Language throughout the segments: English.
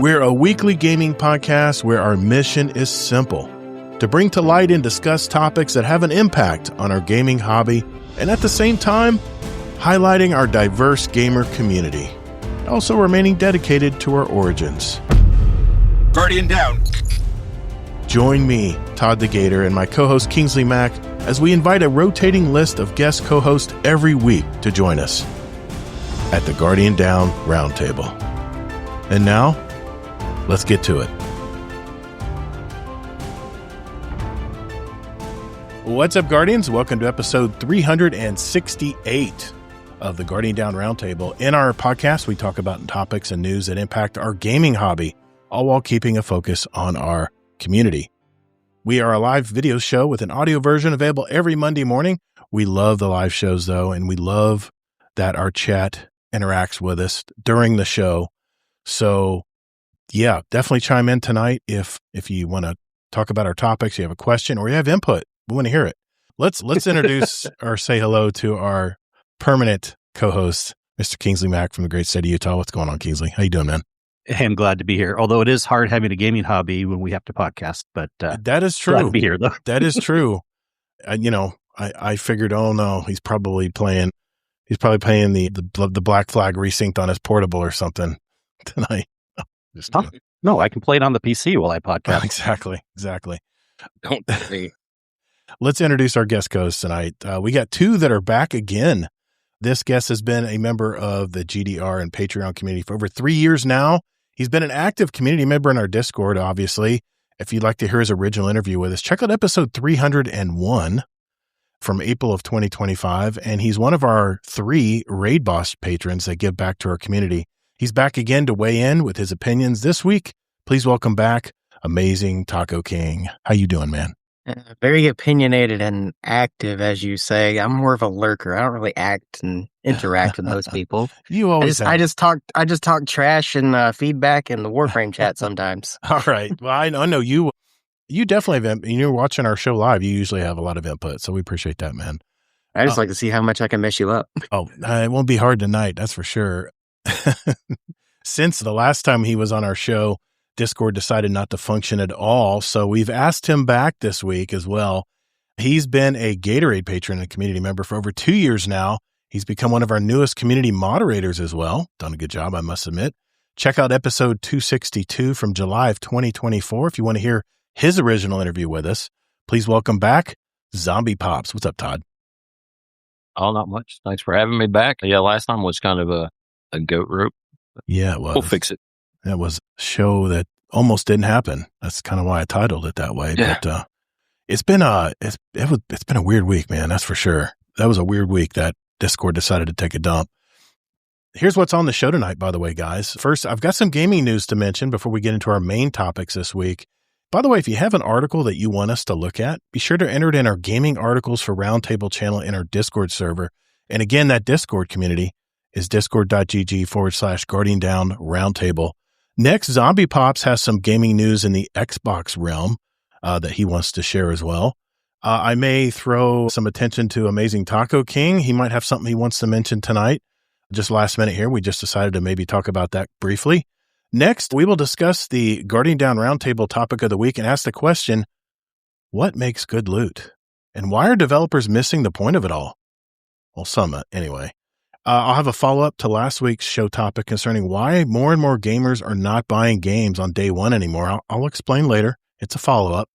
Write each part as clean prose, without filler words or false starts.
We're a weekly gaming podcast where our mission is simple: to bring to light and discuss topics that have an impact on our gaming hobby, and at the same time, highlighting our diverse gamer community, also remaining dedicated to our origins. Guardian down. Join me, Todd the Gatr, and my co-host Kingsley Mack as we invite a rotating list of guest co-hosts every week to join us at the Guardian Down Roundtable. And now, let's get to it. What's up, Guardians? Welcome to episode 368 of the Guardian Down Roundtable. In our podcast, we talk about topics and news that impact our gaming hobby, all while keeping a focus on our community. We are a live video show with an audio version available every Monday morning. We love the live shows, though, and we love that our chat interacts with us during the show. So, yeah, definitely chime in tonight if you want to talk about our topics, you have a question, or you have input. We want to hear it. Let's introduce or say hello to our permanent co-host, Mr. Kingsley Mack from the great state of Utah. What's going on, Kingsley? How you doing, man? I'm glad to be here. Although it is hard having a gaming hobby when we have to podcast, but that is true. Glad to be here, though. That is true. I figured, oh no, he's probably playing the Black Flag Resynced on his portable or something tonight. No, I can play it on the PC while I podcast. Exactly. Don't be. Let's introduce our guest hosts tonight. We got two that are back again. This guest has been a member of the GDR and Patreon community for over 3 years now. He's been an active community member in our Discord, obviously. If you'd like to hear his original interview with us, check out episode 301 from April of 2025. And he's one of our 3 Raid Boss patrons that give back to our community. He's back again to weigh in with his opinions this week. Please welcome back AmazingTacoKing. How you doing, man? Very opinionated and active, as you say. I'm more of a lurker. I don't really act and interact with those people. You always I just talk trash and feedback in the Warframe chat sometimes. All right. Well, I know you definitely have. You're watching our show live. You usually have a lot of input, so we appreciate that, man. I just like to see how much I can mess you up. Oh, it won't be hard tonight. That's for sure. Since the last time he was on our show, Discord decided not to function at all, so we've asked him back this week as well. He's been a Gatorade patron and community member for over 2 years now. He's become one of our newest community moderators as well. Done a good job, I must admit. Check out episode 262 from July of 2024 if you want to hear his original interview with us. Please welcome back Z0mbieP0ps. What's up, Todd? Oh, not much. Thanks for having me back. Yeah, last time was kind of a goat rope. Yeah, it was. We'll fix it. That was a show that almost didn't happen. That's kind of why I titled it that way. Yeah. But it's been a weird week, man. That's for sure. That was a weird week that Discord decided to take a dump. Here's what's on the show tonight, by the way, guys. First, I've got some gaming news to mention before we get into our main topics this week. By the way, if you have an article that you want us to look at, be sure to enter it in our Gaming Articles for Roundtable channel in our Discord server. And again, that Discord community is discord.gg/Guardian Down Roundtable. Next, Z0mbieP0ps has some gaming news in the Xbox realm that he wants to share as well. I may throw some attention to AmazingTacoKing. He might have something he wants to mention tonight. Just last minute here, we just decided to maybe talk about that briefly. Next, we will discuss the Guardian Down Roundtable topic of the week and ask the question, what makes good loot? And why are developers missing the point of it all? Well, some anyway. I'll have a follow-up to last week's show topic concerning why more and more gamers are not buying games on day one anymore. I'll explain later. It's a follow-up.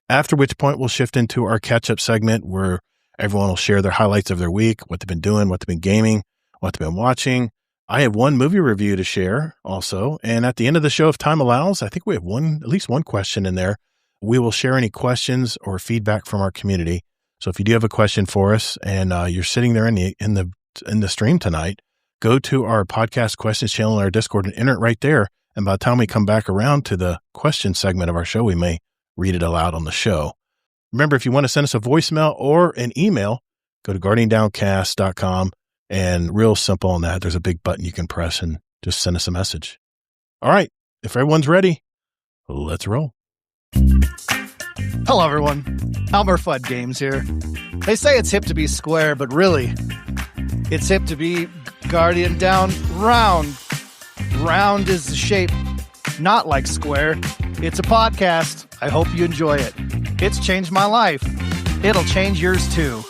After which point, we'll shift into our catch-up segment where everyone will share their highlights of their week, what they've been doing, what they've been gaming, what they've been watching. I have one movie review to share also. And at the end of the show, if time allows, I think we have at least one question in there. We will share any questions or feedback from our community. So if you do have a question for us and you're sitting there in the stream tonight, go to our podcast questions channel in our Discord and enter it right there. And by the time we come back around to the question segment of our show, we may read it aloud on the show. Remember, if you want to send us a voicemail or an email, go to guardiandowncast.com, and real simple on that. There's a big button you can press and just send us a message. All right. If everyone's ready, let's roll. Hello, everyone. Elmer Fudd Games here. They say it's hip to be square, but really, it's hip to be Guardian Down Round. Round is the shape not like Square. It's a podcast. I hope you enjoy it. It's changed my life. It'll change yours too.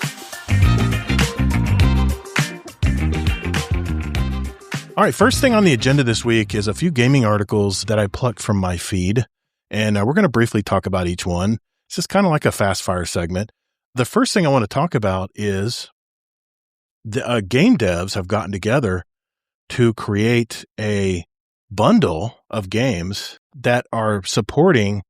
All right, first thing on the agenda this week is a few gaming articles that I plucked from my feed, and we're going to briefly talk about each one. It's just kind of like a fast fire segment. The first thing I want to talk about is the game devs have gotten together to create a bundle of games that are supporting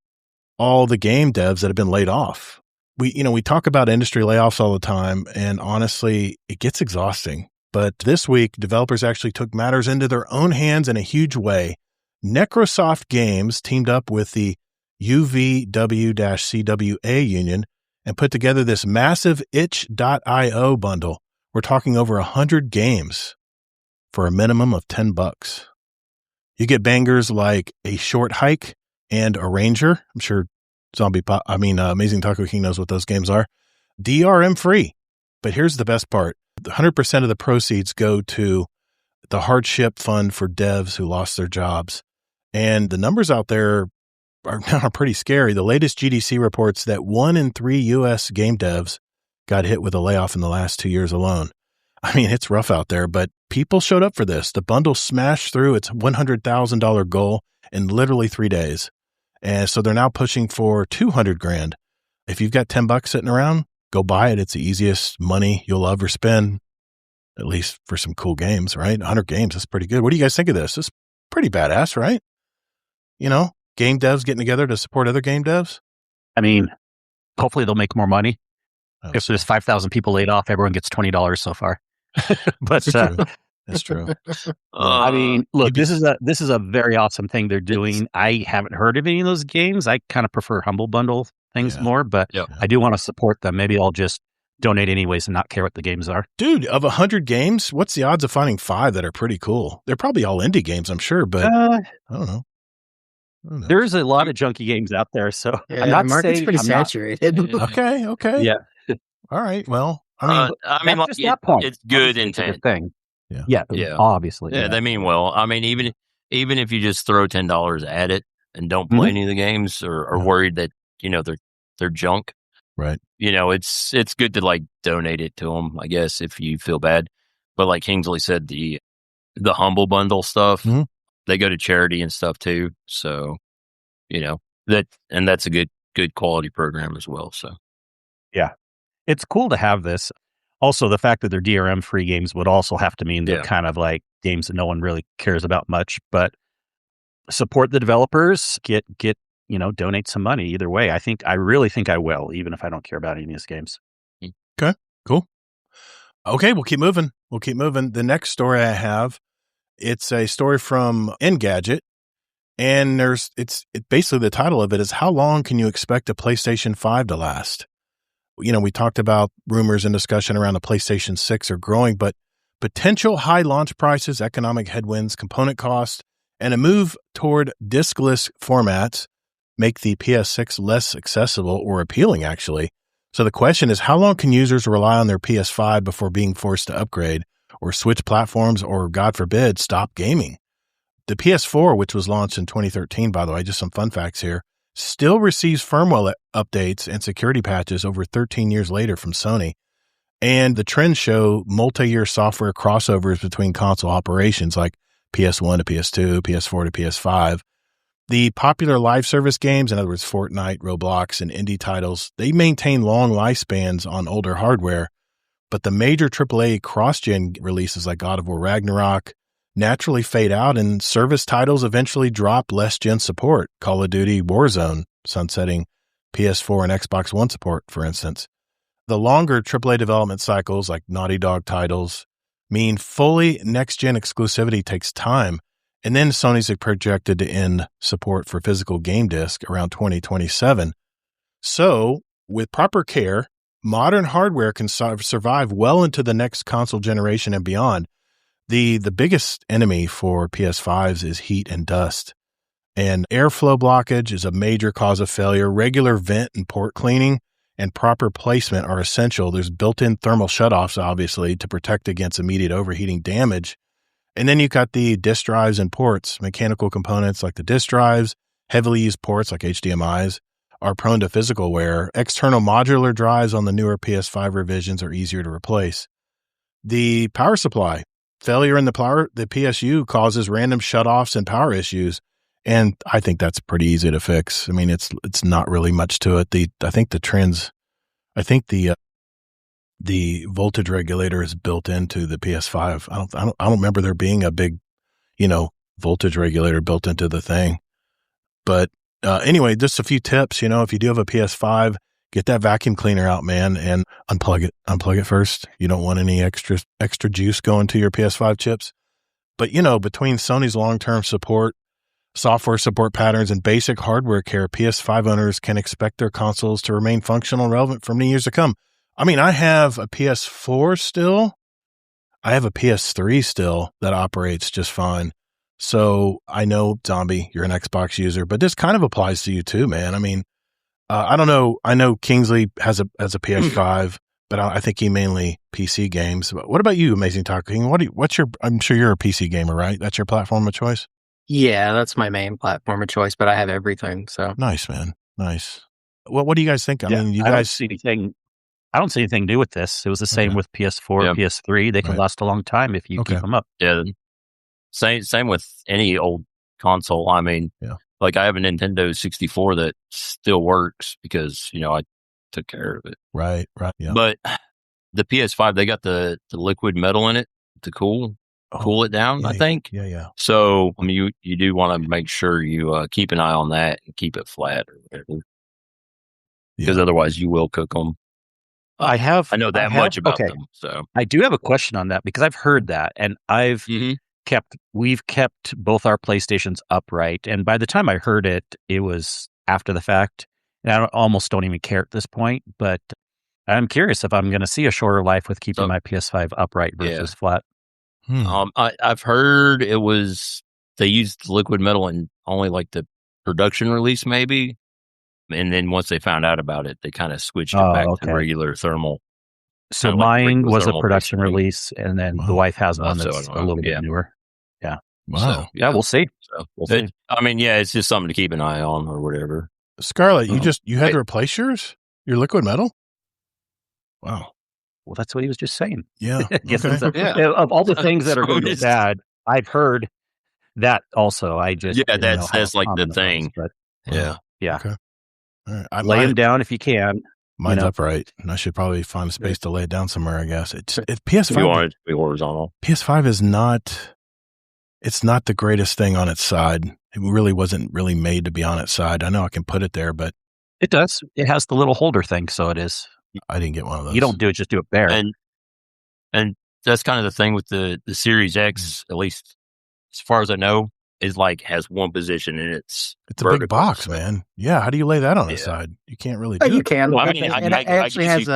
all the game devs that have been laid off. We talk about industry layoffs all the time, and honestly, it gets exhausting. But this week, developers actually took matters into their own hands in a huge way. Necrosoft Games teamed up with the UVW-CWA union and put together this massive itch.io bundle. We're talking over 100 games for a minimum of $10. You get bangers like A Short Hike and A Ranger. I'm sure Amazing Taco King knows what those games are. DRM free. But here's the best part. 100% of the proceeds go to the hardship fund for devs who lost their jobs. And the numbers out there are pretty scary. The latest GDC reports that 1 in 3 U.S. game devs got hit with a layoff in the last 2 years alone. I mean, it's rough out there, but people showed up for this. The bundle smashed through its $100,000 goal in literally 3 days. And so they're now pushing for $200,000. If you've got $10 sitting around, go buy it. It's the easiest money you'll ever spend, at least for some cool games, right? 100 games, that's pretty good. What do you guys think of this? It's pretty badass, right? Game devs getting together to support other game devs. I mean, hopefully they'll make more money. Oh. If there's 5,000 people laid off, everyone gets $20 so far. But That's true. I mean, look, this is a very awesome thing they're doing. I haven't heard of any of those games. I kind of prefer Humble Bundle things more, but I do want to support them. Maybe I'll just donate anyways and not care what the games are. Dude, of 100 games, what's the odds of finding 5 that are pretty cool? They're probably all indie games, I'm sure, but I don't know. There's a lot of junky games out there, so I'm not market's pretty saturated. Okay. Yeah. All right. Well, that's just that point. It's good intent. Thing. Yeah. Obviously. Yeah, they mean well. I mean, even if you just throw $10 at it and don't play any of the games or are worried that they're junk, right? It's good to like donate it to them, I guess, if you feel bad. But like Kingsley said, the Humble Bundle stuff, they go to charity and stuff too. So that's a good quality program as well. So yeah, it's cool to have this. Also, the fact that they're DRM free games would also have to mean they're kind of like games that no one really cares about much, but support the developers, get donate some money either way. I really think I will, even if I don't care about any of these games. Okay, cool. Okay, we'll keep moving. The next story I have, it's a story from Engadget, and basically the title of it is How Long Can You Expect a PlayStation 5 to Last? We talked about rumors and discussion around the PlayStation 6 are growing, but potential high launch prices, economic headwinds, component costs, and a move toward diskless formats make the PS6 less accessible or appealing, actually. So the question is, how long can users rely on their PS5 before being forced to upgrade or switch platforms or, God forbid, stop gaming? The PS4, which was launched in 2013, by the way, just some fun facts here, still receives firmware updates and security patches over 13 years later from Sony. And the trends show multi-year software crossovers between console operations like PS1 to PS2, PS4 to PS5. The popular live service games, in other words, Fortnite, Roblox, and indie titles, they maintain long lifespans on older hardware, but the major AAA cross-gen releases like God of War Ragnarok naturally fade out, and service titles eventually drop less-gen support. Call of Duty Warzone sunsetting PS4 and Xbox One support, for instance. The longer AAA development cycles, like Naughty Dog titles, mean fully next-gen exclusivity takes time, and then Sony's projected to end support for physical game disc around 2027. So, with proper care, modern hardware can survive well into the next console generation and beyond. The biggest enemy for PS5s is heat and dust. And airflow blockage is a major cause of failure. Regular vent and port cleaning and proper placement are essential. There's built-in thermal shutoffs, obviously, to protect against immediate overheating damage. And then you got the disk drives and ports, mechanical components like the disk drives, heavily used ports like HDMIs are prone to physical wear. External modular drives on the newer PS5 revisions are easier to replace. The power supply failure in the PSU causes random shutoffs and power issues. And I think that's pretty easy to fix. I mean, it's not really much to it. I think the voltage regulator is built into the PS5. I don't remember there being a big, voltage regulator built into the thing. But anyway, just a few tips. If you do have a PS5, get that vacuum cleaner out, man, and unplug it. Unplug it first. You don't want any extra juice going to your PS5 chips. But between Sony's long-term support, software support patterns, and basic hardware care, PS5 owners can expect their consoles to remain functional and relevant for many years to come. I mean, I have a PS4 still. I have a PS3 still that operates just fine. So I know, Zombie, you're an Xbox user, but this kind of applies to you too, man. I mean, I don't know. I know Kingsley has a PS5, but I think he mainly PC games. But what about you, AmazingTacoKing? I'm sure you're a PC gamer, right? That's your platform of choice? Yeah, that's my main platform of choice, but I have everything. So nice, man. Nice. Well, what do you guys think? I mean, you I guys don't see anything new with this. It was the same with PS4, PS3. They can last a long time if you keep them up. Yeah. Same with any old console. I mean, like I have a Nintendo 64 that still works because, I took care of it. Right. Yeah. But the PS5, they got the liquid metal in it to cool it down, I think. Yeah. So, I mean, you do want to make sure you keep an eye on that and keep it flat or whatever. Because otherwise you will cook them. I know that much about them. So I do have a question on that because I've heard that, and we've kept both our PlayStations upright. And by the time I heard it, it was after the fact. And I almost don't even care at this point, but I'm curious if I'm going to see a shorter life with keeping my PS5 upright versus flat. I've heard they used liquid metal in only like the production release maybe. And then once they found out about it, they kind of switched it back to regular thermal. So mine was a production release, and then the wife has one that's a little bit newer. Yeah. Wow. So, we'll see. See. I mean, it's just something to keep an eye on or whatever. Scarlett, you had to replace your liquid metal? Wow. Well, that's what he was just saying. Yeah. Of all the things that are going to be bad, I've heard that also. I just that's like the thing. But, yeah. Okay. All right. Lay them down if you can. Mine's upright, and I should probably find a space to lay it down somewhere, I guess. PS5. You want it to be horizontal. PS5 is not. It's not the greatest thing on its side. It really wasn't really made to be on its side. I know I can put it there, but it does. It has the little holder thing, so it is. I didn't get one of those. You don't do it; just do it bare. And that's kind of the thing with the Series X, at least as far as I know, is like has one position and it's a big box, man. Yeah, how do you lay that on the side? You can't really do you can. Well, I mean, it actually has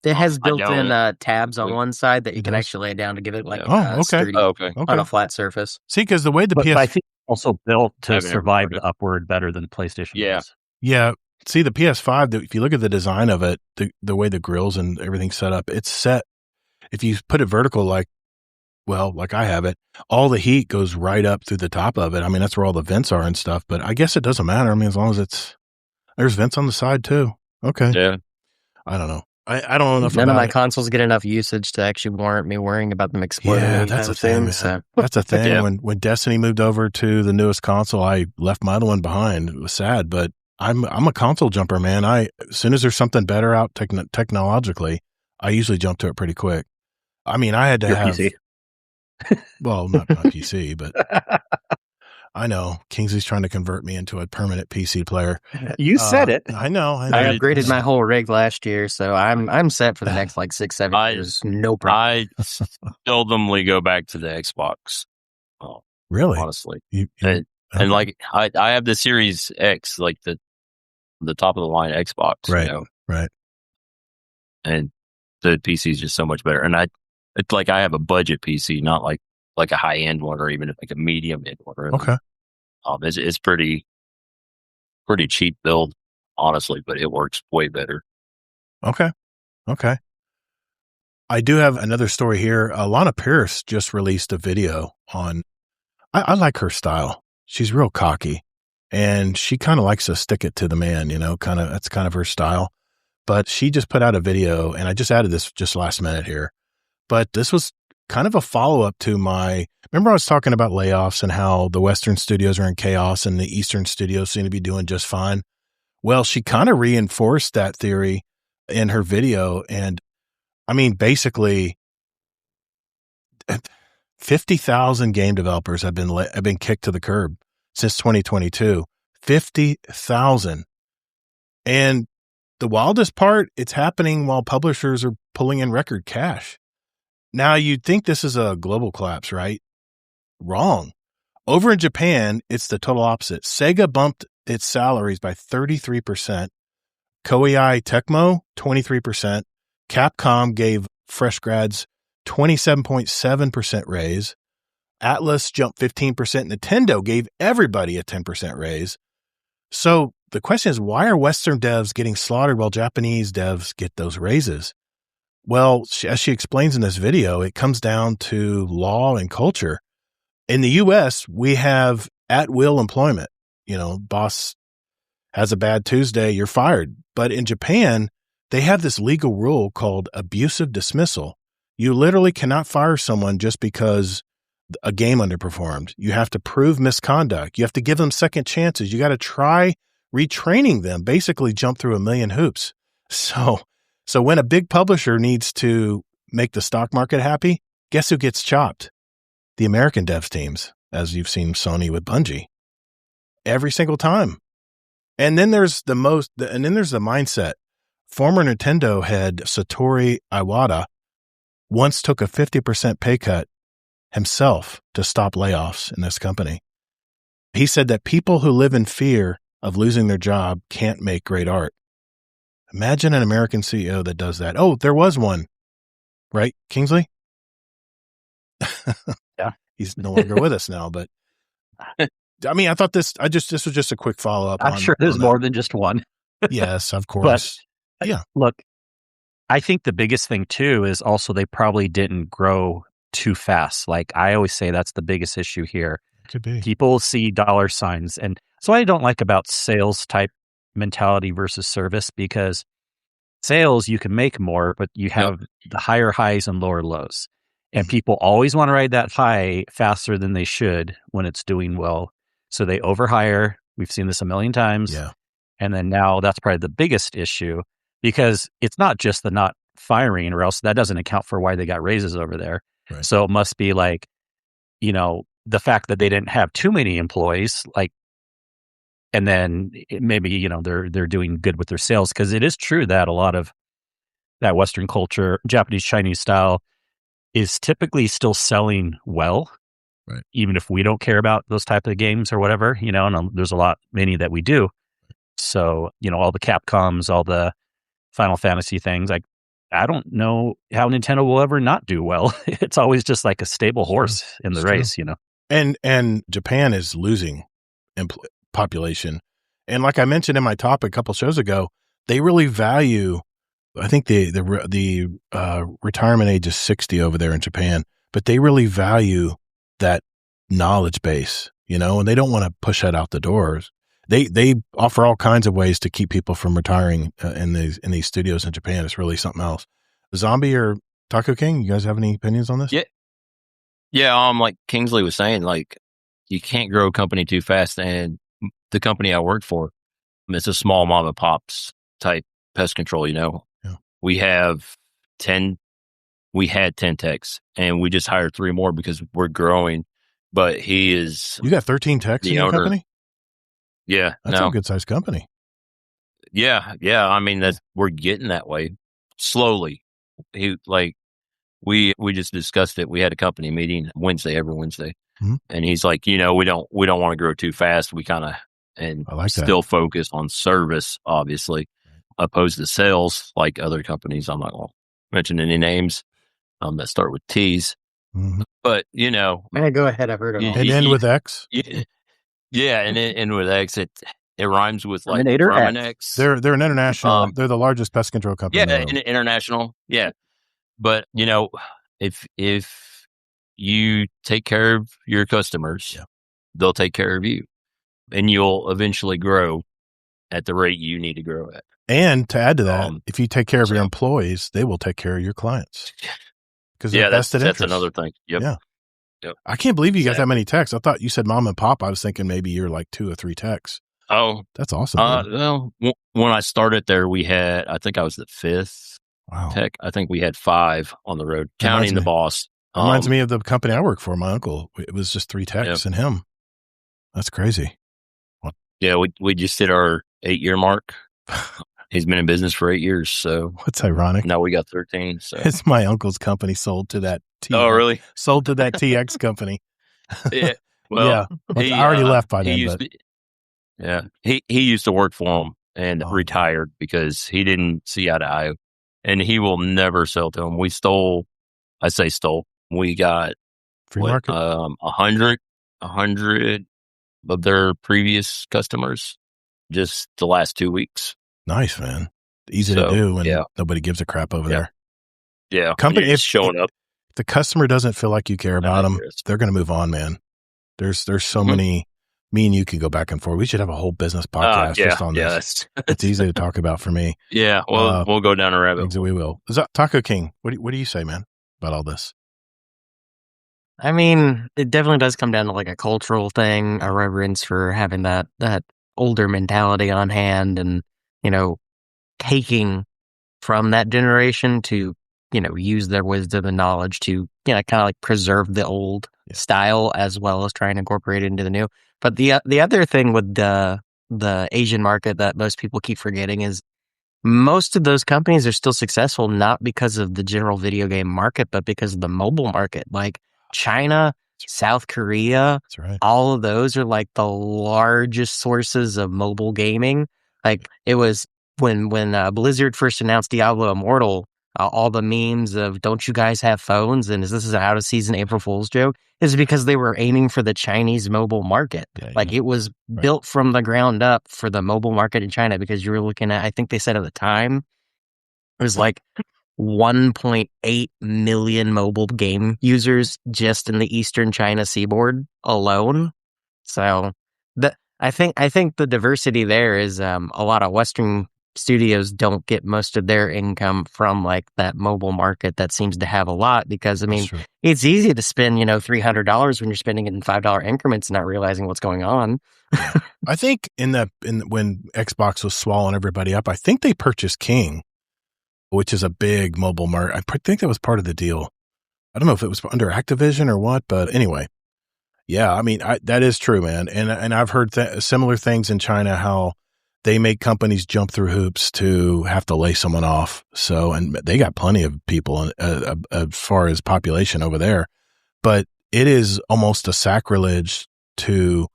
it has built-in tabs on one side that you can actually lay down to give it like sturdy on a flat surface. See, because the way the I think it's also built to survive the upward better than PlayStation. Yeah. See, the PS5, if you look at the design of it, the way the grills and everything's set up, it's set. If you put it vertical, like I have it, all the heat goes right up through the top of it. I mean, that's where all the vents are and stuff, but I guess it doesn't matter. I mean, as long as there's vents on the side too. Okay. Yeah. I don't know. I don't know enough None about of my consoles get enough usage to actually warrant me worrying about them exploding. Yeah, that's a thing. So. That's a thing. Yeah. When Destiny moved over to the newest console, I left my other one behind. It was sad, but I'm a console jumper, man. As soon as there's something better out technologically, I usually jump to it pretty quick. I mean, I had to have PC. Well, not PC, but I know Kingsley's trying to convert me into a permanent PC player. You said it. I know. I upgraded my whole rig last year, so I'm set for the next like 6-7 years. No problem. I seldomly go back to the Xbox. Really? Honestly, and like I have the Series X, like the top of the line Xbox, right? Right. And the PC is just so much better. And it's like I have a budget PC, not like a high end one or even like a medium end one. Really. Okay. It's pretty cheap build, honestly, but it works way better. Okay. I do have another story here. Lana Pierce just released a video on, I like her style. She's real cocky and she kind of likes to stick it to the man, that's kind of her style. But she just put out a video, and I just added this just last minute here. But this was kind of a follow-up to remember I was talking about layoffs and how the Western studios are in chaos and the Eastern studios seem to be doing just fine. Well, she kind of reinforced that theory in her video. And I mean, basically 50,000 game developers have been kicked to the curb since 2022. 50,000. And the wildest part, it's happening while publishers are pulling in record cash. Now, you'd think this is a global collapse, right? Wrong. Over in Japan, it's the total opposite. Sega bumped its salaries by 33%. Koei Tecmo, 23%. Capcom gave fresh grads 27.7% raise. Atlas jumped 15%. Nintendo gave everybody a 10% raise. So the question is, why are Western devs getting slaughtered while Japanese devs get those raises? Well, as she explains in this video, it comes down to law and culture. In the U.S., we have at-will employment. Boss has a bad Tuesday, you're fired. But in Japan, they have this legal rule called abusive dismissal. You literally cannot fire someone just because a game underperformed. You have to prove misconduct. You have to give them second chances. You got to try retraining them, basically jump through a million hoops. So when a big publisher needs to make the stock market happy, guess who gets chopped? The American devs teams, as you've seen Sony with Bungie. Every single time. And then there's the mindset. Former Nintendo head Satoru Iwata once took a 50% pay cut himself to stop layoffs in this company. He said that people who live in fear of losing their job can't make great art. Imagine an American CEO that does that. Oh, there was one, right, Kingsley? Yeah. He's no longer with us now, but I mean, I thought this was just a quick follow-up. I'm sure there's more than just one. Yes, of course. But, yeah. Look, I think the biggest thing too is also they probably didn't grow too fast. Like I always say, that's the biggest issue here. Could be. People see dollar signs. And so I don't like about sales type mentality versus service, because sales, you can make more, but you have the higher highs and lower lows. And people always want to ride that high faster than they should when it's doing well. So they overhire. We've seen this a million times. Yeah. And then now that's probably the biggest issue, because it's not just the not firing, or else that doesn't account for why they got raises over there. Right. So it must be like, the fact that they didn't have too many employees, and then maybe, they're doing good with their sales. Because it is true that a lot of that Western culture, Japanese, Chinese style, is typically still selling well. Right. Even if we don't care about those type of games or whatever, and there's many that we do. So, all the Capcoms, all the Final Fantasy things, I don't know how Nintendo will ever not do well. It's always just like a stable horse in the race, And Japan is losing population. And like I mentioned in my topic a couple shows ago, they really value, I think the retirement age is 60 over there in Japan, but they really value that knowledge base, and they don't want to push that out the doors. They offer all kinds of ways to keep people from retiring in these studios in Japan. It's really something else. Zombie or Taco King, you guys have any opinions on this? Yeah. Like Kingsley was saying, you can't grow a company too fast. And the company I work for, it's a small mom and pops type pest control. Yeah. We had 10 techs, and we just hired 3 more because we're growing. But you got 13 techs in your company? Yeah, that's a good sized company. Yeah. I mean, we're getting that way slowly. We just discussed it. We had a company meeting every Wednesday, and he's like, we don't want to grow too fast. We kind of still focus on service, obviously, opposed to sales like other companies. I'm not going to mention any names that start with T's, but go ahead. I've heard of them. And end with X. Yeah, and with X, it rhymes with like Terminator X. They're an international. They're the largest pest control company. Yeah, international. Yeah, But if you take care of your customers, they'll take care of you, and you'll eventually grow at the rate you need to grow at. And to add to that, if you take care of your employees, they will take care of your clients. Because that's another thing. Yep. Yeah. Yep. I can't believe you got that many texts. I thought you said mom and pop. I was thinking maybe you're like 2 or 3 texts. Oh, that's awesome. Well, when I started there, we had, I think I was the 5th tech. I think we had 5 on the road, counting the boss. Reminds me of the company I work for. My uncle, it was just 3 techs and him. That's crazy. Well, yeah, we just hit our 8-year mark. He's been in business for 8 years. So what's ironic? Now we got 13. So it's my uncle's company sold to that. Oh, really? Sold to that TX company. Yeah. Well, I already left by then. He used to work for him and retired because he didn't see eye to eye, and he will never sell to him. We stole. We got free market 100 of their previous customers just the last 2 weeks. Nice, man. Easy to do, and nobody gives a crap over there. Yeah, company if showing up. If the customer doesn't feel like you care about them, they're going to move on, man. There's so many. Me and you could go back and forth. We should have a whole business podcast just on this. It's easy to talk about for me. Yeah, well, we'll go down a rabbit hole. We will. Taco King, what do you say, man, about all this? I mean, it definitely does come down to like a cultural thing, a reverence for having that older mentality on hand, and taking from that generation to use their wisdom and knowledge to kind of like preserve the old style as well as try and incorporate it into the new. But the other thing with the Asian market that most people keep forgetting is most of those companies are still successful not because of the general video game market, but because of the mobile market. Like China, South Korea, all of those are like the largest sources of mobile gaming. Like it was when Blizzard first announced Diablo Immortal, all the memes of "Don't you guys have phones?" and "Is this an out of season April Fool's joke?" is because they were aiming for the Chinese mobile market. It was built from the ground up for the mobile market in China, because you were looking at, I think they said at the time, it was like 1.8 million mobile game users just in the eastern China seaboard alone. So I think the diversity there is a lot of Western studios don't get most of their income from like that mobile market that seems to have a lot, because I mean it's easy to spend $300 when you're spending it in $5 increments and not realizing what's going on. I think when Xbox was swallowing everybody up, I think they purchased King, which is a big mobile market. I think that was part of the deal. I don't know if it was under Activision or what, but anyway, yeah, I mean that is true, man. And I've heard similar things in China, how they make companies jump through hoops to have to lay someone off. So, and they got plenty of people as far as population over there, but it is almost a sacrilege to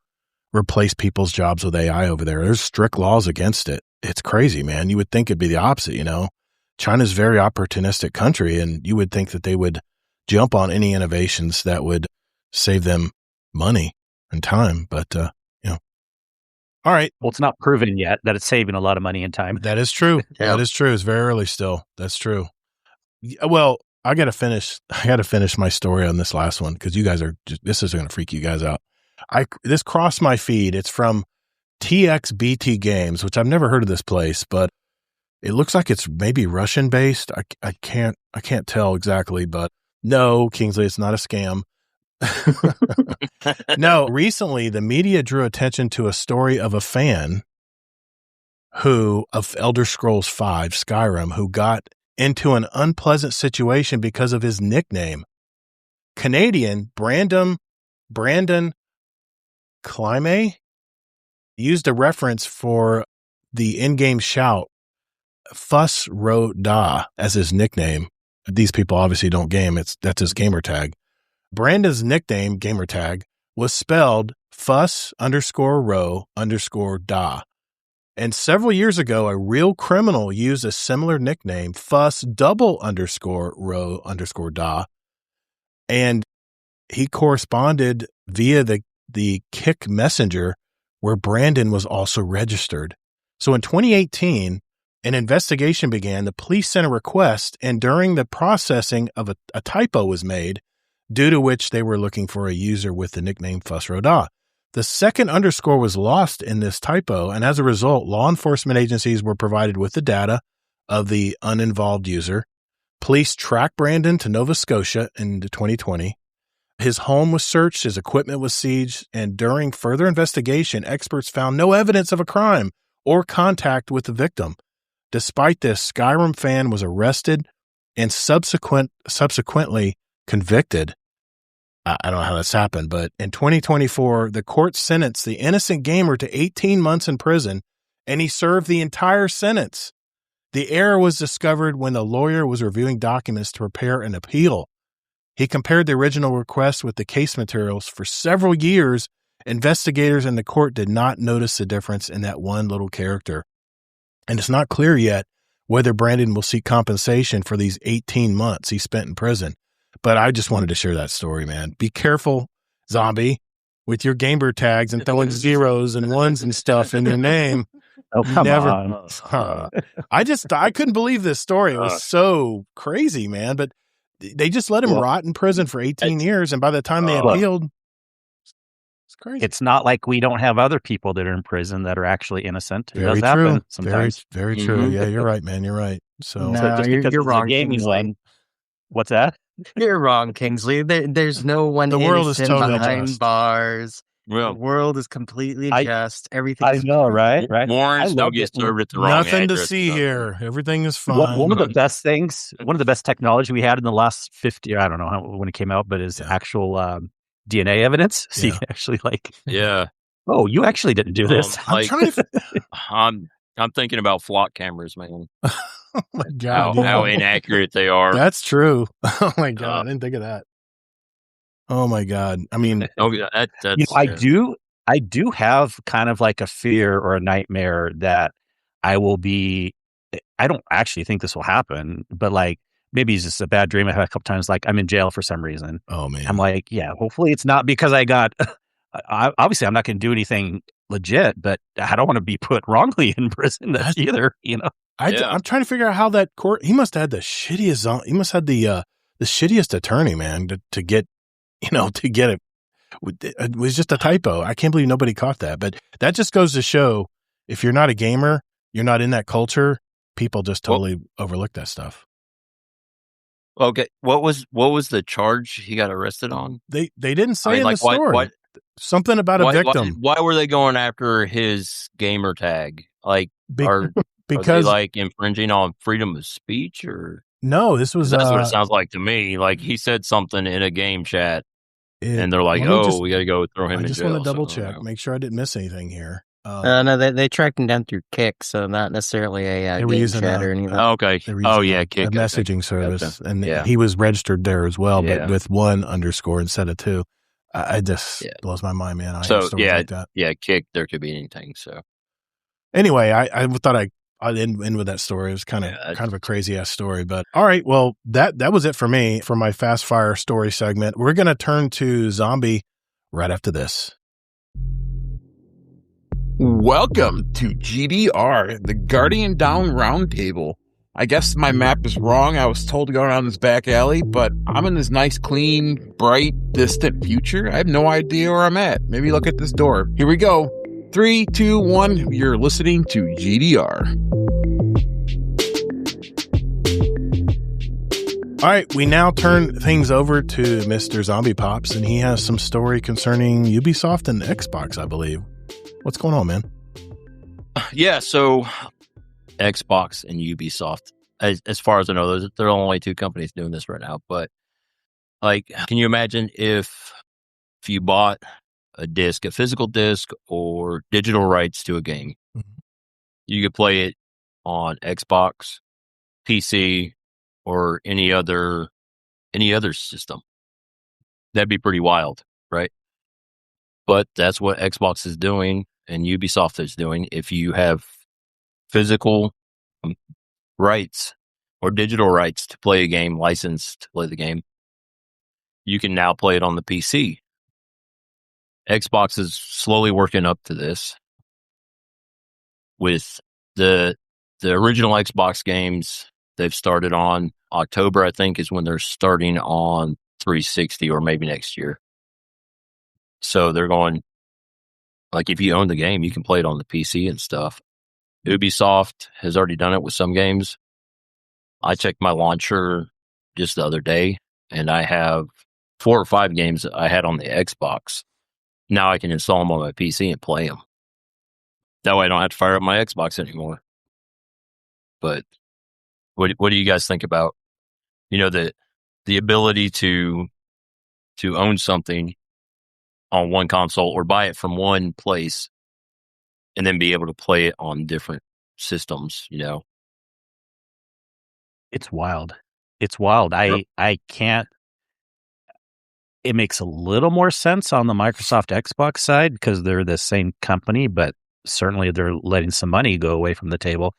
replace people's jobs with AI over there. There's strict laws against it. It's crazy, man. You would think it'd be the opposite, China's a very opportunistic country, and you would think that they would jump on any innovations that would save them money and time, but, all right. Well, it's not proven yet that it's saving a lot of money and time. That is true. Yeah. That is true. It's very early still. That's true. Well, I got to finish my story on this last one, because you guys this is going to freak you guys out. This crossed my feed. It's from TXBT Games, which I've never heard of this place, but it looks like it's maybe Russian based. I can't tell exactly, but no, Kingsley, it's not a scam. No, recently the media drew attention to a story of a fan of Elder Scrolls V Skyrim, who got into an unpleasant situation because of his nickname. Canadian Brandon Climay used a reference for the in-game shout "Fuss Ro Da" as his nickname. These people obviously don't game. That's his gamer tag. Brandon's nickname, gamer tag, was spelled Fuss_Ro_Da. And several years ago, a real criminal used a similar nickname, Fuss_Ro_Da. And he corresponded via the Kik Messenger, where Brandon was also registered. So in 2018, An investigation began. The police sent a request, and during the processing of a typo was made, due to which they were looking for a user with the nickname Fussroda. The second underscore was lost in this typo, and as a result, law enforcement agencies were provided with the data of the uninvolved user. Police tracked Brandon to Nova Scotia in 2020. His home was searched, his equipment was seized, and during further investigation, experts found no evidence of a crime or contact with the victim. Despite this, Skyrim fan was arrested and subsequently convicted. I don't know how that's happened, but in 2024, the court sentenced the innocent gamer to 18 months in prison, and he served the entire sentence. The error was discovered when the lawyer was reviewing documents to prepare an appeal. He compared the original request with the case materials for several years. Investigators in the court did not notice the difference in that one little character. And it's not clear yet whether Brandon will seek compensation for these 18 months he spent in prison. But I just wanted to share that story, man. Be careful, zombie, with your gamer tags and throwing zeros and ones and stuff in your name. Oh, come on. I couldn't believe this story. It was so crazy, man. But they just let him rot in prison for 18 years. And by the time they appealed, it's crazy. It's not like we don't have other people that are in prison that are actually innocent. It Very does true. happen sometimes. Very true. Yeah, you're right, man. You're right. So, No, you're wrong, Kingsley. What's that? You're wrong, Kingsley. There's no one The world is innocent totally behind just. bars. Well, The world is completely just. Everything. I know, right? Warrants I don't love get it. served at the wrong Nothing to address, see so. here. Everything is fine. One of the best things, one of the best technology we had in the last 50, I don't know when it came out, but is actual DNA evidence. So you can actually Yeah. Oh, you actually didn't do this. Like, I'm thinking about flock cameras, man. Oh my God. How inaccurate they are. That's true. Oh my God. I didn't think of that. Oh my God. I mean, I do have kind of like a fear or a nightmare that I don't actually think this will happen, but like maybe it's just a bad dream I had a couple times. Like I'm in jail for some reason. oh man. I'm like, yeah, hopefully it's not because I got, obviously I'm not going to do anything legit, but I don't want to be put wrongly in prison either, you know? I'm trying to figure out how that court, he must have had the shittiest attorney, man, to get it. It was just a typo. I can't believe nobody caught that. But that just goes to show if you're not a gamer, you're not in that culture, people just totally overlook that stuff. Okay. What was the charge he got arrested on? They didn't say in the story. Something about a victim. Why were they going after his gamer tag? Like, because are they infringing on freedom of speech or? No, this was. That's what it sounds like to me. Like he said something in a game chat, and they're like, we got to go throw him in jail. I just want to double check, make sure I didn't miss anything here. No, they tracked him down through Kick, so not necessarily a game chat or anything. Okay. Oh, yeah, Kick. A messaging service. And he was registered there as well, but with one underscore instead of two. I just blows my mind, man. Like that. Kick, there could be anything. So anyway, I thought I'd end with that story. It was kind of a crazy ass story, but all right. Well, that was it for me for my fast fire story segment. We're going to turn to Zombie right after this. Welcome to GDR, the Guardian Down Roundtable. I guess my map is wrong. I was told to go around this back alley, but I'm in this nice, clean, bright, distant future. I have no idea where I'm at. Maybe look at this door. Here we go. 3, 2, 1. You're listening to GDR. All right, we now turn things over to Mr. Zombiepops, and he has some story concerning Ubisoft and Xbox, I believe. What's going on, man? Yeah, so Xbox and Ubisoft, as far as I know, there are only two companies doing this right now. But like, can you imagine if you bought a physical disc or digital rights to a game, you could play it on Xbox, PC, or any other system? That'd be pretty wild, right? But that's what Xbox is doing and Ubisoft is doing. If you have physical rights or digital rights to play a game, licensed to play the game, you can now play it on the PC. Xbox is slowly working up to this with the the original Xbox games they've started on. October, I think, is when they're starting on 360 or maybe next year. So they're going, like, if you own the game, you can play it on the PC and stuff. Ubisoft has already done it with some games. I checked my launcher just the other day, and I have 4 or 5 games that I had on the Xbox. Now I can install them on my PC and play them. That way I don't have to fire up my Xbox anymore. But what do you guys think about, the ability to own something on one console or buy it from one place and then be able to play it on different systems, It's wild. It's wild. Yep. I can't. It makes a little more sense on the Microsoft Xbox side because they're the same company, but certainly they're letting some money go away from the table.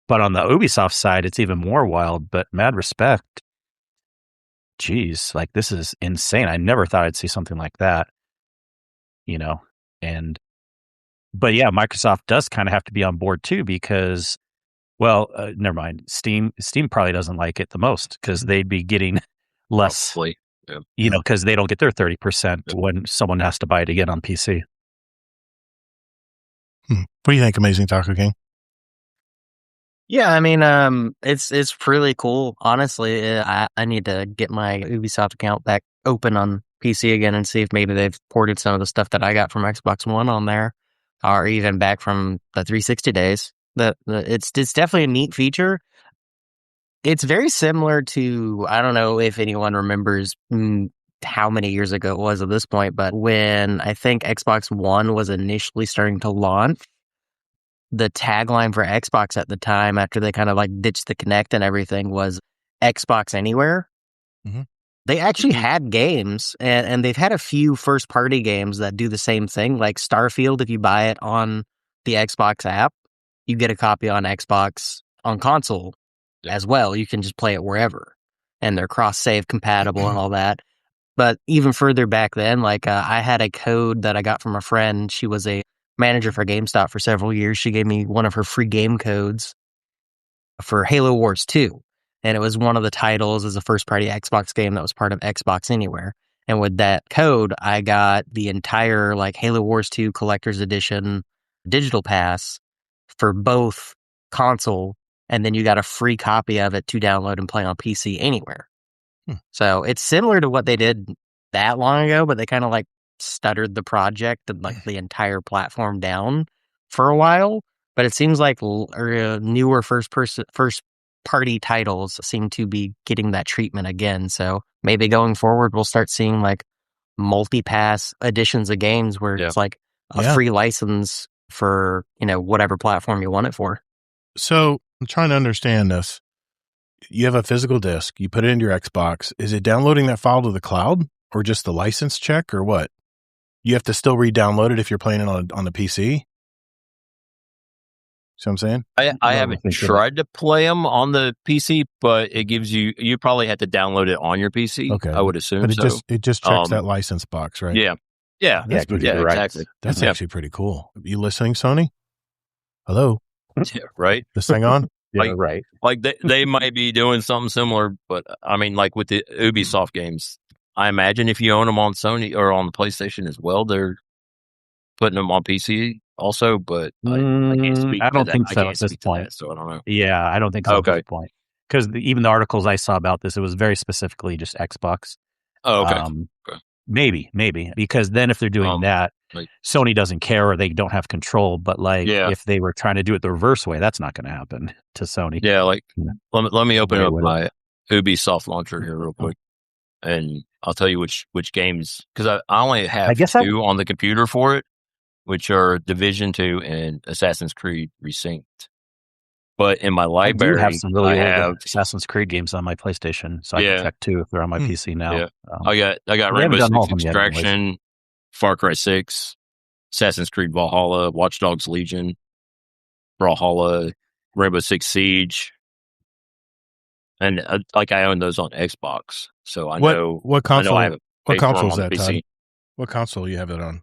But on the Ubisoft side, it's even more wild, but mad respect. Geez, like this is insane. I never thought I'd see something like that, but yeah, Microsoft does kind of have to be on board too because, well, never mind. Steam probably doesn't like it the most because they'd be getting less, Probably. Yeah. Because they don't get their 30% when someone has to buy it again on PC. What do you think, AmazingTacoKing? Yeah, I mean, it's really cool. Honestly, I need to get my Ubisoft account back open on PC again and see if maybe they've ported some of the stuff that I got from Xbox One on there, or even back from the 360 days. It's definitely a neat feature. It's very similar to, I don't know if anyone remembers how many years ago it was at this point, but when I think Xbox One was initially starting to launch, the tagline for Xbox at the time, after they kind of like ditched the Kinect and everything, was Xbox Anywhere. Mm-hmm. They actually had games, and they've had a few first-party games that do the same thing, like Starfield. If you buy it on the Xbox app, you get a copy on Xbox on console as well. You can just play it wherever, and they're cross-save compatible and all that. But even further back then, like I had a code that I got from a friend. She was a manager for GameStop for several years. She gave me one of her free game codes for Halo Wars 2. And it was one of the titles as a first-party Xbox game that was part of Xbox Anywhere. And with that code, I got the entire like Halo Wars 2 Collector's Edition digital pass for both console, and then you got a free copy of it to download and play on PC anywhere. So it's similar to what they did that long ago, but they kind of like stuttered the project and like the entire platform down for a while. But it seems like newer first-party titles seem to be getting that treatment again. So maybe going forward, we'll start seeing like multi-pass editions of games where it's like a free license for, whatever platform you want it for. So I'm trying to understand this. You have a physical disc, you put it into your Xbox. Is it downloading that file to the cloud or just the license check or what? You have to still re-download it if you're playing it on the PC? See what I'm saying? I haven't tried to play them on the PC, but it gives you probably have to download it on your PC. Okay. I would assume. But it just checks that license box, right? Yeah. Yeah. Exactly. That's actually pretty cool. You listening, Sony? Hello? Yeah, right. This thing on? Yeah, right. Like they might be doing something similar, but I mean, like with the Ubisoft games, I imagine if you own them on Sony or on the PlayStation as well, they're putting them on PC also. But I can't speak. I don't to think that. so at this point. So I don't know. Yeah, I don't think so at this point. Because even the articles I saw about this, it was very specifically just Xbox. Oh, okay. Maybe because then if they're doing that, Sony doesn't care or they don't have control. But if they were trying to do it the reverse way, that's not going to happen to Sony. Yeah, let me open up my Ubisoft launcher here real quick, and I'll tell you which games, because I only have two on the computer for it, which are Division 2 and Assassin's Creed Resynced. But in my library, I have some really old Assassin's Creed games on my PlayStation, so I can check too if they're on my PC now. Yeah. I got Rainbow Six Extraction, Far Cry 6, Assassin's Creed Valhalla, Watch Dogs Legion, Brawlhalla, Rainbow Six Siege, and I own those on Xbox, so I know what console. I have what console is that? PC. What console you have it on?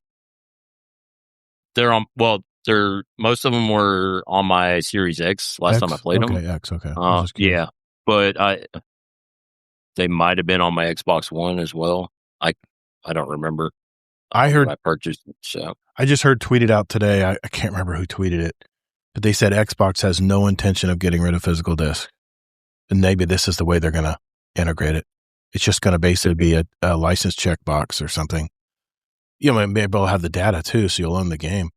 They're on. Well, most of them were on my Series X last time I played them. Okay, X, okay. Yeah, but they might have been on my Xbox One as well. I don't remember. I heard I purchased it, so I just heard tweeted out today. I can't remember who tweeted it, but they said Xbox has no intention of getting rid of physical disc, and maybe this is the way they're going to integrate it. It's just going to basically be a license checkbox or something. You know, maybe they'll have the data too, so you'll own the game.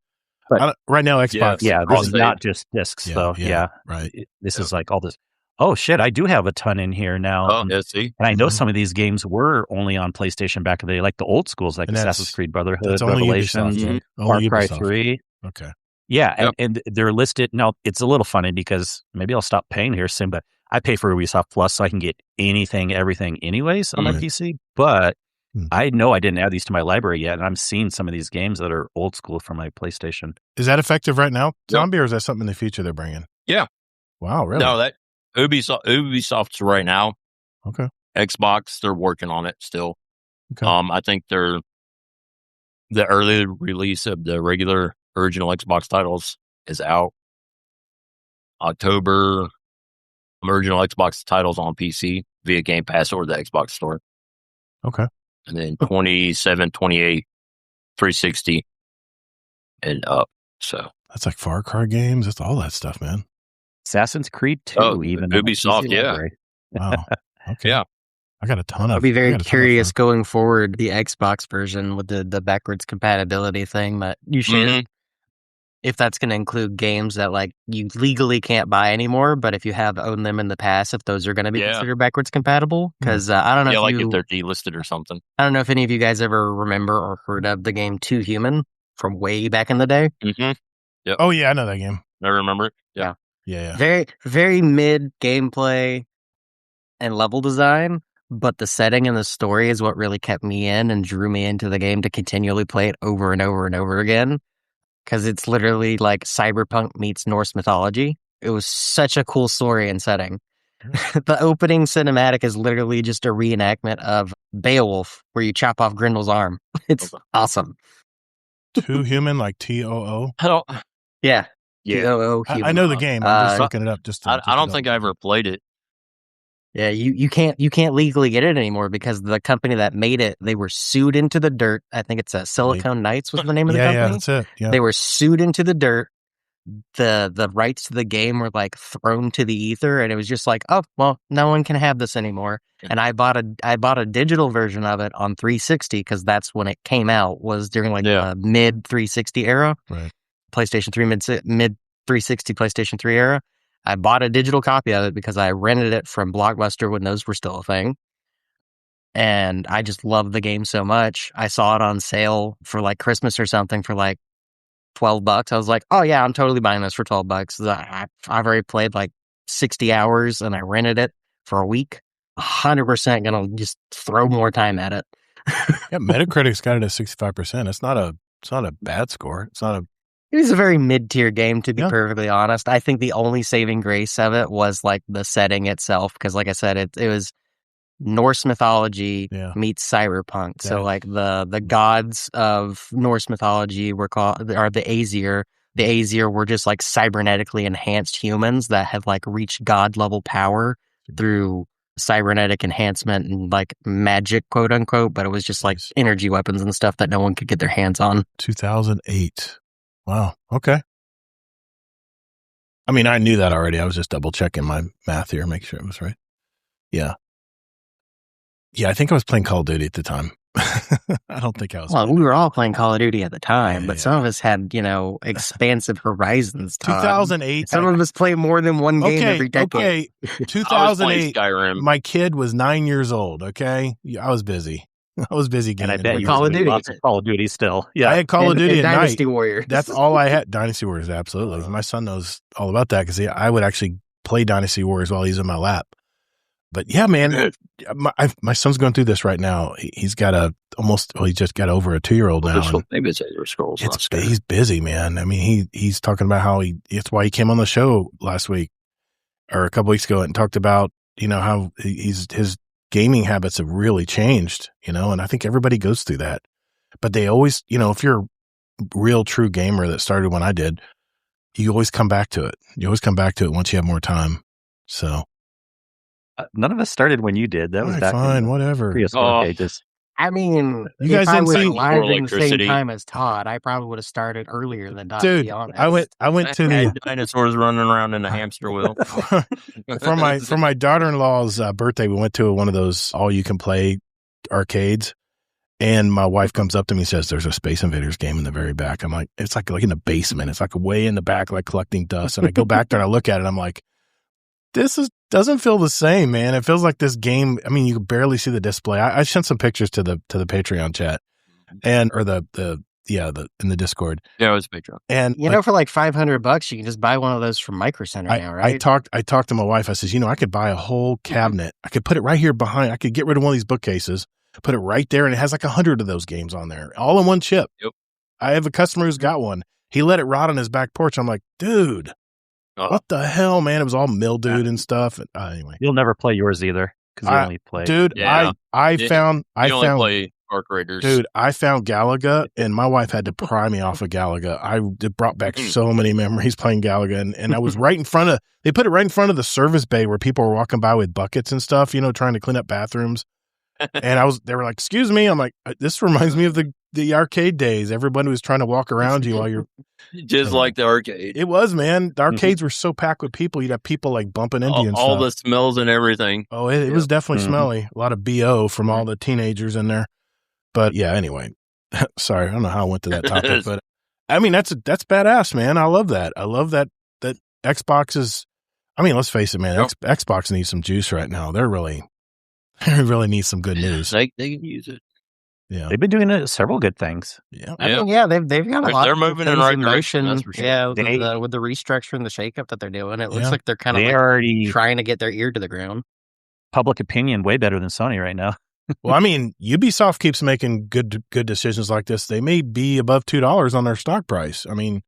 But right now, Xbox. Yeah, this is not just discs, though. Yeah, right. This is like all this. Oh shit! I do have a ton in here now. Oh, yeah, see, and I know some of these games were only on PlayStation back in the day, like the old schools, like Assassin's Creed Brotherhood, Revelations, Far Cry 3. Okay. Yeah, and they're listed. Now, it's a little funny because maybe I'll stop paying here soon, but I pay for Ubisoft Plus so I can get anything, everything anyways on my PC. But I know I didn't add these to my library yet, and I'm seeing some of these games that are old school from my PlayStation. Is that effective right now, Zombie, or is that something in the future they're bringing? Yeah. Wow, really? No, that Ubisoft's right now. Okay. Xbox, they're working on it still. Okay. I think the early release of the regular original Xbox titles is out. October, original Xbox titles on PC via Game Pass or the Xbox Store. Okay. And then 27, 28, 360 and up. So that's like Far Cry games. That's all that stuff, man. Assassin's Creed 2, even Ubisoft, yeah. Wow. Okay. Yeah. I got a ton of. I'll be very curious going forward, the Xbox version with the backwards compatibility thing that you shared. If that's going to include games that like you legally can't buy anymore, but if you have owned them in the past, if those are going to be considered backwards compatible, because I don't know. If they're delisted or something. I don't know if any of you guys ever remember or heard of the game Too Human from way back in the day. Mm-hmm. Yep. Oh yeah, I know that game. I remember it. Yeah. Yeah. Very, very mid gameplay and level design, but the setting and the story is what really kept me in and drew me into the game to continually play it over and over and over again. Because it's literally like cyberpunk meets Norse mythology. It was such a cool story and setting. The opening cinematic is literally just a reenactment of Beowulf, where you chop off Grendel's arm. It's awesome. Too Human, like TOO? Yeah. Yeah. TOO. I know the game. I'm just looking it up. I don't think I ever played it. Yeah, you can't legally get it anymore because the company that made it, they were sued into the dirt. I think it's Silicon Knights was the name of the company. Yeah, that's it. Yeah. They were sued into the dirt. The rights to the game were like thrown to the ether, and it was just like, oh well, no one can have this anymore. And I bought a digital version of it on 360 because that's when it came out. Was during like the mid 360 era, right? PlayStation 3 mid 360 PlayStation 3 era. I bought a digital copy of it because I rented it from Blockbuster when those were still a thing. And I just loved the game so much. I saw it on sale for like Christmas or something for like $12. I was like, oh yeah, I'm totally buying this for $12. I've already played like 60 hours and I rented it for a week. 100% gonna just throw more time at it. Yeah, Metacritic's got it at 65%. It's not a bad score. It was a very mid-tier game, to be perfectly honest. I think the only saving grace of it was like the setting itself, because like I said, it was Norse mythology meets cyberpunk. Yeah. So like the gods of Norse mythology are the Aesir. The Aesir were just like cybernetically enhanced humans that have like reached god level power through cybernetic enhancement and like magic, quote unquote. But it was just like energy weapons and stuff that no one could get their hands on. 2008. Wow. Okay. I mean, I knew that already. I was just double checking my math here, make sure it was right. Yeah. Yeah, I think I was playing Call of Duty at the time. I don't think I was. Well, we were all playing Call of Duty at the time, but some of us had, expansive horizons. 2008. Some of us play more than one game every decade. Okay. 2008. Skyrim. My kid was 9 years old. Okay. I was busy. Getting. And I bet you Call of Duty. Lots of Call of Duty still. Yeah. I had Call of Duty at Dynasty night. Warriors. That's all I had. Dynasty Warriors, absolutely. My son knows all about that because I would actually play Dynasty Warriors while he's in my lap. But yeah, man, my son's going through this right now. He's got he just got over a 2-year-old now. Maybe it's Elder Scrolls. He's busy, man. I mean, he's talking about how it's why he came on the show last week or a couple weeks ago and talked about, how his gaming habits have really changed, and I think everybody goes through that. But they always, if you're real true gamer that started when I did, you always come back to it. You always come back to it once you have more time. So none of us started when you did. That was back fine, whatever. Prehistoric ages. I mean, you guys I didn't was see alive in the same time as Todd, I probably would have started earlier than Todd. Dude, to be honest. I went to the dinosaurs running around in a hamster wheel. for my daughter-in-law's birthday. We went to one of those all-you-can-play arcades, and my wife comes up to me and says, "There's a Space Invaders game in the very back." I'm like, "It's like in the basement. It's like way in the back, like collecting dust." And I go back there and I look at it. I'm like, doesn't feel the same, man. It feels like this game. I mean, you can barely see the display. I sent some pictures to the Patreon chat in the Discord. Yeah, it was Patreon. And for like $500, you can just buy one of those from Micro Center now, right? I talked to my wife. I says, I could buy a whole cabinet. I could put it right here behind. I could get rid of one of these bookcases, put it right there, and it has like 100 of those games on there, all in one chip. Yep. I have a customer who's got one. He let it rot on his back porch. I'm like, dude. What the hell, man? It was all mildewed and stuff. Anyway, you'll never play yours either because you only play. Dude, yeah. I found play Arc Raiders. Dude, I found Galaga, and my wife had to pry me off of Galaga. It brought back so many memories playing Galaga, and I was right in front of. They put it right in front of the service bay where people were walking by with buckets and stuff, trying to clean up bathrooms. And they were like, "Excuse me." I'm like, "This reminds me of the arcade days. Everybody was trying to walk around you while you're." Just like the arcade. It was, man. The arcades were so packed with people. You'd have people like bumping into you and all stuff. the smells and everything. Oh, it was definitely smelly. A lot of BO from all the teenagers in there. But yeah, anyway. Sorry, I don't know how I went to that topic, but I mean that's badass, man. I love that. I love that Xbox is. I mean, let's face it, man. Xbox needs some juice right now. They really need some good news. They can use it. Yeah, they've been doing several good things. Yeah, they've got a lot. They're moving in the right direction. That's for sure. Yeah, with the restructure and the shakeup that they're doing, it looks like they're kind of already trying to get their ear to the ground. Public opinion way better than Sony right now. Well, I mean, Ubisoft keeps making good decisions like this. They may be above $2 on their stock price. I mean,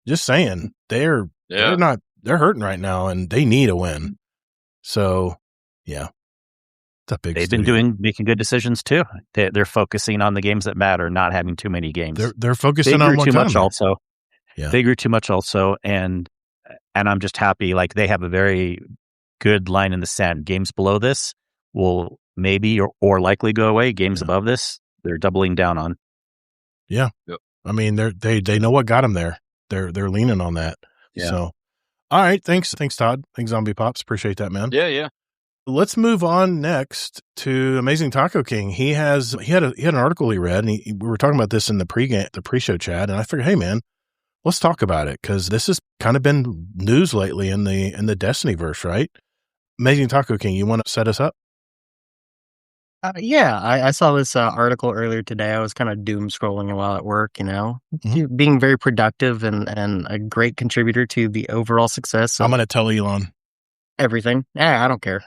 just saying, they're hurting right now, and they need a win. So, yeah. They've been making good decisions too. They're focusing on the games that matter, not having too many games. They're focusing on too much also. Yeah. They grew too much also, and I'm just happy. Like they have a very good line in the sand. Games below this will maybe or likely go away. Games above this, they're doubling down on. Yeah, yep. I mean they know what got them there. They're leaning on that. Yeah. So, all right, thanks Todd. Thanks Z0mbieP0ps. Appreciate that, man. Yeah. Let's move on next to Amazing Taco King. He had an article he read, and we were talking about this in the pre-show chat, and I figured, hey man, let's talk about it because this has kind of been news lately in the Destiny verse, right? Amazing Taco King, you want to set us up? Yeah, I saw this article earlier today. I was kind of doom scrolling while at work, being very productive and a great contributor to the overall success. I'm going to tell Elon everything. Yeah, I don't care.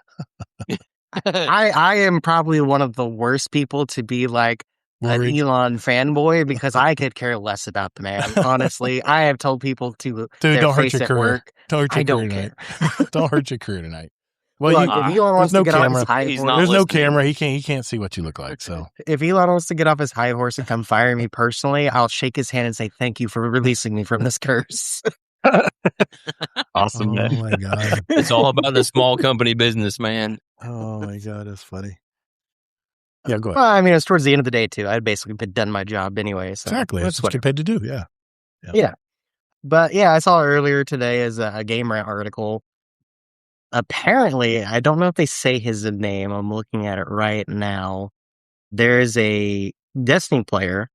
I am probably one of the worst people to be like an Elon fanboy because I could care less about the man. Honestly, I have told people to don't hurt your career. Work, I don't care. Don't hurt your career tonight. Well, look, if Elon wants to get off his high horse, there's no camera. He can't see what you look like. So if Elon wants to get off his high horse and come fire me personally, I'll shake his hand and say thank you for releasing me from this curse. Awesome, man. Oh my god, it's all about the small company business, man. Oh my god, that's funny. Yeah, go ahead. Well, I mean, it's towards the end of the day too. I'd basically been done my job anyway. So exactly, that's what you're paid to do. Yeah. But yeah, I saw earlier today as a Game Rant article. Apparently, I don't know if they say his name. I'm looking at it right now. There's a Destiny player.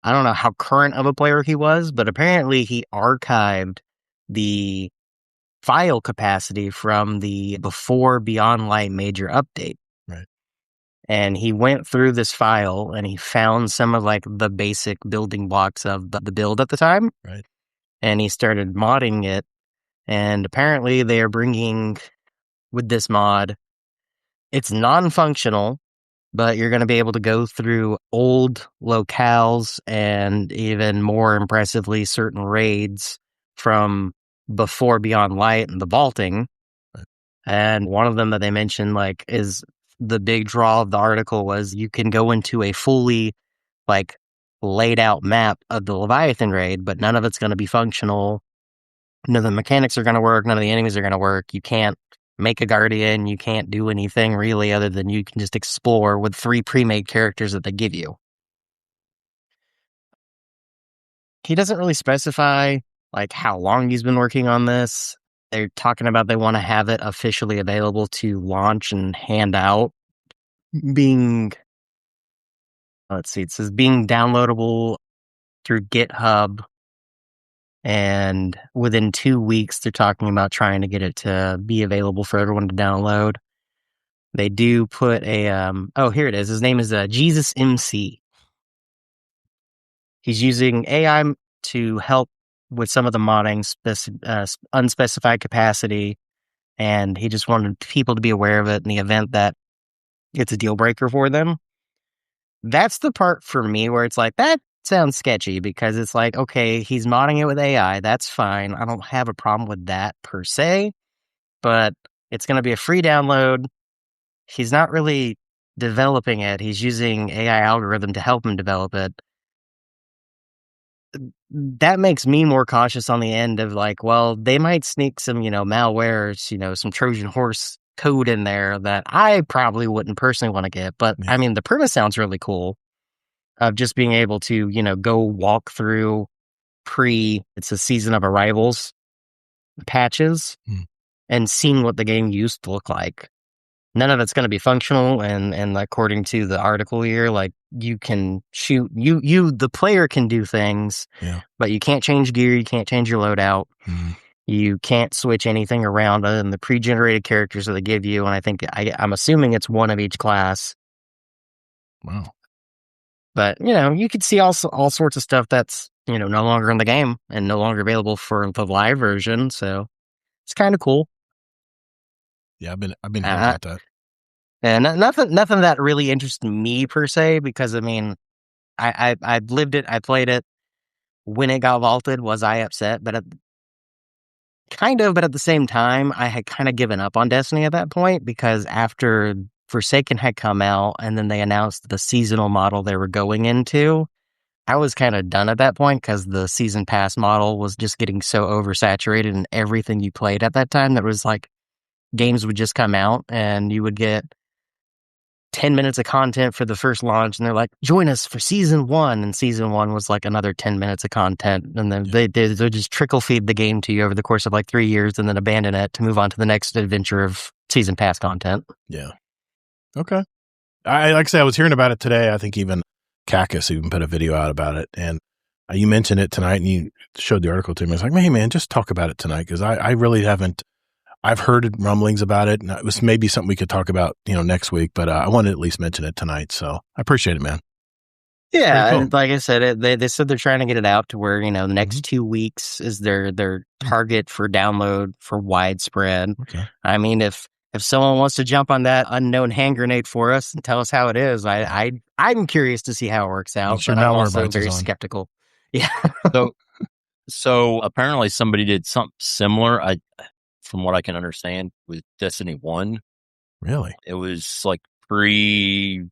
I don't know how current of a player he was, but apparently he archived the file capacity from the before Beyond Light major update. Right. And he went through this file and he found some of like the basic building blocks of the build at the time. Right. And he started modding it. And apparently they are bringing with this mod, it's non-functional, but you're going to be able to go through old locales and even more impressively certain raids from before Beyond Light and the vaulting. Right. And one of them that they mentioned is the big draw of the article was you can go into a fully laid out map of the Leviathan raid, but none of it's going to be functional. None of the mechanics are going to work. None of the enemies are going to work. You can't make a Guardian. You can't do anything really other than you can just explore with 3 pre-made characters that they give you. He doesn't really specify like how long he's been working on this. They're talking about they want to have it officially available to launch and hand out. Let's see, it says being downloadable through GitHub. And within 2 weeks, they're talking about trying to get it to be available for everyone to download. They do put a, here it is. His name is Jesus MC. He's using AI to help with some of the modding, unspecified capacity, and he just wanted people to be aware of it in the event that it's a deal breaker for them. That's the part for me where it's like, that sounds sketchy, because it's like, okay, he's modding it with AI. That's fine. I don't have a problem with that per se, but it's going to be a free download. He's not really developing it. He's using AI algorithm to help him develop it. That makes me more cautious on the end of like, well, they might sneak some, malware, some Trojan horse code in there that I probably wouldn't personally want to get. But I mean, the premise sounds really cool of just being able to, go walk through it's a Season of Arrivals patches and seeing what the game used to look like. None of it's going to be functional, and according to the article here, like you can shoot, the player can do things, but you can't change gear, you can't change your loadout, you can't switch anything around other than the pre-generated characters that they give you, and I think I'm assuming it's one of each class. Wow. But you could see all sorts of stuff that's no longer in the game and no longer available for the live version, so it's kind of cool. Yeah, I've been hearing about that. And nothing that really interested me per se, because I mean, I lived it, I played it. When it got vaulted, was I upset? But at the same time, I had kind of given up on Destiny at that point, because after Forsaken had come out and then they announced the seasonal model they were going into, I was kind of done at that point, because the season pass model was just getting so oversaturated in everything you played at that time. That was like, games would just come out and you would get 10 minutes of content for the first launch, and they're like, join us for season 1, and season 1 was like another 10 minutes of content, and then they just trickle feed the game to you over the course of like 3 years and then abandon it to move on to the next adventure of season pass content. Yeah. Okay. Like I said, I was hearing about it today. I think even Cactus even put a video out about it, and you mentioned it tonight, and you showed the article to me. I was like, hey man, just talk about it tonight, because I really haven't. I've heard rumblings about it, and it was maybe something we could talk about, next week, but I wanted to at least mention it tonight. So I appreciate it, man. Yeah. Cool. And like I said, they said they're trying to get it out to where, the next 2 weeks is their target for download for widespread. Okay. I mean, if someone wants to jump on that unknown hand grenade for us and tell us how it is, I'm curious to see how it works out. Sure, but I'm also very skeptical. Yeah. So apparently somebody did something similar. From what I can understand, with Destiny 1. Really? It was like Taking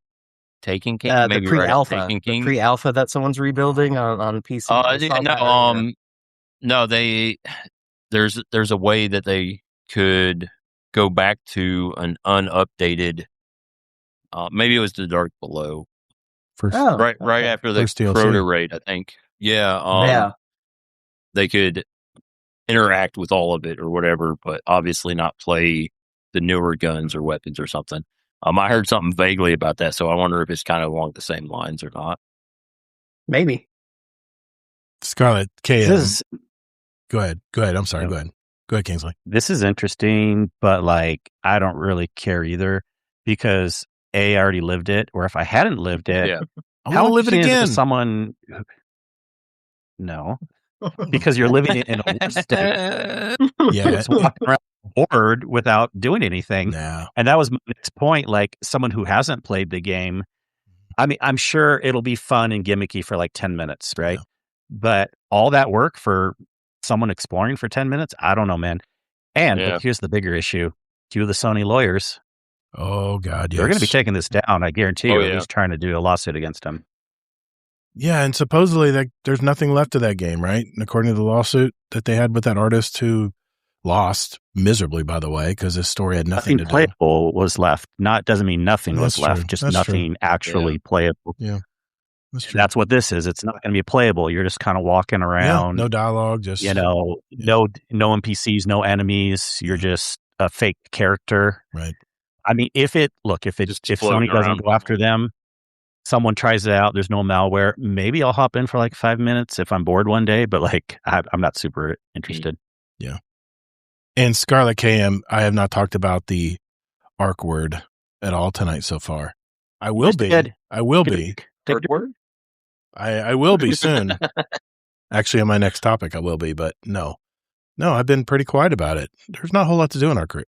King, maybe the pre-alpha. Right, Taking King. The pre-alpha that someone's rebuilding on PC. No, there's a way that they could go back to an unupdated, maybe it was the Dark Below. Right after the Crota raid, I think. Yeah. They could interact with all of it or whatever, but obviously not play the newer guns or weapons or something. I heard something vaguely about that, so I wonder if it's kind of along the same lines or not. Maybe. Scarlett, K. Go ahead. I'm sorry. Go ahead, Kingsley. This is interesting, but like, I don't really care either, because I already lived it, or if I hadn't lived it, I want to live it again. Someone, no. Because you're living in a worse state. It's walking around bored without doing anything. No. And that was my next point. Like, someone who hasn't played the game, I mean, I'm sure it'll be fun and gimmicky for like 10 minutes, right? Yeah. But all that work for someone exploring for 10 minutes, I don't know, man. And but here's the bigger issue. Two of the Sony lawyers. Oh, God, yes. They're going to be taking this down, I guarantee you. At least trying to do a lawsuit against them. Yeah, and supposedly there's nothing left of that game, right? And according to the lawsuit that they had with that artist who lost miserably, by the way, because this story had nothing to do. Playable was left. Doesn't mean nothing was left, just nothing actually playable. Yeah. That's what this is. It's not going to be playable. You're just kind of walking around. No dialogue, just no NPCs, no enemies. You're just a fake character. Right. I mean, if Sony doesn't go after them, someone tries it out, there's no malware, maybe I'll hop in for like 5 minutes if I'm bored one day, but like I'm not super interested. Yeah. And Scarlet KM, I have not talked about the ARC word at all tonight so far. I will be. I will be. Take your word? I will be soon. Actually, on my next topic, I will be, but no, I've been pretty quiet about it. There's not a whole lot to do in ARC word.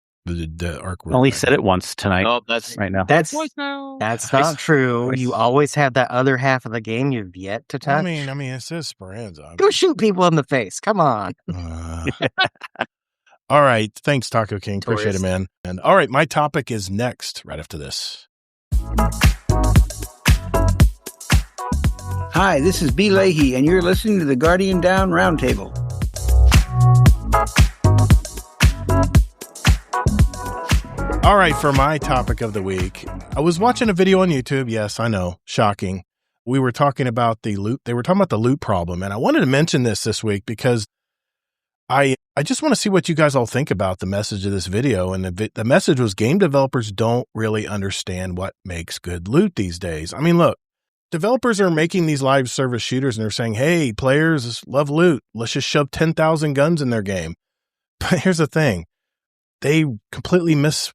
Only said it once tonight. Oh, that's right now. That's not true. You always have that other half of the game you've yet to touch. I mean, it says Speranza. Go shoot people in the face. Come on. All right. Thanks, Taco King. Appreciate it, man. And all right, my topic is next, right after this. Hi, this is B. Leahy, and you're listening to the Guardian Down Roundtable. All right, for my topic of the week, I was watching a video on YouTube. Yes, I know. Shocking. We were talking about the loot. They were talking about the loot problem, and I wanted to mention this week because I just want to see what you guys all think about the message of this video. And the message was game developers don't really understand what makes good loot these days. I mean, look, developers are making these live service shooters and they're saying, hey, players love loot. Let's just shove 10,000 guns in their game. But here's the thing. They completely miss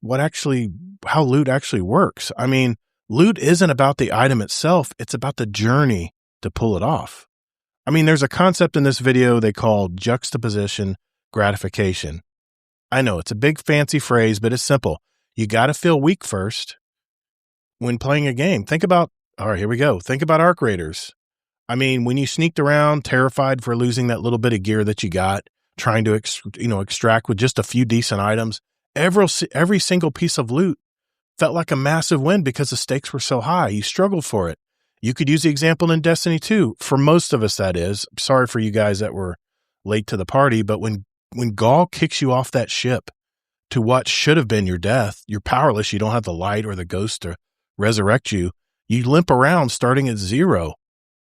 how loot actually works. I mean, loot isn't about the item itself. It's about the journey to pull it off. I mean, there's a concept in this video they call juxtaposition gratification. I know it's a big fancy phrase, but it's simple. You got to feel weak first when playing a game. All right, here we go. Think about Arc Raiders. I mean, when you sneaked around terrified for losing that little bit of gear that you got, trying to extract with just a few decent items, every single piece of loot felt like a massive win because the stakes were so high. You struggled for it. You could use the example in Destiny 2. For most of us, that is. Sorry for you guys that were late to the party, but when Gaul kicks you off that ship to what should have been your death, you're powerless. You don't have the light or the ghost to resurrect you. You limp around starting at 0,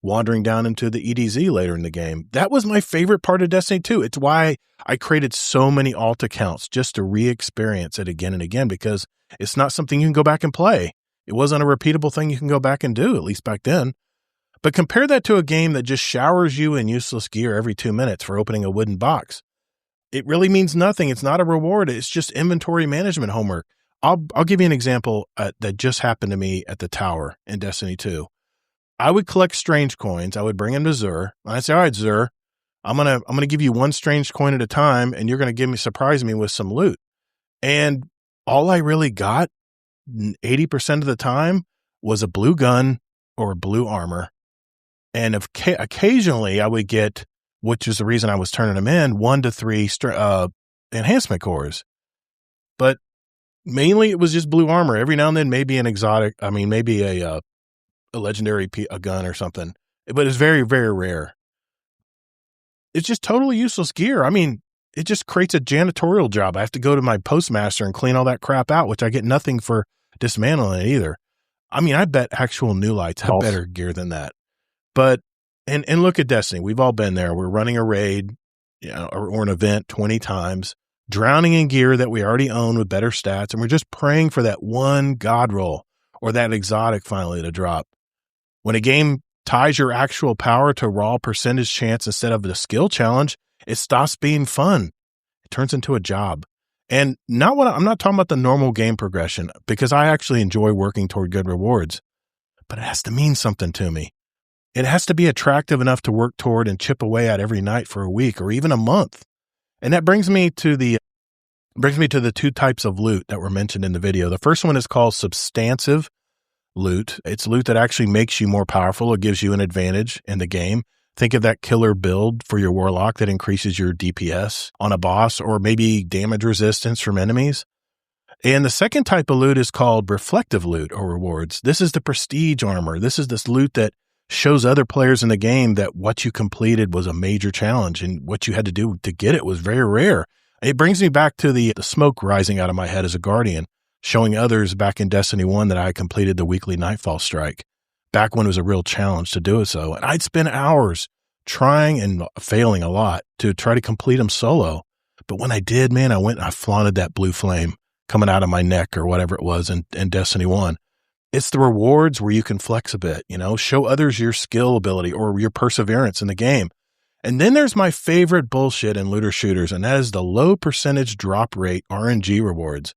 wandering down into the EDZ later in the game. That was my favorite part of Destiny 2. It's why I created so many alt accounts just to re-experience it again and again, because it's not something you can go back and play. It wasn't a repeatable thing you can go back and do, at least back then. But compare that to a game that just showers you in useless gear every 2 minutes for opening a wooden box. It really means nothing. It's not a reward. It's just inventory management homework. I'll give you an example that just happened to me at the tower in Destiny 2. I would collect strange coins. I would bring them to Zur. And I'd say, all right, Zur, I'm gonna give you one strange coin at a time, and you're gonna surprise me with some loot. And all I really got 80% of the time was a blue gun or a blue armor. And occasionally I would get, which is the reason I was turning them in, 1 to 3 enhancement cores. But mainly it was just blue armor. Every now and then maybe an exotic, maybe a legendary gun or something. But it's very, very rare. It's just totally useless gear. I mean, it just creates a janitorial job. I have to go to my postmaster and clean all that crap out, which I get nothing for dismantling it either. I mean, I bet actual new lights have better gear than that. But, and look at Destiny. We've all been there. We're running a raid, or an event 20 times, drowning in gear that we already own with better stats. And we're just praying for that one god roll or that exotic finally to drop. When a game ties your actual power to raw percentage chance instead of the skill challenge, it stops being fun. It turns into a job. And I'm not talking about the normal game progression, because I actually enjoy working toward good rewards, but it has to mean something to me. It has to be attractive enough to work toward and chip away at every night for a week or even a month. And that brings me to the 2 types of loot that were mentioned in the video. The first one is called substantive loot. It's loot that actually makes you more powerful or gives you an advantage in the game. Think of that killer build for your warlock that increases your DPS on a boss, or maybe damage resistance from enemies. And the second type of loot is called reflective loot or rewards. This is the prestige armor. This is this loot that shows other players in the game that what you completed was a major challenge and what you had to do to get it was very rare. It brings me back to the smoke rising out of my head as a Guardian, showing others back in Destiny 1 that I completed the weekly Nightfall strike, back when it was a real challenge to do it so. And I'd spend hours trying and failing a lot to try to complete them solo. But when I did, man, I went and I flaunted that blue flame coming out of my neck or whatever it was in Destiny 1. It's the rewards where you can flex a bit, show others your skill ability or your perseverance in the game. And then there's my favorite bullshit in looter shooters, and that is the low percentage drop rate RNG rewards.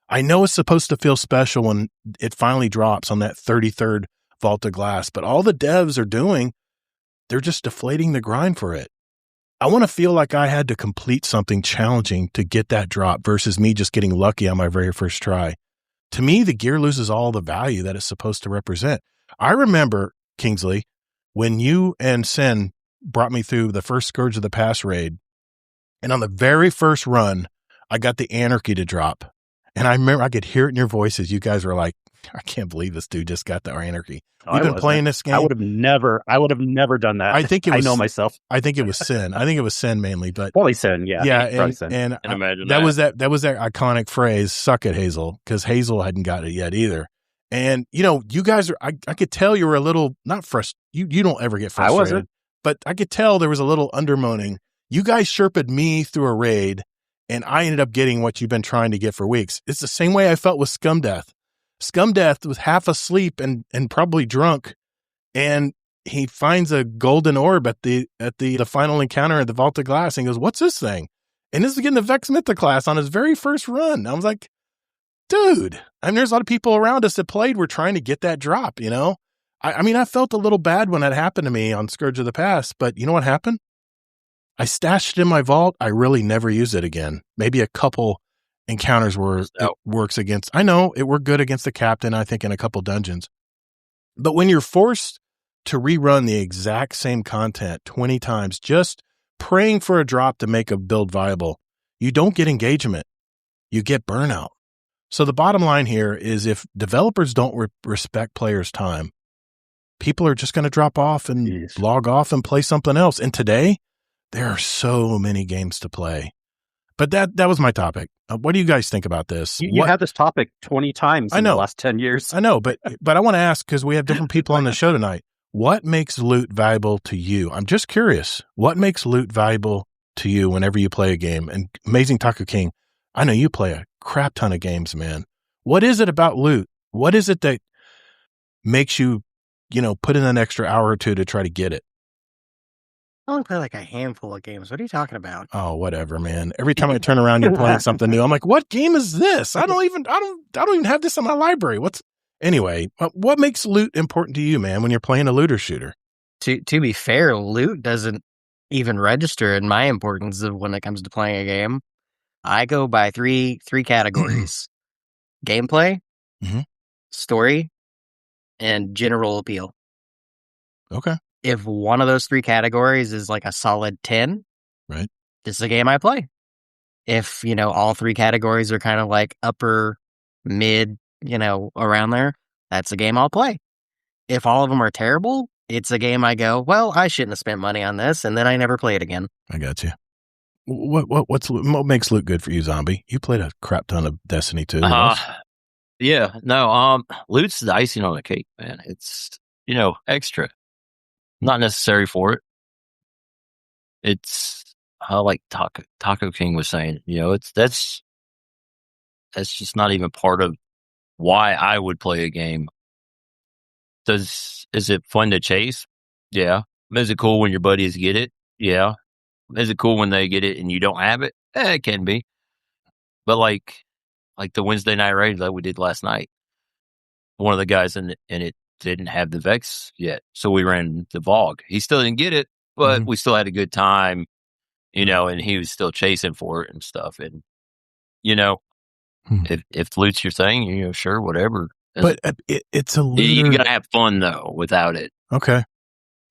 I know it's supposed to feel special when it finally drops on that 33rd Vault of Glass, but all the devs are doing, they're just deflating the grind for it. I want to feel like I had to complete something challenging to get that drop versus me just getting lucky on my very first try. To me, the gear loses all the value that it's supposed to represent. I remember, Kingsley, when you and Sin brought me through the first Scourge of the Pass raid, and on the very first run, I got the Anarchy to drop. And I remember I could hear it in your voices. You guys were like, I can't believe this dude just got the Anarchy. You've been playing this game. I would have never done that. I think it was, I know myself. I think it was Sin. I think it was Sin mainly, but probably Sin. Yeah. Yeah. Sin. And imagine that was that iconic phrase, suck it, Hazel, because Hazel hadn't got it yet either. And you guys are, I could tell you were a little, not frustrated. You don't ever get frustrated. I wasn't. But I could tell there was a little undermoaning. You guys Sherpa'd me through a raid, and I ended up getting what you've been trying to get for weeks. It's the same way I felt with Scum Death. Scum Death was half asleep and probably drunk, and he finds a golden orb at the final encounter at the Vault of Glass, and he goes, "What's this thing?" And this is getting the Vex Mythoclast on his very first run. I was like, dude. I mean, there's a lot of people around us that played were trying to get that drop, I mean, I felt a little bad when that happened to me on Scourge of the Pass, but you know what happened? I stashed it in my vault. I really never used it again. Maybe a couple encounters where it works against. I know it worked good against the captain, I think, in a couple dungeons. But when you're forced to rerun the exact same content 20 times, just praying for a drop to make a build viable, you don't get engagement. You get burnout. So the bottom line here is if developers don't respect players' time, people are just going to drop off and log off and play something else. And today, there are so many games to play. But that was my topic. What do you guys think about this? You had this topic 20 times in the last 10 years. I know, but I want to ask, because we have different people on the show tonight, what makes loot valuable to you? I'm just curious. What makes loot valuable to you whenever you play a game? And AmazingTacoKing, I know you play a crap ton of games, man. What is it about loot? What is it that makes you put in an extra hour or two to try to get it? I only play like a handful of games. What are you talking about? Oh, whatever, man. Every time I turn around, you're playing something new. I'm like, what game is this? I don't even have this in my library. Anyway, what makes loot important to you, man, when you're playing a looter shooter? To be fair, loot doesn't even register in my importance of when it comes to playing a game. I go by three categories: gameplay, story, and general appeal. Okay. If one of those three categories is like a solid 10, right, this is a game I play. If, all three categories are kind of like upper, mid, around there, that's a game I'll play. If all of them are terrible, it's a game I go, well, I shouldn't have spent money on this, and then I never play it again. I got you. What makes loot good for you, Zombie? You played a crap ton of Destiny too. Yeah, no, loot's the icing on the cake, man. It's, extra. Not necessary for it. It's like Taco King was saying, that's just not even part of why I would play a game. Is it fun to chase? Yeah. Is it cool when your buddies get it? Yeah. Is it cool when they get it and you don't have it? It can be. But like the Wednesday night raid that we did last night, one of the guys in it didn't have the Vex yet, so we ran the Vogue. He still didn't get it, but we still had a good time, and he was still chasing for it and stuff. And if loot's your thing, sure, whatever. But it's a looter. You gotta have fun though without it. Okay.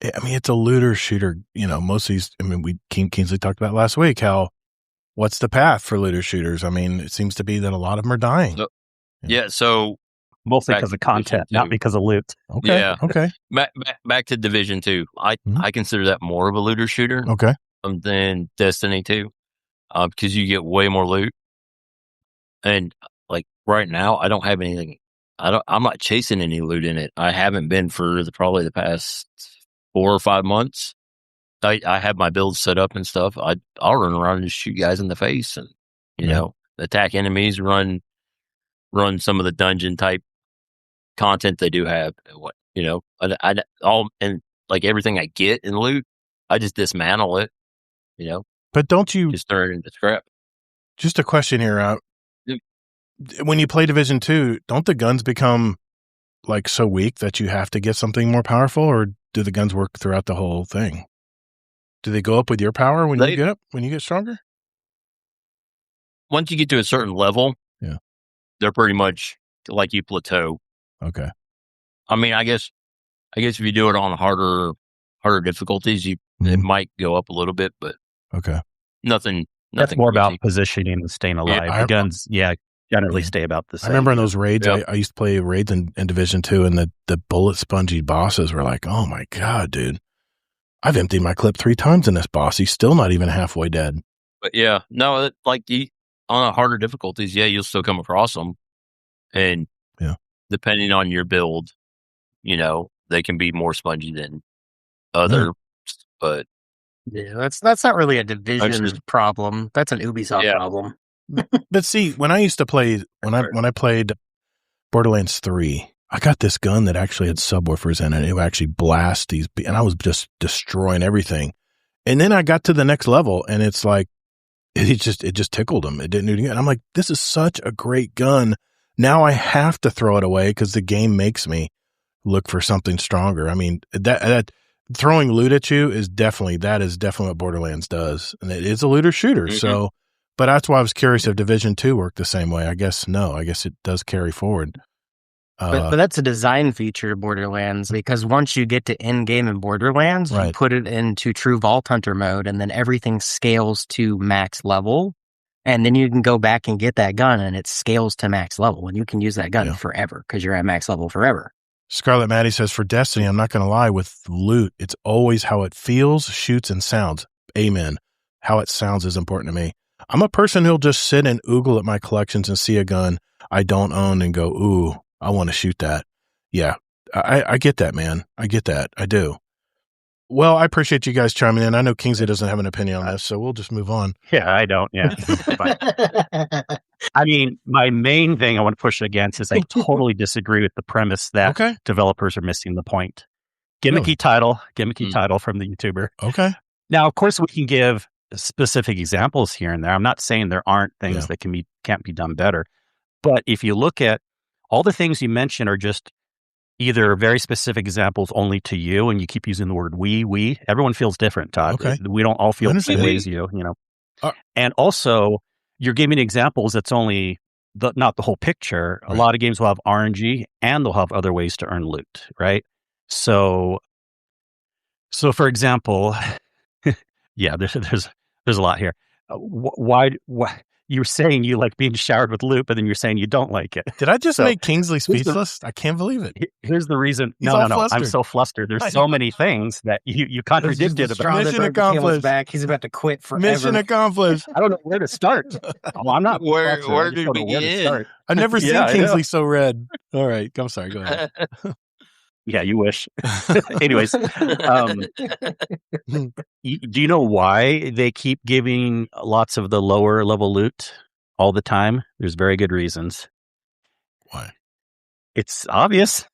I mean, it's a looter shooter. Most of these. I mean, Kingsley talked about last week how what's the path for looter shooters? I mean, it seems to be that a lot of them are dying. So Mostly because of content, not because of loot. Okay. Yeah. Okay. Back to Division 2. I consider that more of a looter shooter. Okay. Than Destiny 2, because you get way more loot. And like right now, I don't have anything. I'm not chasing any loot in it. I haven't been for probably the past 4 or 5 months. I have my builds set up and stuff. I'll run around and just shoot guys in the face and attack enemies, run some of the dungeon type content they do have. And like everything I get in loot, I just dismantle it. But don't you just throw it in the scrap? Just a question here. When you play Division 2, don't the guns become like so weak that you have to get something more powerful, or do the guns work throughout the whole thing? Do they go up with your power when you get stronger? Once you get to a certain level, they're pretty much like you plateau. Okay. I mean, I guess if you do it on harder difficulties, it might go up a little bit, but okay, nothing. That's more crazy. About positioning and staying alive. The guns, generally stay about the same. I remember in those raids, I used to play raids in Division 2, and the bullet spongy bosses were like, oh my God, dude. I've emptied my clip 3 times in this boss. He's still not even halfway dead. But on a harder difficulties, you'll still come across them. And depending on your build, they can be more spongy than other. But that's not really a Division problem. That's an Ubisoft problem. But see, when I used to play, when I played Borderlands 3, I got this gun that actually had subwoofers in it. It would actually blast these, and I was just destroying everything. And then I got to the next level, and it's like, it just tickled them. It didn't do it again. I'm like, this is such a great gun. Now I have to throw it away because the game makes me look for something stronger. I mean, that throwing loot at you is definitely what Borderlands does, and it is a looter shooter. Mm-hmm. So, but that's why I was curious if Division 2 worked the same way. I guess no. I guess it does carry forward. But that's a design feature of Borderlands, because once you get to end game in Borderlands, you put it into true Vault Hunter mode, and then everything scales to max level, and then you can go back and get that gun, and it scales to max level, and you can use that gun forever because you're at max level forever. Scarlet Maddie says, for Destiny, I'm not going to lie, with loot, it's always how it feels, shoots, and sounds. Amen. How it sounds is important to me. I'm a person who'll just sit and oogle at my collections and see a gun I don't own and go, ooh, I want to shoot that. Yeah, I get that, man. I get that. I do. Well, I appreciate you guys chiming in. I know Kingsley doesn't have an opinion on this, so we'll just move on. Yeah, I don't. Yeah. But, I mean, my main thing I want to push against is I totally disagree with the premise that developers are missing the point. Gimmicky title from the YouTuber. Okay. Now, of course, we can give specific examples here and there. I'm not saying there aren't things that can't be done better. But if you look at all the things you mentioned are just either very specific examples only to you, and you keep using the word we. Everyone feels different, Todd. Okay. We don't all feel the same way as you, And also, you're giving examples that's only not the whole picture. Right. A lot of games will have RNG, and they'll have other ways to earn loot, right? So for example, there's a lot here. Why you were saying you like being showered with loot, but then you're saying you don't like it. Did I just make Kingsley speechless? I can't believe it. Here's the reason. No. I'm so flustered. There's so many things that you contradicted about. Mission accomplished. Back. He's about to quit forever. Mission accomplished. I don't know where to start. Well, I'm not. Where did we begin? I've never seen Kingsley so red. All right. I'm sorry. Go ahead. Yeah, you wish. Anyways, do you know why they keep giving lots of the lower level loot all the time? There's very good reasons. Why? It's obvious.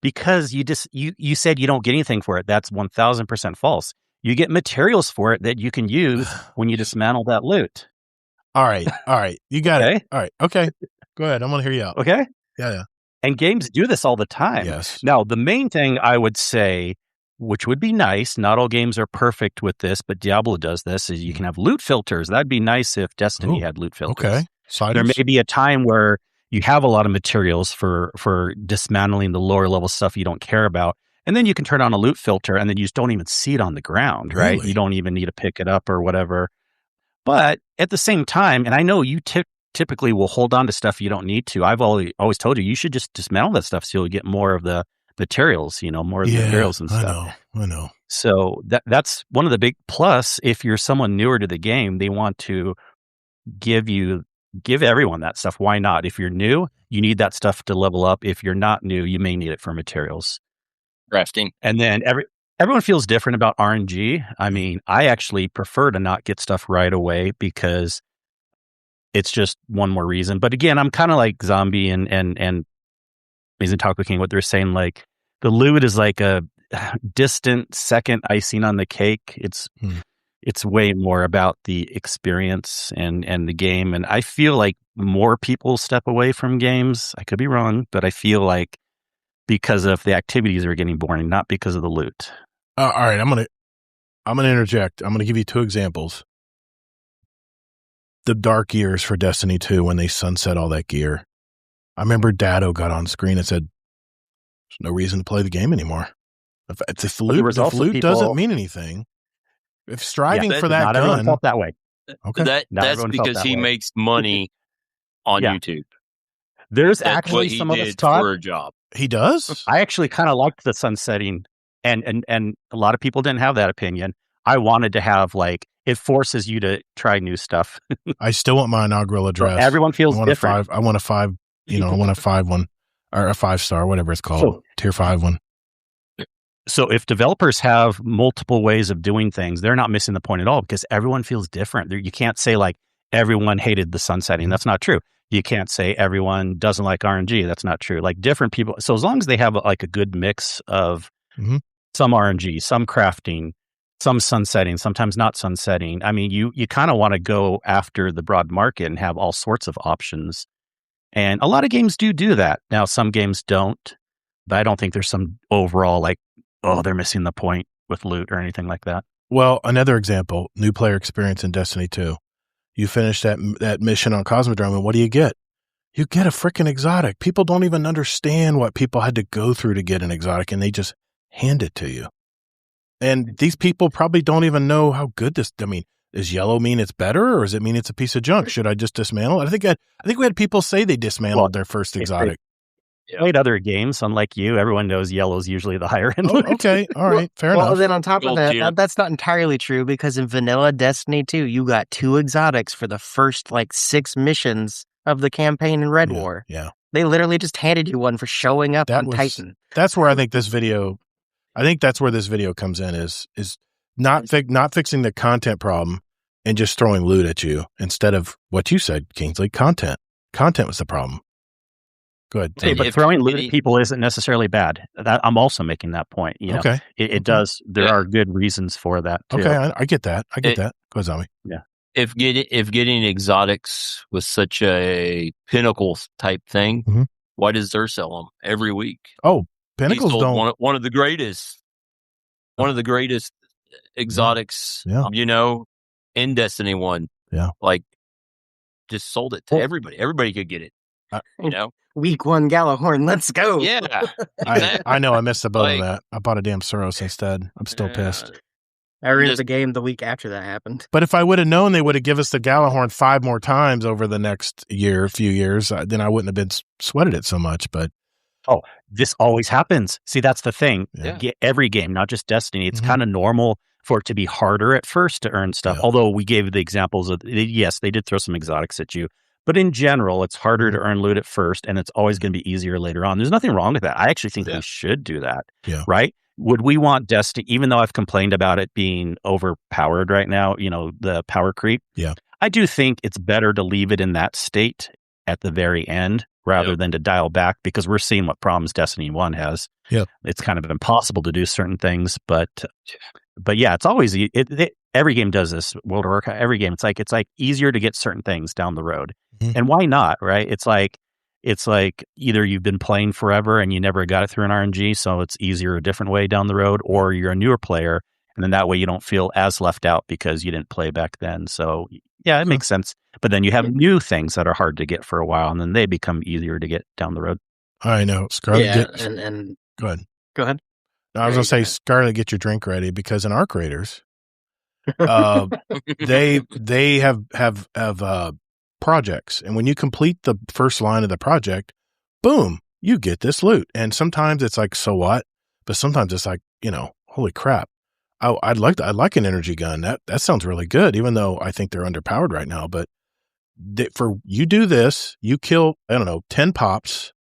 Because you said you don't get anything for it. That's 1,000% false. You get materials for it that you can use when you dismantle that loot. All right. You got it. All right. Okay. Go ahead. I'm going to hear you out. Okay. Yeah. And games do this all the time. Yes. Now, the main thing I would say, which would be nice, not all games are perfect with this, but Diablo does this, is you can have loot filters. That'd be nice if Destiny had loot filters. Okay. There may be a time where you have a lot of materials for dismantling the lower level stuff you don't care about. And then you can turn on a loot filter and then you just don't even see it on the ground, right? Really? You don't even need to pick it up or whatever. But at the same time, and I know you typically will hold on to stuff you don't need to. I've always told you should just dismantle that stuff so you'll get more of the materials, more of the materials and stuff. I know. So that's one of the big plus. If you're someone newer to the game, they want to give everyone that stuff. Why not? If you're new, you need that stuff to level up. If you're not new, you may need it for materials. Crafting. And then everyone feels different about RNG. I mean, I actually prefer to not get stuff right away because it's just one more reason. But again, I'm kind of like Zombie and AmazingTacoKing, what they're saying, like the loot is like a distant second icing on the cake. It's way more about the experience and the game. And I feel like more people step away from games. I could be wrong, but I feel like because of the activities are getting boring, not because of the loot. All right, I'm gonna interject. I'm gonna give you 2 examples. The dark years for Destiny 2 when they sunset all that gear. I remember Dado got on screen and said, "There's no reason to play the game anymore. If loot doesn't mean anything, if striving for that not gun, everyone felt that way. Okay, that's because he makes money on YouTube. There's that's actually what he some of did us taught for a job. He does. I actually kind of liked the sunsetting, and a lot of people didn't have that opinion. I wanted to have it forces you to try new stuff. I still want my inaugural address. So everyone feels different. I want a 5. I want a 5 one or a 5-star, whatever it's called, tier 5 one. So if developers have multiple ways of doing things, they're not missing the point at all because everyone feels different. You can't say everyone hated the sunsetting. That's not true. You can't say everyone doesn't like RNG. That's not true. Different people. So as long as they have a good mix of some RNG, some crafting, some sunsetting, sometimes not sunsetting. I mean, you kind of want to go after the broad market and have all sorts of options. And a lot of games do that. Now, some games don't, but I don't think there's some overall they're missing the point with loot or anything like that. Well, another example, new player experience in Destiny 2. You finish that mission on Cosmodrome, and what do you get? You get a freaking exotic. People don't even understand what people had to go through to get an exotic, and they just hand it to you. And these people probably don't even know how good this. I mean, does yellow mean it's better, or does it mean it's a piece of junk? Should I just dismantle it? I think we had people say they dismantled their first exotic. Played other games, unlike you, everyone knows yellow's usually the higher end. Okay, all right, fair enough. Well, then on top of that, that's not entirely true because in vanilla Destiny 2, you got 2 exotics for the first 6 missions of the campaign in Red War. Yeah, they literally just handed you one for showing up on Titan. That's where I think this video. I think that's where this video comes in is not fixing the content problem and just throwing loot at you instead of what you said, Kingsley. Content was the problem. Good. Hey, but throwing loot at people isn't necessarily bad. I'm also making that point. Okay. It does. There are good reasons for that too. Okay, I get that. Go ahead, Zombie. Yeah. If getting exotics was such a Pinnacle type thing, why does Xur sell them every week? Oh, Pinnacles don't. One of the greatest exotics. Yeah. In Destiny 1. Yeah. Just sold it to everybody. Everybody could get it. Week 1 Galahorn, let's go. Yeah. Exactly. I know I missed the boat on that. I bought a damn Suros instead. I'm still pissed. I rented the game the week after that happened. But if I would have known they would have given us the Galahorn 5 more times over the next few years, then I wouldn't have been sweated it so much. But this always happens. See, that's the thing. Yeah. Every game, not just Destiny, it's kind of normal for it to be harder at first to earn stuff. Yeah. Although we gave the examples of, yes, they did throw some exotics at you. But in general, it's harder to earn loot at first, and it's always going to be easier later on. There's nothing wrong with that. I actually think we should do that, right? Would we want Destiny, even though I've complained about it being overpowered right now, the power creep? Yeah. I do think it's better to leave it in that state at the very end rather than to dial back because we're seeing what problems Destiny 1 has. Yeah. It's kind of impossible to do certain things, but yeah, it's always, every game does this. World of Warcraft, every game, it's like easier to get certain things down the road. And why not, right? It's like either you've been playing forever and you never got it through an RNG, so it's easier a different way down the road, or you're a newer player, and then that way you don't feel as left out because you didn't play back then. So yeah, it makes sense. But then you have new things that are hard to get for a while, and then they become easier to get down the road. I know. Scarlet, and go ahead. Go ahead. I was going to say, Scarlet, get your drink ready because in our creators, they have projects. And when you complete the first line of the project, boom, you get this loot. And sometimes it's like, so what? But sometimes it's like, holy crap. I'd like an energy gun. That sounds really good, even though I think they're underpowered right now. But you do this, you kill, 10 pops.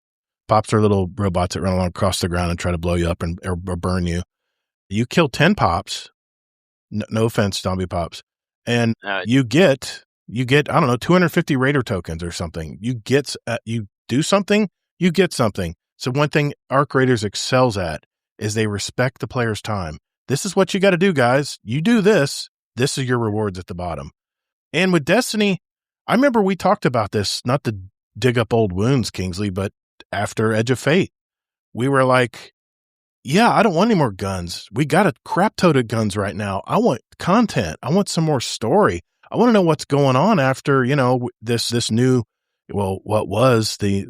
Pops are little robots that run along across the ground and try to blow you up or burn you. You kill 10 pops. No offense, zombie pops. And you get, 250 Raider tokens or something. You do something, you get something. So one thing Arc Raiders excels at is they respect the player's time. This is what you got to do, guys. You do this. This is your rewards at the bottom. And with Destiny, I remember we talked about this, not to dig up old wounds, Kingsley, but after Edge of Fate, we were like, yeah, I don't want any more guns. We got a crap tote of guns right now. I want content. I want some more story. I want to know what's going on after, this new, what was the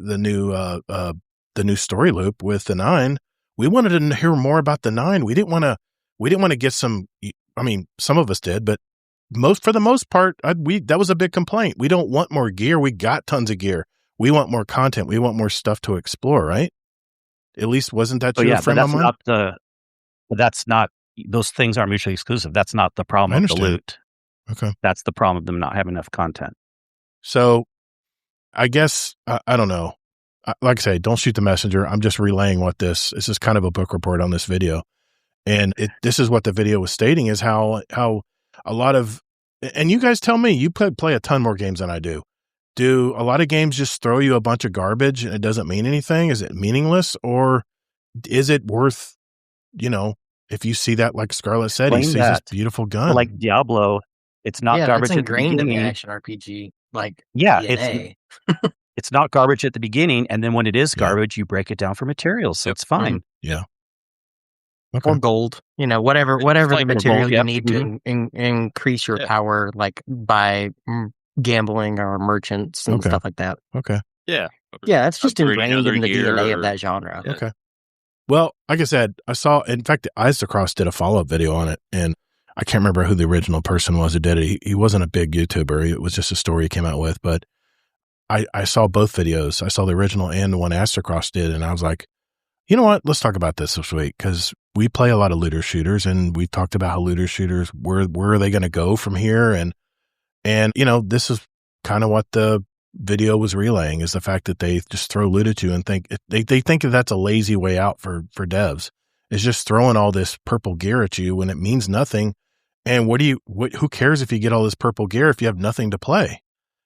new story loop with the 9. We wanted to hear more about the 9. We didn't want to get some, some of us did, but for the most part, that was a big complaint. We don't want more gear. We got tons of gear. We want more content. We want more stuff to explore, right? At least wasn't that your frame of mind? That's not, those things are mutually exclusive. That's not the problem of the loot. Okay. That's the problem of them not having enough content. So I guess, I don't know. Like I say, don't shoot the messenger. I'm just relaying this is kind of a book report on this video. And this is what the video was stating is how a lot of, and you guys tell me, you play a ton more games than I do. Do a lot of games just throw you a bunch of garbage and it doesn't mean anything? Is it meaningless, or is it worth, if you see that, like Scarlett said, he sees this beautiful gun. Well, like Diablo, it's not garbage it's at the ingrained in beginning. the action RPG, DNA. It's not garbage at the beginning, and then when it is garbage, you break it down for materials, so it's fine. Yeah. Okay. Or gold, whatever the material you need to increase your power, like by gambling or merchants and stuff like that. Okay. Yeah. Yeah, it's just ingrained in the DNA of that genre. Okay. Well, like I said, in fact, Isocross did a follow-up video on it, and I can't remember who the original person was who did it. He wasn't a big YouTuber. It was just a story he came out with, but I saw both videos. I saw the original and the one Astrocross did, and I was like, you know what? Let's talk about this week, because we play a lot of looter shooters, and we talked about how looter shooters, where are they going to go from here? And this is kind of what the video was relaying, is the fact that they just throw loot at you and think they think that that's a lazy way out for devs. It's just throwing all this purple gear at you when it means nothing. And who cares if you get all this purple gear if you have nothing to play?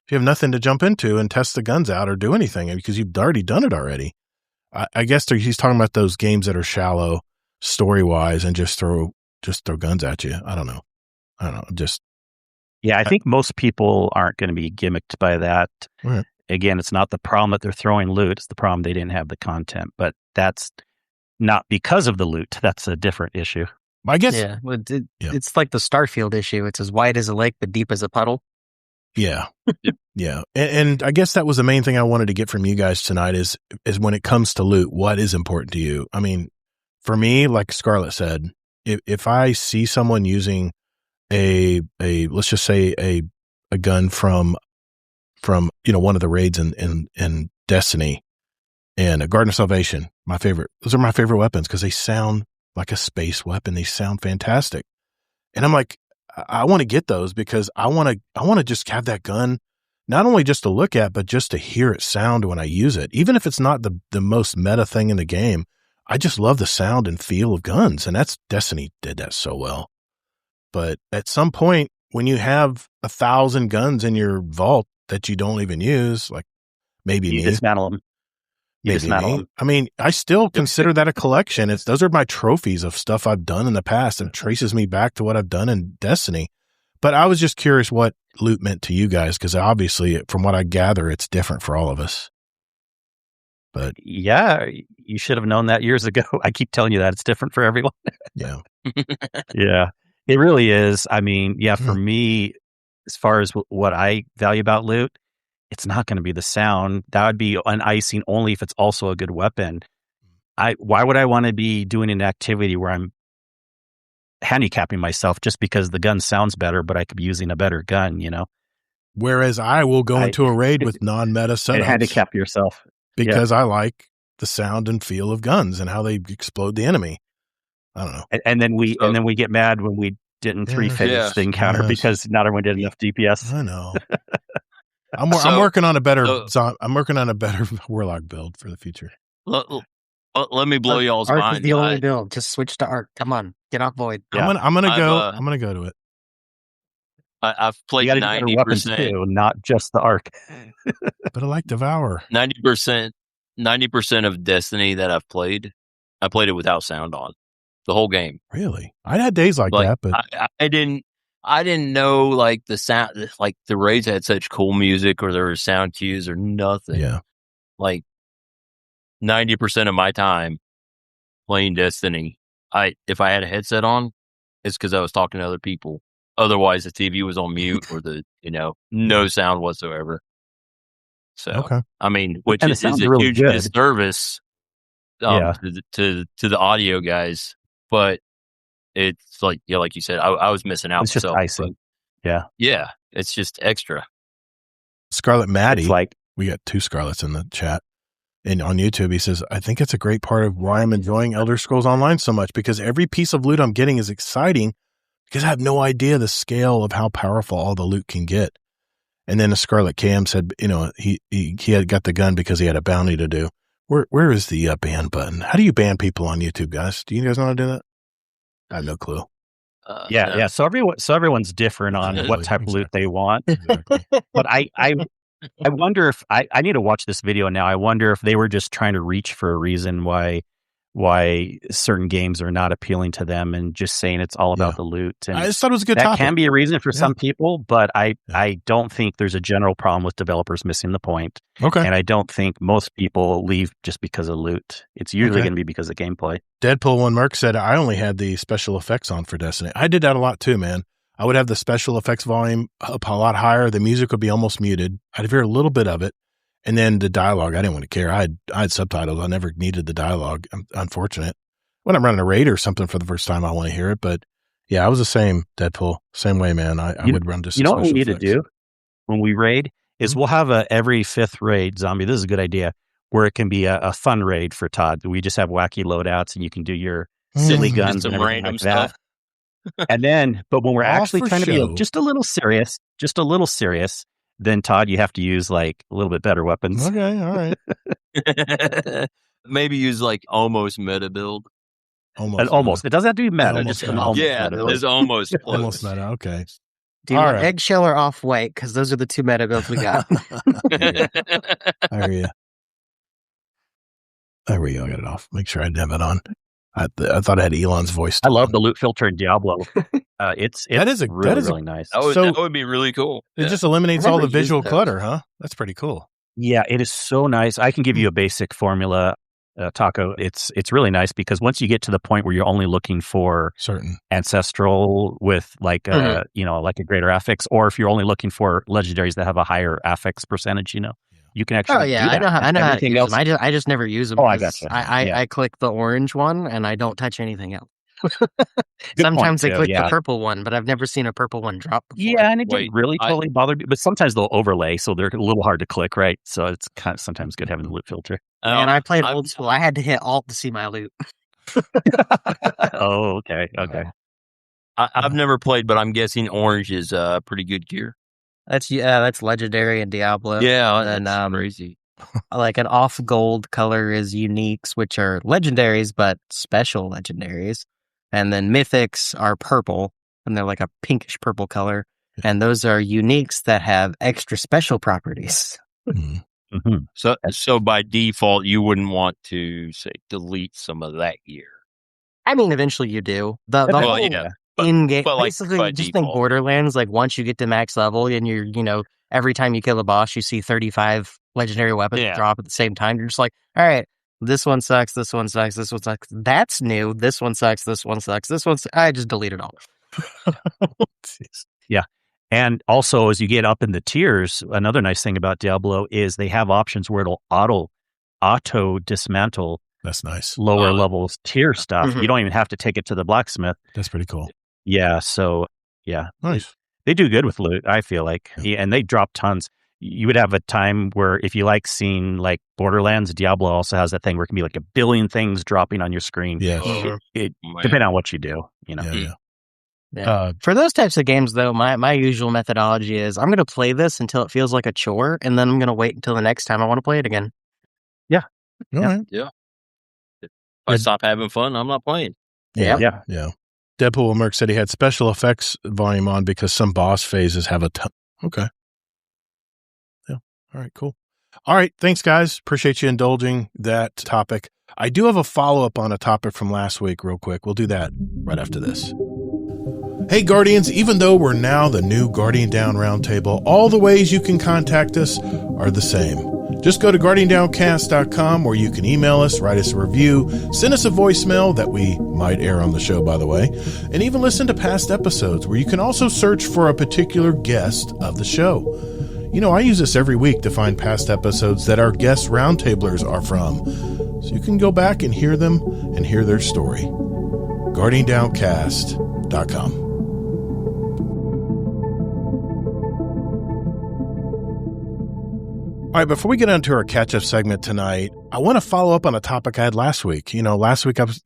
If you have nothing to jump into and test the guns out or do anything, because you've already done it already. I guess he's talking about those games that are shallow story-wise and just throw guns at you. I don't know. Yeah, I think most people aren't going to be gimmicked by that. Right. Again, it's not the problem that they're throwing loot. It's the problem they didn't have the content. But that's not because of the loot. That's a different issue. I guess. Yeah, it's like the Starfield issue. It's as wide as a lake, but deep as a puddle. Yeah. Yeah. And I guess that was the main thing I wanted to get from you guys tonight is when it comes to loot, what is important to you? I mean, for me, like Scarlett said, if I see someone using let's just say a gun from one of the raids in Destiny and a Garden of Salvation, those are my favorite weapons because they sound like a space weapon. They sound fantastic. And I'm like, I want to get those because I want to just have that gun, not only just to look at, but just to hear it sound when I use it. Even if it's not the most meta thing in the game, I just love the sound and feel of guns. And Destiny did that so well. But at some point, when you have 1,000 guns in your vault that you don't even use, like maybe you dismantle them. I mean, I still consider that a collection. Those are my trophies of stuff I've done in the past and traces me back to what I've done in Destiny. But I was just curious what loot meant to you guys, because obviously, from what I gather, it's different for all of us. But yeah, you should have known that years ago. I keep telling you that it's different for everyone. Yeah. Yeah, it really is. I mean, yeah, for me, as far as what I value about loot, it's not going to be the sound. That would be an icing only if it's also a good weapon. Why would I want to be doing an activity where I'm handicapping myself just because the gun sounds better, but I could be using a better gun, Whereas I will go into a raid with non-meta setups. And handicap yourself. Because I like the sound and feel of guns and how they explode the enemy. I don't know. And then we get mad when we didn't finish the encounter because not everyone did enough DPS. I know. I'm working on a better Warlock build for the future. Let me blow y'all's Arc mind. Is the only build. Just switch to Arc. Come on, get off Void. Yeah. I'm gonna go to it. I've played 90% too, not just the Arc. But I like Devour. 90% of Destiny that I've played, I played it without sound on the whole game. Really? I had days like that, but I didn't know like the sound, like the raids had such cool music or there were sound cues or nothing. Yeah. Like 90% of my time playing Destiny, if I had a headset on, it's because I was talking to other people. Otherwise, the TV was on mute or no sound whatsoever. So, I mean, which is a really huge disservice to the audio guys. But it's like, like you said, I was missing out. It's just icing. Yeah, it's just extra. Scarlet Maddie, we got 2 Scarlets in the chat. And on YouTube, he says, I think it's a great part of why I'm enjoying Elder Scrolls Online so much, because every piece of loot I'm getting is exciting because I have no idea the scale of how powerful all the loot can get. And then a Scarlet Cam said, he had got the gun because he had a bounty to do. Where is the ban button? How do you ban people on YouTube, guys? Do you guys know how to do that? I have no clue. Yeah. So everyone's different on what type of loot they want. Exactly. But I wonder if I need to watch this video now. I wonder if they were just trying to reach for a reason why certain games are not appealing to them and just saying it's all about the loot. And I just thought it was a good topic. That can be a reason for some people, but I don't think there's a general problem with developers missing the point. Okay. And I don't think most people leave just because of loot. It's usually going to be because of gameplay. Deadpool 1 Merc said, I only had the special effects on for Destiny. I did that a lot too, man. I would have the special effects volume up a lot higher. The music would be almost muted. I'd hear a little bit of it. And then the dialogue, I didn't want to care. I had subtitles. I never needed the dialogue. I'm unfortunate. When I'm running a raid or something for the first time, I want to hear it. But yeah, I was the same, Deadpool. Same way, man. I would run just what we need to do when we raid is we'll have every 5th raid, Zombie. This is a good idea, where it can be a fun raid for Todd. We just have wacky loadouts and you can do your silly guns and random like stuff. And then, but when we're actually trying to be just a little serious, then Todd, you have to use like a little bit better weapons. Okay, all right. Maybe use like almost meta build. Almost. It doesn't have to be meta. Almost just meta. It is almost close. Almost meta. Okay. Do you want eggshell or off white? Because those are the 2 meta builds we got. I hear you. There we go. I got it off. Make sure I didn't have it on. I thought I had Elon's voice. I love the loot filter in Diablo. It's really nice. That would be really cool. It just eliminates all the visual clutter, huh? That's pretty cool. Yeah, it is so nice. I can give you a basic formula, Taco. It's really nice because once you get to the point where you're only looking for certain ancestral with like like a greater affix, or if you're only looking for legendaries that have a higher affix percentage, you can actually. Oh yeah, I know how to use them. I just never use them. Oh, I gotcha. I click the orange one and I don't touch anything else. Sometimes I click the purple one, but I've never seen a purple one drop before. Yeah, and it didn't really totally bother me. But sometimes they'll overlay, so they're a little hard to click, right? So it's kind of sometimes good having the loot filter. And I played old school. I had to hit Alt to see my loot. Oh, okay. I've never played, but I'm guessing orange is pretty good gear. That's legendary in Diablo. Yeah, and crazy. Like an off gold color is uniques, which are legendaries, but special legendaries. And then mythics are purple, and they're like a pinkish purple color. And those are uniques that have extra special properties. Mm-hmm. So by default, you wouldn't want to say delete some of that gear. I mean, eventually you do. The whole in-game, basically, just default. think Borderlands. Like once you get to max level, and you're, every time you kill a boss, you see 35 legendary weapons drop at the same time. You're just like, all right, this one sucks. This one sucks. This one sucks. That's new. This one sucks. This one sucks. This one's. I just deleted all. Yeah. And also, as you get up in the tiers, another nice thing about Diablo is they have options where it'll auto dismantle. That's nice. Lower levels tier stuff. Mm-hmm. You don't even have to take it to the blacksmith. That's pretty cool. Yeah. So, yeah. Nice. They do good with loot, I feel like. Yeah, and they drop tons. You would have a time where if you like seeing like Borderlands, Diablo also has that thing where it can be like a billion things dropping on your screen. Yeah. It depending on what you do, you know. Yeah. For those types of games, though, my usual methodology is I'm going to play this until it feels like a chore, and then I'm going to wait until the next time I want to play it again. Yeah. All right. Yeah. If I stop having fun, I'm not playing. Yeah. Deadpool Merc said he had special effects volume on because some boss phases have a ton. Okay. Yeah. All right, cool. All right. Thanks, guys. Appreciate you indulging that topic. I do have a follow-up on a topic from last week real quick. We'll do that right after this. Hey, Guardians, even though we're now the new Guardian Down Roundtable, all the ways you can contact us are the same. Just go to GuardianDownCast.com where you can email us, write us a review, send us a voicemail that we might air on the show, by the way, and even listen to past episodes where you can also search for a particular guest of the show. You know, I use this every week to find past episodes that our guest roundtablers are from, so you can go back and hear them and hear their story. GuardianDownCast.com. All right, before we get into our catch-up segment tonight, I want to follow up on a topic I had last week. Last week I was,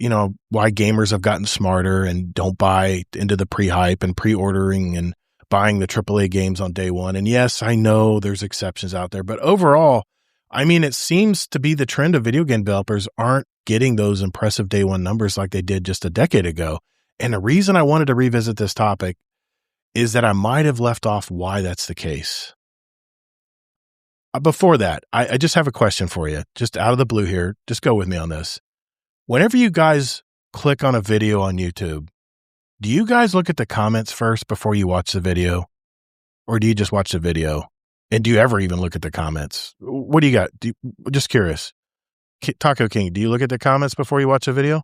why gamers have gotten smarter and don't buy into the pre-hype and pre-ordering and buying the AAA games on day one. And yes, I know there's exceptions out there, but overall, I mean, it seems to be the trend of video game developers aren't getting those impressive day one numbers like they did just a decade ago. And the reason I wanted to revisit this topic is that I might have left off why that's the case. Before that, I just have a question for you, just out of the blue here. Just go with me on this. Whenever you guys click on a video on YouTube, do you guys look at the comments first before you watch the video? Or do you just watch the video? And do you ever even look at the comments? What do you got? Just curious. Taco King, do you look at the comments before you watch a video?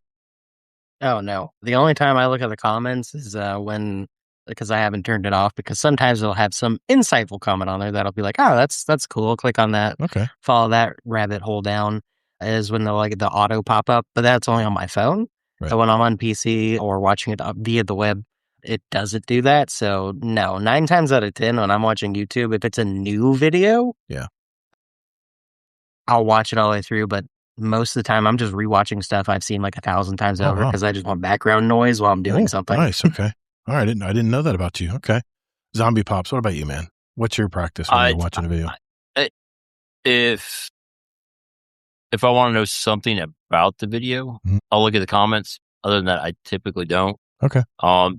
Oh, no. The only time I look at the comments is because I haven't turned it off, because sometimes they'll have some insightful comment on there that'll be like, oh, that's cool. Click on that. Okay. Follow that rabbit hole down is when they'll the auto pop up, but that's only on my phone. Right. So when I'm on PC or watching it via the web, it doesn't do that. So no, 9 times out of 10 when I'm watching YouTube, if it's a new video, I'll watch it all the way through. But most of the time I'm just rewatching stuff I've seen like 1,000 times over because I just want background noise while I'm doing something. Nice. Okay. All right, I didn't know that about you. Okay. Z0mbieP0ps, what about you, man? What's your practice when you're watching a video? If I want to know something about the video, I'll look at the comments. Other than that, I typically don't. Okay.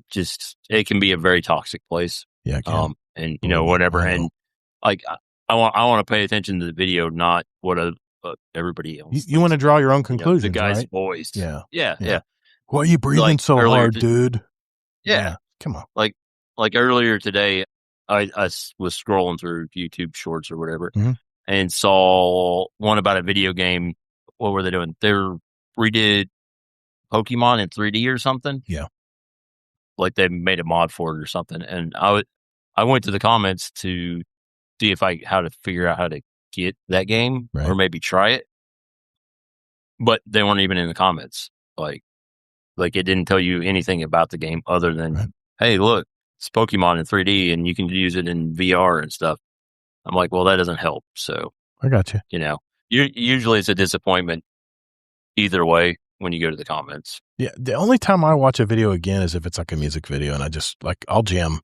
Just it can be a very toxic place. Yeah. It can. And whatever. And like I want to pay attention to the video, not what everybody else. You want to draw your own conclusions. The guy's right? voice. Yeah. Why are you breathing so hard, dude? Yeah. Come on. Like earlier today, I was scrolling through YouTube Shorts or whatever and saw one about a video game. What were they doing? They redid Pokemon in 3D or something. Yeah. Like they made a mod for it or something. And I went to the comments to see how to figure out how to get that game or maybe try it. But they weren't even in the comments. Like it didn't tell you anything about the game other than, hey, look, it's Pokemon in 3D and you can use it in VR and stuff. I'm like, well, that doesn't help. So I got you. Usually it's a disappointment either way when you go to the comments. Yeah. The only time I watch a video again is if it's like a music video and I just I'll jam.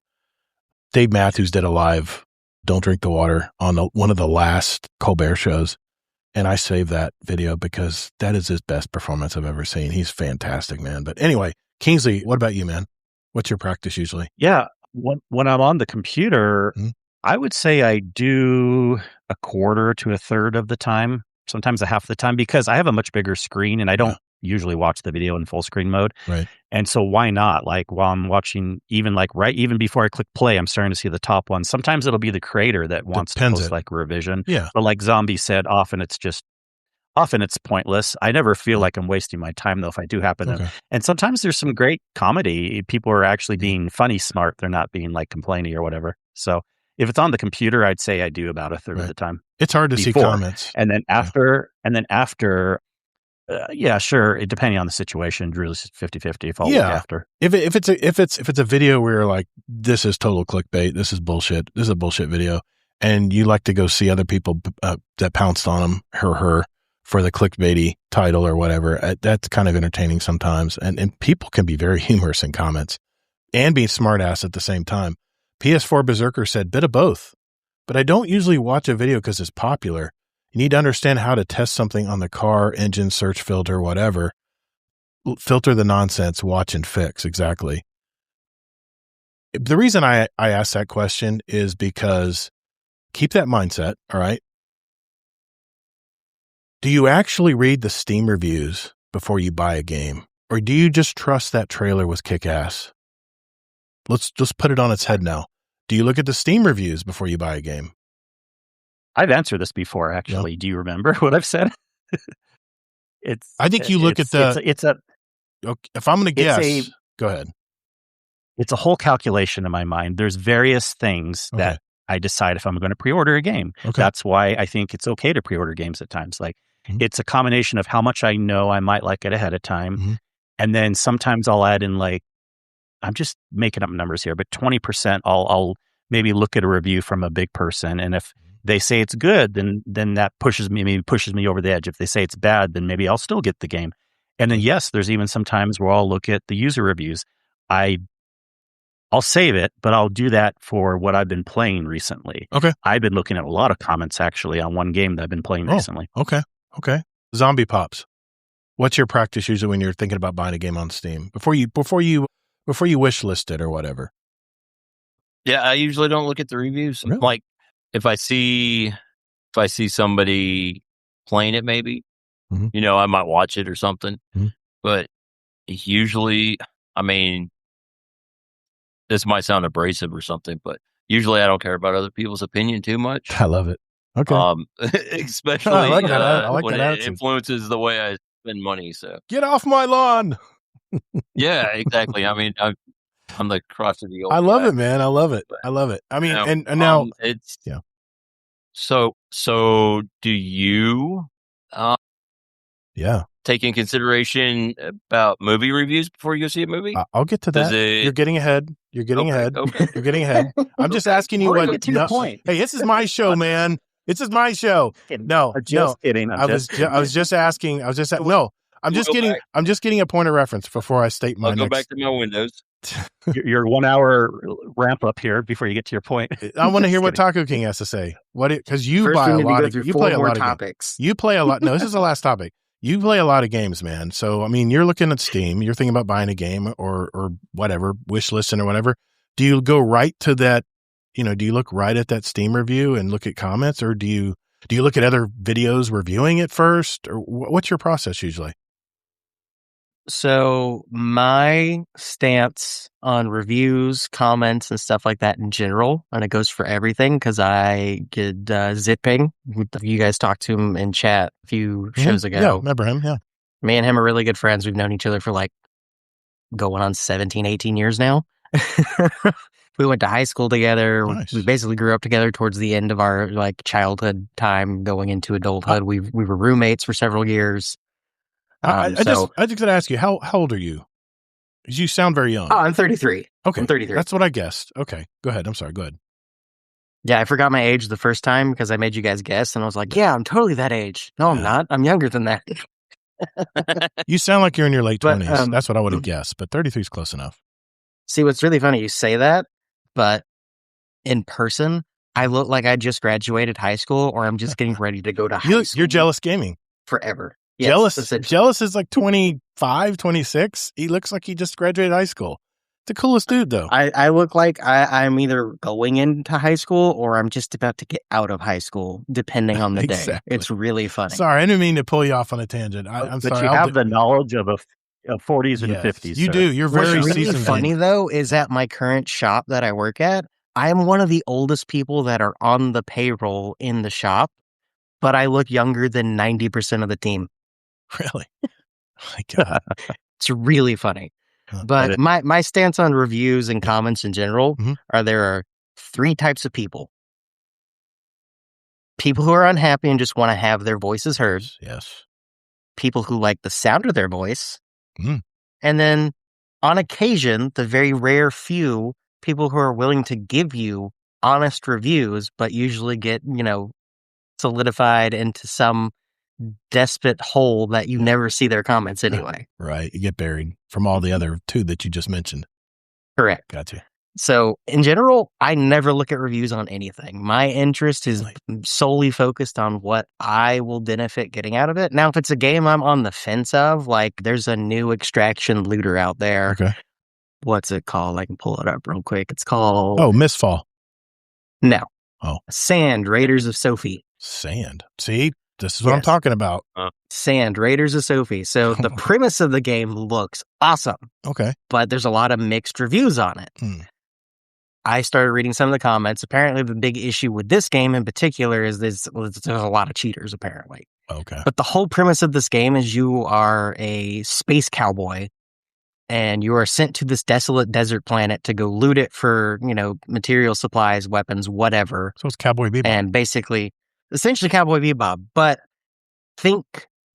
Dave Matthews did a live Don't Drink the Water on one of the last Colbert shows. And I saved that video because that is his best performance I've ever seen. He's fantastic, man. But anyway, Kingsley, what about you, man? What's your practice usually? Yeah. When I'm on the computer, I would say I do a quarter to a third of the time, sometimes a half the time, because I have a much bigger screen and I don't usually watch the video in full screen mode. Right. And so why not? Like while I'm watching, even before I click play, I'm starting to see the top one. Sometimes it'll be the creator that wants to post like a revision. Yeah. But like Zombie said, often it's pointless. I never feel like I'm wasting my time though if I do happen to. And sometimes there's some great comedy. People are actually being funny smart. They're not being like complainy or whatever. So if it's on the computer, I'd say I do about a third of the time. It's hard to see comments. And then after Yeah, sure. Depending on the situation, really 50-50 if I'll look after. If it's a video where you're like, this is total clickbait, this is bullshit, this is a bullshit video, and you like to go see other people that pounced on him, her, for the clickbaity title or whatever, that's kind of entertaining sometimes. And people can be very humorous in comments and be smart ass at the same time. PS4 Berserker said, bit of both, but I don't usually watch a video because it's popular. You need to understand how to test something on the car, engine, search filter, whatever. Filter the nonsense, watch and fix. Exactly. The reason I asked that question is because keep that mindset. All right. Do you actually read the Steam reviews before you buy a game? Or do you just trust that trailer was kick-ass? Let's just put it on its head now. Do you look at the Steam reviews before you buy a game? I've answered this before, actually. Yep. Do you remember what I've said? I think you look at the... if I'm going to guess, go ahead. It's a whole calculation in my mind. There's various things that I decide if I'm going to pre-order a game. Okay. That's why I think it's okay to pre-order games at times. Like, it's a combination of how much I know I might like it ahead of time. And then sometimes I'll add in, like, I'm just making up numbers here, but 20% I'll maybe look at a review from a big person. And if they say it's good, then that pushes me over the edge. If they say it's bad, then maybe I'll still get the game. And then, yes, there's even some times where I'll look at the user reviews. I'll save it, but I'll do that for what I've been playing recently. Okay. I've been looking at a lot of comments, actually, on one game that I've been playing recently. Okay. Z0mbiePops. What's your practice usually when you're thinking about buying a game on Steam? Before you wish list it or whatever? Yeah, I usually don't look at the reviews. Really? Like, if I see somebody playing it, maybe, I might watch it or something. But usually, I mean, this might sound abrasive or something, but usually I don't care about other people's opinion too much. I love it. Okay. Especially I like that when attitude. it influences the way I spend money. So get off my lawn. Yeah, exactly. I mean, I'm the crotchety old I love guy. it, man. I love it. I mean, and now it's So do you take in consideration about movie reviews before you go see a movie? I'll get to that. You're getting ahead. You're getting ahead. Okay. You're getting ahead. I'm just asking you what. To your point. Hey, this is my show, man. This is my show. No, just kidding. I was just asking. I'm just getting a point of reference before I state my. I'll go back to my Windows. Your 1 hour ramp up here before you get to your point. I want to hear what Taco King has to say. Because you buy a lot of. You play a lot of topics. You play a lot. No, this is the last topic. You play a lot of games, man. So, I mean, you're looking at Steam. You're thinking about buying a game or whatever, wish listing or whatever. Do you go right to that? Do you look right at that Steam review and look at comments, or do you look at other videos reviewing it first, or what's your process usually? So my stance on reviews, comments, and stuff like that in general, and it goes for everything, because I get Zipping. You guys talked to him in chat a few shows ago. Yeah, remember him, yeah. Me and him are really good friends. We've known each other for like going on 17, 18 years now. We went to high school together. Nice. We basically grew up together towards the end of our like childhood time going into adulthood. We were roommates for several years. I just got to ask you, how old are you? Because you sound very young. Oh, I'm 33. Okay. I'm 33. That's what I guessed. Okay. Go ahead. I'm sorry. Go ahead. Yeah, I forgot my age the first time because I made you guys guess, and I was like, yeah, I'm totally that age. No, I'm not. I'm younger than that. You sound like you're in your late 20s. That's what I would have guessed, but 33 is close enough. See, what's really funny, you say that, but in person, I look like I just graduated high school, or I'm just getting ready to go to high school. You're jealous gaming. Forever. Yes, Jealous is like 25, 26. He looks like he just graduated high school. The coolest dude, though. I look like I'm either going into high school or I'm just about to get out of high school, depending on the day. It's really funny. Sorry, I didn't mean to pull you off on a tangent. I'm but sorry. You have the knowledge of 40s and 50s. You do. You're very What's really seasoned. funny, though, is at my current shop that I work at, I'm one of the oldest people that are on the payroll in the shop, but I look younger than 90% of the team. Really? Oh my God. It's really funny. But my stance on reviews and comments in general there are 3 types of people. People who are unhappy and just want to have their voices heard. Yes. people who like the sound of their voice. And then on occasion, the very rare few people who are willing to give you honest reviews, but usually get, solidified into some despot hole that you never see their comments anyway. Right. You get buried from all the other two that you just mentioned. Correct. Gotcha. So in general, I never look at reviews on anything. My interest is solely focused on what I will benefit getting out of it. Now, if it's a game I'm on the fence of, like there's a new extraction looter out there. Okay. What's it called? I can pull it up real quick. It's called... Oh, Mistfall. No. Oh. Sand, Raiders of Sophie. Sand. See? This is what I'm talking about. Sand, Raiders of Sophie. So the premise of the game looks awesome. Okay. But there's a lot of mixed reviews on it. I started reading some of the comments. Apparently, the big issue with this game in particular is there's a lot of cheaters, apparently. Okay. But the whole premise of this game is you are a space cowboy, and you are sent to this desolate desert planet to go loot it for, material supplies, weapons, whatever. So it's Cowboy Bebop. And essentially Cowboy Bebop. But think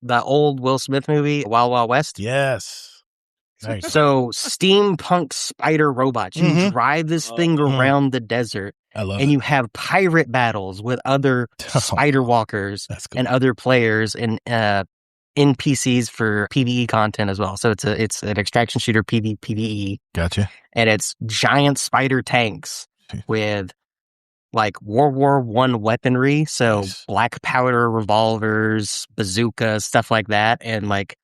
the old Will Smith movie, Wild Wild West. Yes. Nice. So steampunk spider robots. You drive this thing around the desert. I love and it. you have pirate battles with other spider walkers and other players and NPCs for PvE content as well. So it's an extraction shooter PvE. Gotcha. And it's giant spider tanks with like World War I weaponry. So black powder revolvers, bazookas, stuff like that. And like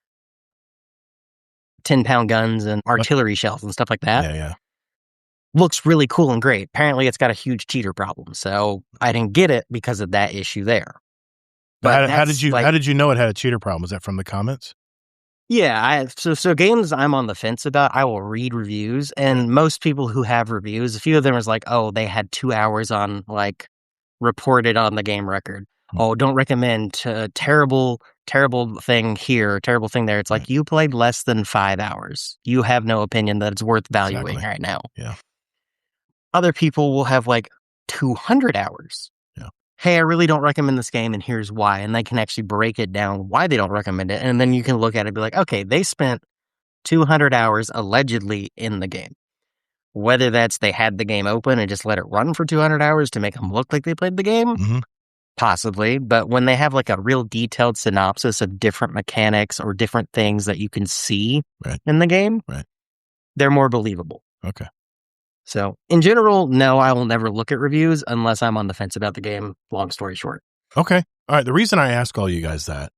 10-pound guns and artillery shells and stuff like that. Yeah. Looks really cool and great. Apparently, it's got a huge cheater problem, so I didn't get it because of that issue there. But how did you know it had a cheater problem? Was that from the comments? Yeah, so games I'm on the fence about, I will read reviews, and most people who have reviews, a few of them is like, oh, they had 2 hours on like reported on the game record. Oh, don't recommend. Terrible thing here, terrible thing there. It's like you played less than 5 hours. You have no opinion that it's worth valuing right now. Yeah. Other people will have like 200 hours. Yeah. Hey, I really don't recommend this game, and here's why. And they can actually break it down why they don't recommend it. And then you can look at it and be like, okay, they spent 200 hours allegedly in the game. Whether that's they had the game open and just let it run for 200 hours to make them look like they played the game. Possibly, but when they have like a real detailed synopsis of different mechanics or different things that you can see in the game, they're more believable. Okay. So in general, no, I will never look at reviews unless I'm on the fence about the game. Long story short. Okay. All right. The reason I ask all you guys that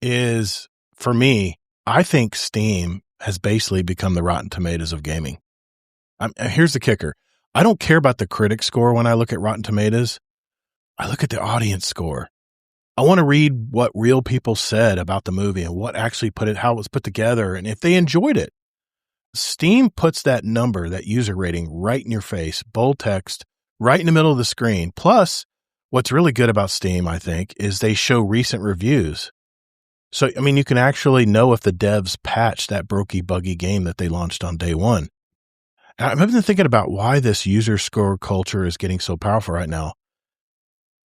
is, for me, I think Steam has basically become the Rotten Tomatoes of gaming. Here's the kicker. I don't care about the critic score when I look at Rotten Tomatoes. I look at the audience score. I want to read what real people said about the movie and what actually how it was put together and if they enjoyed it. Steam puts that number, that user rating, right in your face, bold text, right in the middle of the screen. Plus, what's really good about Steam, I think, is they show recent reviews. So, I mean, you can actually know if the devs patched that buggy game that they launched on day one. Now, I've been thinking about why this user score culture is getting so powerful right now.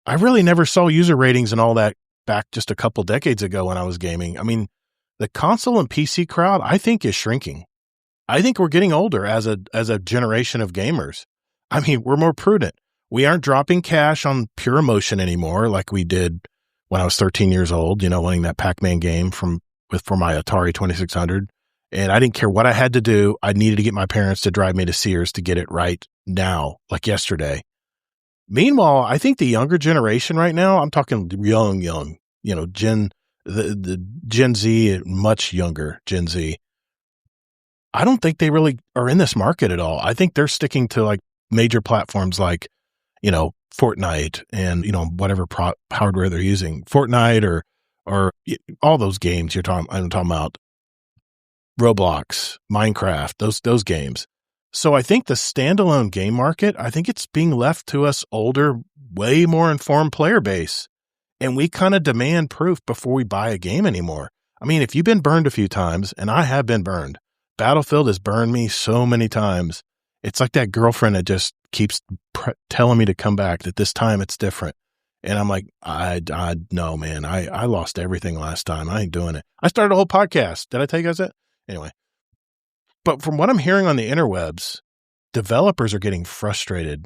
I really never saw user ratings and all that back just a couple decades ago when I was gaming. I mean, the console and PC crowd, I think, is shrinking. I think we're getting older as a generation of gamers. I mean, we're more prudent. We aren't dropping cash on pure emotion anymore like we did when I was 13 years old, winning that Pac-Man game for my Atari 2600. And I didn't care what I had to do. I needed to get my parents to drive me to Sears to get it right now, like yesterday. Meanwhile, I think the younger generation right now, I'm talking young, the Gen Z, much younger Gen Z. I don't think they really are in this market at all. I think they're sticking to like major platforms like, Fortnite and, whatever hardware they're using, Fortnite or all those games I'm talking about, Roblox, Minecraft, those games. So I think the standalone game market, I think it's being left to us older, way more informed player base. And we kind of demand proof before we buy a game anymore. I mean, if you've been burned a few times, and I have been burned, Battlefield has burned me so many times. It's like that girlfriend that just keeps telling me to come back, that this time it's different. And I'm like, no, man, I lost everything last time. I ain't doing it. I started a whole podcast. Did I tell you guys that? Anyway, but from what I'm hearing on the interwebs, developers are getting frustrated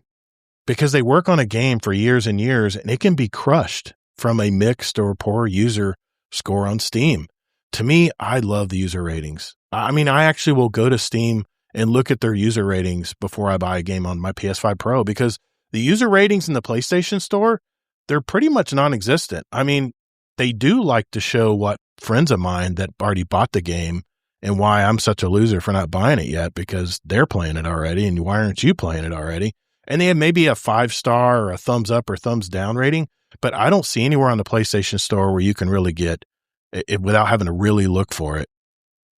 because they work on a game for years and years, and it can be crushed from a mixed or poor user score on Steam. To me, I love the user ratings. I mean, I actually will go to Steam and look at their user ratings before I buy a game on my PS5 Pro, because the user ratings in the PlayStation Store, they're pretty much non-existent. I mean, they do like to show what friends of mine that already bought the game and why I'm such a loser for not buying it yet, because they're playing it already, and why aren't you playing it already? And they have maybe a 5-star or a thumbs up or thumbs down rating, but I don't see anywhere on the PlayStation Store where you can really get it without having to really look for it.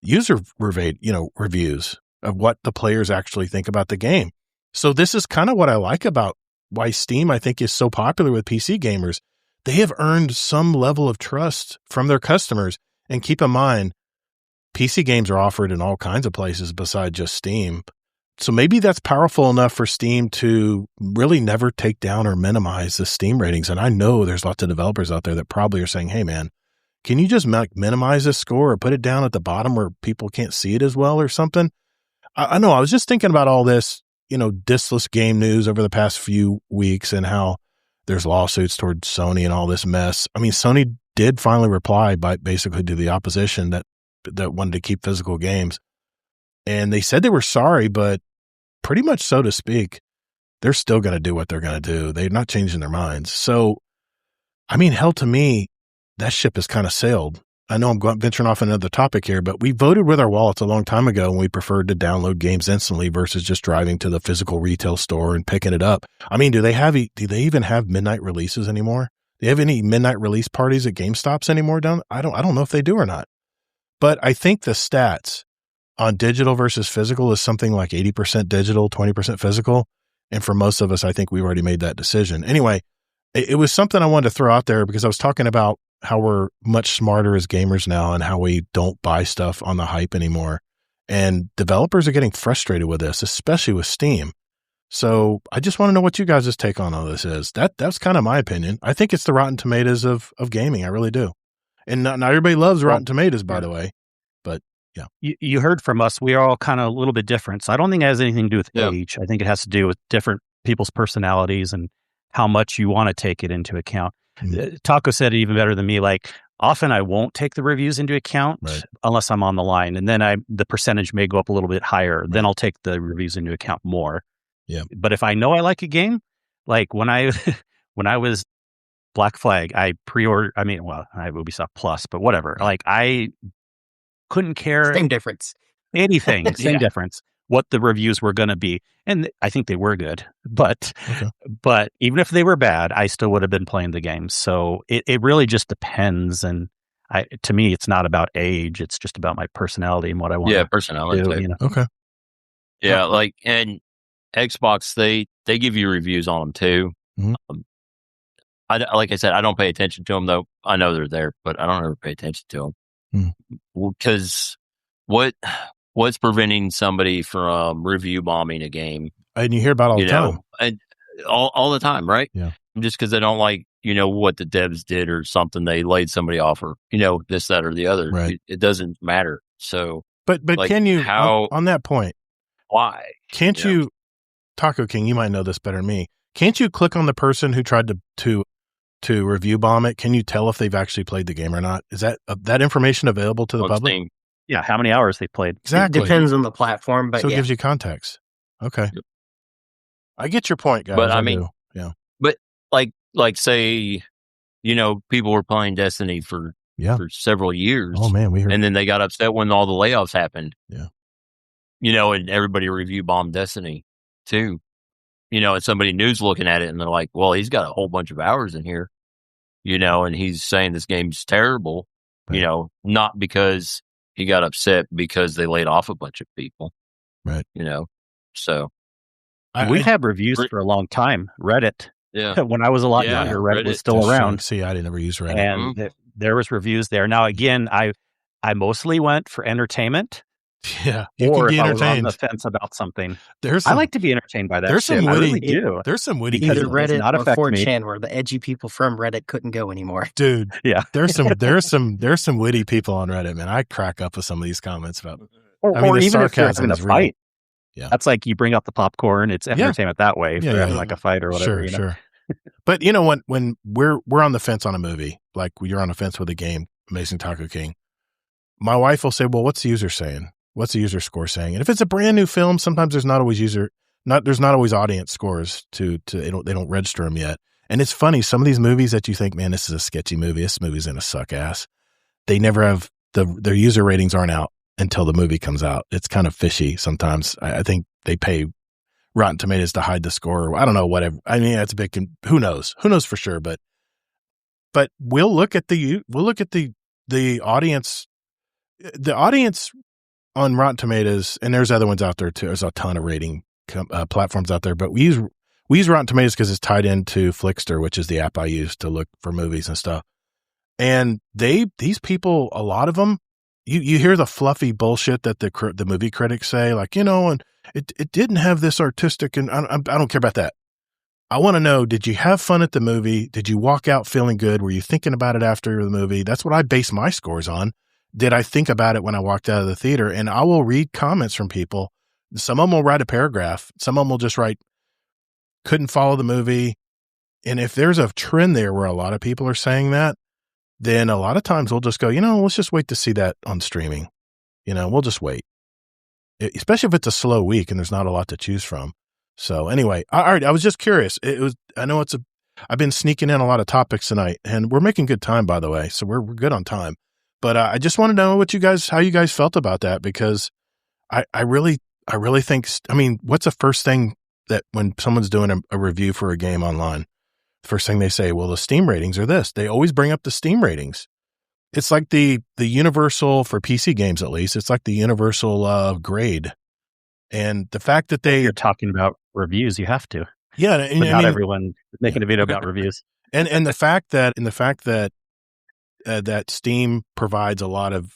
User reviews of what the players actually think about the game. So this is kind of what I like about why Steam, I think, is so popular with PC gamers. They have earned some level of trust from their customers. And keep in mind, PC games are offered in all kinds of places besides just Steam. So maybe that's powerful enough for Steam to really never take down or minimize the Steam ratings. And I know there's lots of developers out there that probably are saying, hey, man, can you just minimize this score or put it down at the bottom where people can't see it as well or something? I know. I was just thinking about all this, diskless game news over the past few weeks and how there's lawsuits towards Sony and all this mess. I mean, Sony did finally reply by basically to the opposition that wanted to keep physical games. And they said they were sorry, but pretty much so to speak, they're still going to do what they're going to do. They're not changing their minds. So, I mean, hell, to me, that ship has kind of sailed. I know I'm venturing off another topic here, but we voted with our wallets a long time ago when we preferred to download games instantly versus just driving to the physical retail store and picking it up. I mean, do they even have midnight releases anymore? Do they have any midnight release parties at GameStops anymore? I don't know if they do or not. But I think the stats on digital versus physical is something like 80% digital, 20% physical. And for most of us, I think we've already made that decision. Anyway, it was something I wanted to throw out there because I was talking about how we're much smarter as gamers now and how we don't buy stuff on the hype anymore. And developers are getting frustrated with this, especially with Steam. So I just want to know what you guys' take on all this is. That's kind of my opinion. I think it's the Rotten Tomatoes of gaming. I really do. And not everybody loves Rotten Tomatoes, by the way. But yeah. You heard from us. We are all kind of a little bit different. So I don't think it has anything to do with age. I think it has to do with different people's personalities and how much you want to take it into account. Taco said it even better than me. Like, often I won't take the reviews into account unless I'm on the line. And then the percentage may go up a little bit higher. Then I'll take the reviews into account more. Yeah. But if I know I like a game, like when I was Black Flag, I pre-ordered, I had Ubisoft Plus, but whatever. Like, I couldn't care. Same difference. Anything. Same difference. What the reviews were going to be. And I think they were good, but even if they were bad, I still would have been playing the game. So it really just depends. And to me, it's not about age. It's just about my personality and what I want to personality do. Okay. Yeah. Like, and Xbox, they give you reviews on them too. Mm-hmm. Like I said, I don't pay attention to them though. I know they're there, but I don't ever pay attention to them because what's preventing somebody from review bombing a game? And you hear about all the time. And all the time, right? Yeah. Just because they don't like, what the devs did or something, they laid somebody off or, this, that, or the other. Right. It doesn't matter. So, but like, can you, on that point, why? Can't you, Taco King, you might know this better than me. Can't you click on the person who tried to review bomb it? Can you tell if they've actually played the game or not? Is that information available to the public? Steam. Yeah, how many hours they played. Exactly. It depends on the platform, but so it gives you context. Okay. Yep. I get your point, guys. But I mean, yeah. But like say, people were playing Destiny for several years. Oh man, we heard. And then they got upset when all the layoffs happened. Yeah. And everybody review bombed Destiny too. And somebody new's looking at it and they're like, well, he's got a whole bunch of hours in here, and he's saying this game's terrible, not because he got upset because they laid off a bunch of people. Right. So. We've had reviews for a long time. Reddit. Yeah. When I was a lot younger, Reddit was still around. See, I didn't ever use Reddit. And there was reviews there. Now, again, I mostly went for entertainment. Yeah, you or can be if I was on entertained. the fence about something. There's I some, like to be entertained by that there's shit. some I witty, really do. there's some witty Either people. does Reddit not or affect me. 4chan, where the edgy people from Reddit couldn't go anymore. Dude. Yeah. There's some witty people on Reddit, man. I crack up with some of these comments about. Or the even if you're sarcasm having a is real. fight. Yeah. That's like you bring up the popcorn. It's entertainment that way if they're having like a fight or whatever. Sure. But when we're on the fence on a movie, like you're on the fence with a game, Amazing Taco King, my wife will say, well, what's the user saying? What's the user score saying? And if it's a brand new film, sometimes there's not always audience scores they don't register them yet. And it's funny, some of these movies that you think, man, this is a sketchy movie, this movie's gonna suck ass, they never have their user ratings aren't out until the movie comes out. It's kind of fishy sometimes. I think they pay Rotten Tomatoes to hide the score. I don't know, whatever. I mean, that's a big, who knows for sure. But we'll look at the audience, on Rotten Tomatoes, and there's other ones out there too. There's a ton of rating platforms out there, but we use Rotten Tomatoes because it's tied into Flickster, which is the app I use to look for movies and stuff. And these people, a lot of them, you hear the fluffy bullshit that the movie critics say, like, and it didn't have this artistic, and I don't care about that. I want to know, did you have fun at the movie? Did you walk out feeling good? Were you thinking about it after the movie? That's what I base my scores on. Did I think about it when I walked out of the theater? And I will read comments from people. Some of them will write a paragraph. Some of them will just write, couldn't follow the movie. And if there's a trend there where a lot of people are saying that, then a lot of times we'll just go, let's just wait to see that on streaming. We'll just wait. Especially if it's a slow week and there's not a lot to choose from. So anyway, all right. I was just curious. I've been sneaking in a lot of topics tonight, and we're making good time, by the way. So we're good on time. But I just want to know how you guys felt about that, because I really think, what's the first thing that when someone's doing a review for a game online, the first thing they say, well, the Steam ratings are this. They always bring up the Steam ratings. It's like the universal, for PC games at least, it's like the universal grade. And the fact that you're talking about reviews, you have to. Yeah. But not everyone is making a video about reviews. And the fact that that Steam provides a lot of,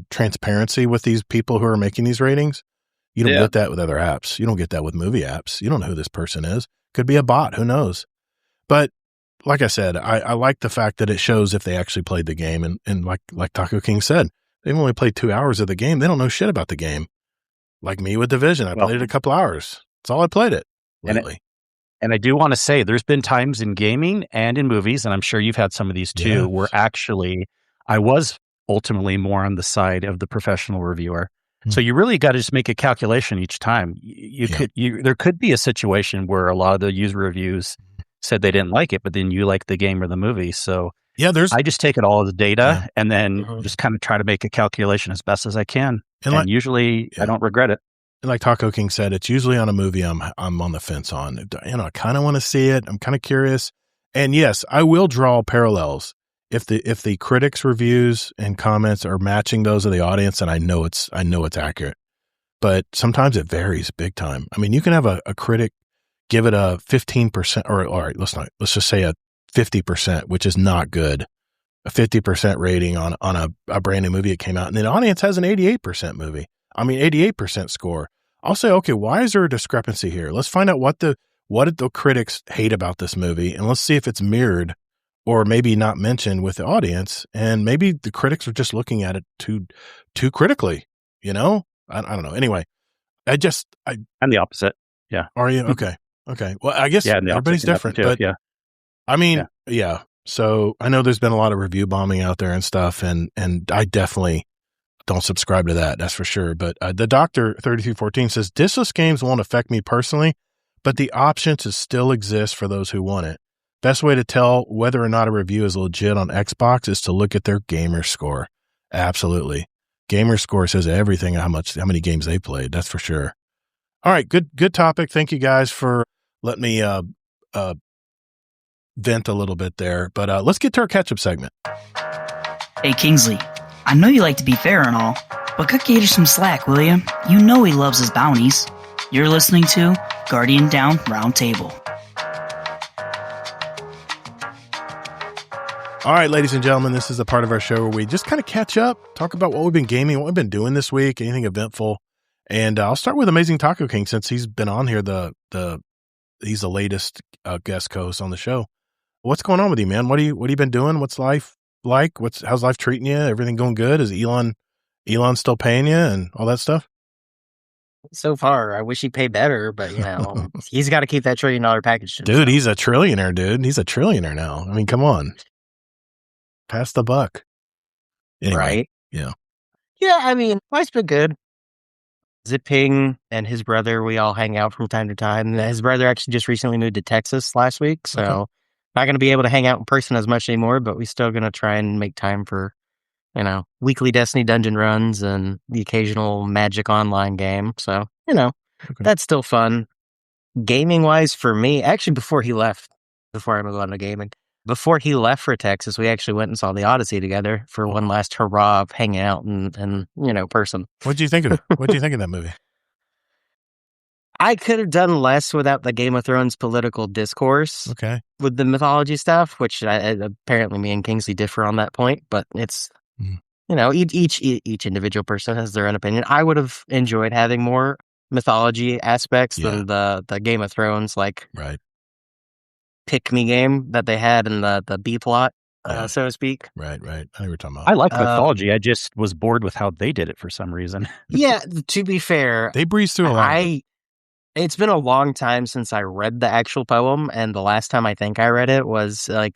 transparency with these people who are making these ratings. You don't get that with other apps. You don't get that with movie apps. You don't know who this person is. Could be a bot. Who knows? But like I said, I like the fact that it shows if they actually played the game. And like Taco King said, they've only played 2 hours of the game. They don't know shit about the game. Like me with Division. I played it a couple hours. That's all I played it lately. And I do want to say there's been times in gaming and in movies, and I'm sure you've had some of these too, where actually I was ultimately more on the side of the professional reviewer. Mm-hmm. So you really got to just make a calculation each time. There could be a situation where a lot of the user reviews said they didn't like it, but then you like the game or the movie. So I just take it all as data and then just kind of try to make a calculation as best as I can. And usually I don't regret it. And like Taco King said, it's usually on a movie I'm on the fence on. I kind of want to see it. I'm kind of curious. And yes, I will draw parallels. If the critics' reviews and comments are matching those of the audience, and I know it's accurate. But sometimes it varies big time. I mean, you can have a critic give it a 15%, or all right, let's just say a 50%, which is not good. A 50% rating on a brand new movie that came out, and the audience has an 88% score. I'll say, okay, why is there a discrepancy here? Let's find out what did the critics hate about this movie, and let's see if it's mirrored or maybe not mentioned with the audience. And maybe the critics are just looking at it too critically. I don't know. Anyway, I'm the opposite. Yeah. Are you? Okay. Well, I guess everybody's different, but yeah. So I know there's been a lot of review bombing out there and stuff, and I definitely don't subscribe to that. That's for sure. But the Doctor 3314 says diskless games won't affect me personally, but the option to still exist for those who want it. Best way to tell whether or not a review is legit on Xbox is to look at their gamer score. Absolutely, gamer score says everything. How many games they played. That's for sure. All right, good topic. Thank you guys for letting me vent a little bit there. But let's get to our catch-up segment. Hey, Kingsley, I know you like to be fair and all, but cut Gatr some slack, will you? You know he loves his bounties. You're listening to Guardian Down Roundtable. All right, ladies and gentlemen, this is the part of our show where we just kind of catch up, talk about what we've been gaming, what we've been doing this week, anything eventful. And I'll start with Amazing Taco King since he's been on here. He's the latest guest co-host on the show. What's going on with you, man? What have you been doing? What's life like? How's life treating you? Everything going good? Is Elon still paying you and all that stuff? So far, I wish he'd pay better, but he's got to keep that $1 trillion package. Dude, he's a trillionaire, dude. He's a trillionaire now. I mean, come on. Pass the buck. Anyway, right? Yeah. Yeah, I mean, life's been good. Zipping and his brother, we all hang out from time to time. His brother actually just recently moved to Texas last week, so not going to be able to hang out in person as much anymore, but we're still going to try and make time for, weekly Destiny dungeon runs and the occasional Magic Online game. So, that's still fun. Gaming-wise for me, actually before I move on to gaming, before he left for Texas, we actually went and saw the Odyssey together for one last hurrah of hanging out and person. What'd you think of it? What'd you think of that movie? I could have done less without the Game of Thrones political discourse. Okay. With the mythology stuff, which apparently me and Kingsley differ on that point, but it's, each individual person has their own opinion. I would have enjoyed having more mythology aspects than the Game of Thrones, right. pick me game that they had in the B plot, so to speak. Right. I know what you're talking about. I like mythology. I just was bored with how they did it for some reason. Yeah, to be fair, they breezed through a lot. It's been a long time since I read the actual poem, and the last time I think I read it was a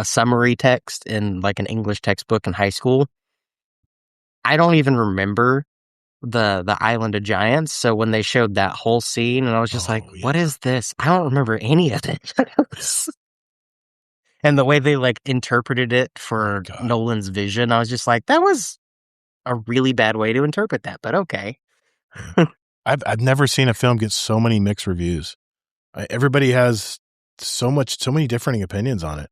summary text in an English textbook in high school. I don't even remember the Island of Giants, so when they showed that whole scene, and I was just what is this? I don't remember any of it. And the way they interpreted it for Nolan's vision, I was just that was a really bad way to interpret that, but okay. I've never seen a film get so many mixed reviews. Everybody has so many differing opinions on it.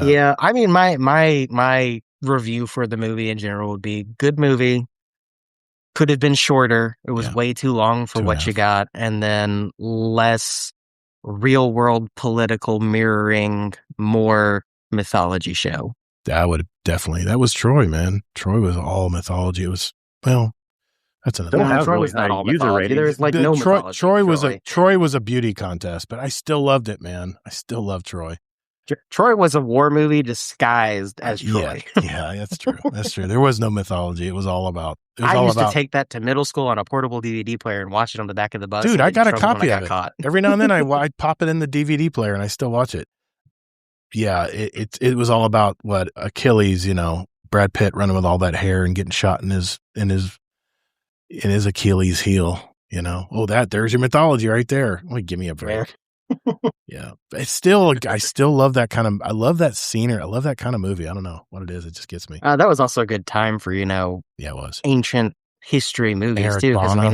Yeah, I mean, my review for the movie in general would be good movie. Could have been shorter. It was way too long for what you got, and then less real world political mirroring, more mythology show. That was Troy, man. Troy was all mythology. It was that's another. Troy was not all user rated. There was no mythology. Troy was a beauty contest, but I still loved it, man. I still love Troy. Troy was a war movie disguised as Troy. Yeah, that's true. That's true. There was no mythology. It was all about. I used to take that to middle school on a portable DVD player and watch it on the back of the bus. Dude, I got a copy of it. Caught. Every now and then I'd pop it in the DVD player and I still watch it. Yeah, it was all about what Achilles, Brad Pitt running with all that hair and getting shot in his Achilles heel. There's your mythology right there. Give me a break. Yeah, I still love that kind of. I love that scenery. I love that kind of movie. I don't know what it is. It just gets me. That was also a good time for Yeah, it was ancient history movies Eric too. Because Bana.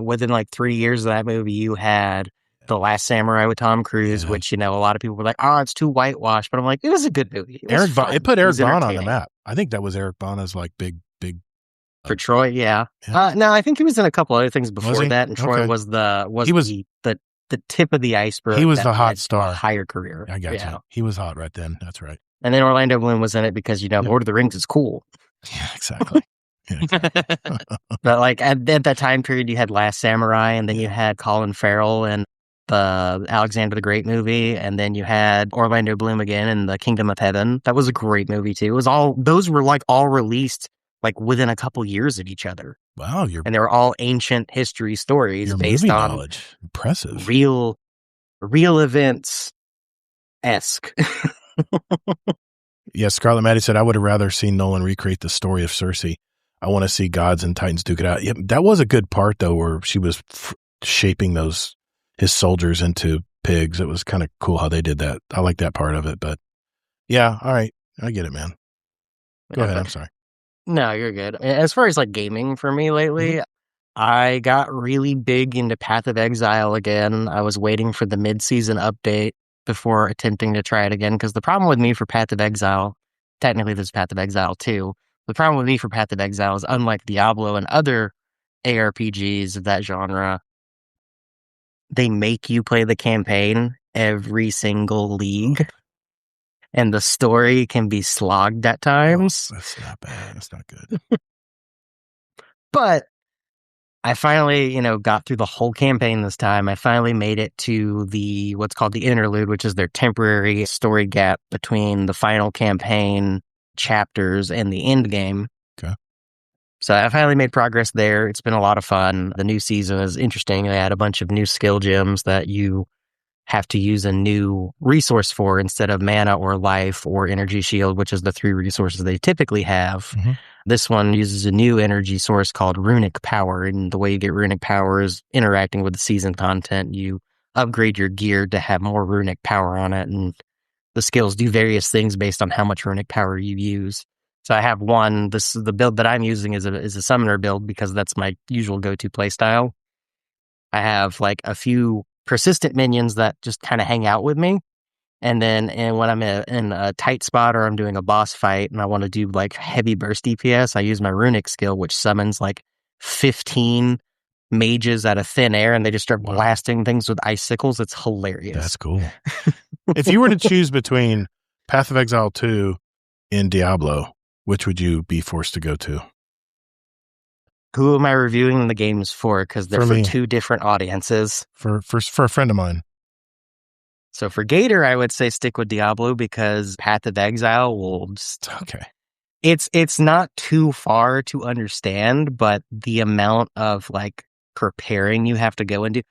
Within 3 years of that movie, you had The Last Samurai with Tom Cruise, which a lot of people were like, "Oh, it's too whitewashed," but I'm like, it was a good movie. It put Eric Bana on the map. I think that was Eric Bana's big. For Troy, yeah. No, I think he was in a couple other things before that, and Troy was the tip of the iceberg. He was the hot star. Higher career. I got you. He was hot right then. That's right. And then Orlando Bloom was in it because Lord of the Rings is cool. Yeah, exactly. But at that time period, you had Last Samurai, and then you had Colin Farrell and the Alexander the Great movie, and then you had Orlando Bloom again in The Kingdom of Heaven. That was a great movie too. Those were all released within a couple years of each other. Wow, and they were all ancient history stories based on knowledge. Impressive. Real events esque. Yeah, Scarlet Maddie said, I would have rather seen Nolan recreate the story of Cersei. I want to see gods and titans duke it out. Yeah, that was a good part though, where she was shaping his soldiers into pigs. It was kind of cool how they did that. I like that part of it, but yeah, all right. I get it, man. Go ahead. I'm sorry. No, you're good. As far as gaming for me lately, I got really big into Path of Exile again. I was waiting for the mid-season update before attempting to try it again, because the problem with me for Path of Exile, technically this is Path of Exile 2, the problem with me for Path of Exile is unlike Diablo and other ARPGs of that genre, they make you play the campaign, every single league. And the story can be slogged at times. That's not bad. That's not good. But I finally, got through the whole campaign this time. I finally made it to what's called the interlude, which is their temporary story gap between the final campaign chapters and the end game. Okay. So I finally made progress there. It's been a lot of fun. The new season is interesting. They add a bunch of new skill gems that you have to use a new resource for instead of mana or life or energy shield, which is the 3 resources they typically have. Mm-hmm. This one uses a new energy source called runic power. And the way you get runic power is interacting with the season content. You upgrade your gear to have more runic power on it. And the skills do various things based on how much runic power you use. So I have one. The build that I'm using is a summoner build because that's my usual go-to playstyle. I have like a few persistent minions that just kind of hang out with me. And then when I'm in a tight spot or I'm doing a boss fight and I want to do like heavy burst DPS, I use my runic skill, which summons like 15 mages out of thin air and they just start blasting things with icicles. It's hilarious. That's cool. If you were to choose between Path of Exile 2 and Diablo, which would you be forced to go to? Who am I reviewing the games for? Because they're for 2 different audiences. For a friend of mine. So for Gatr, I would say stick with Diablo because Path of Exile will just... Okay. It's not too far to understand, but the amount of like preparing you have to go into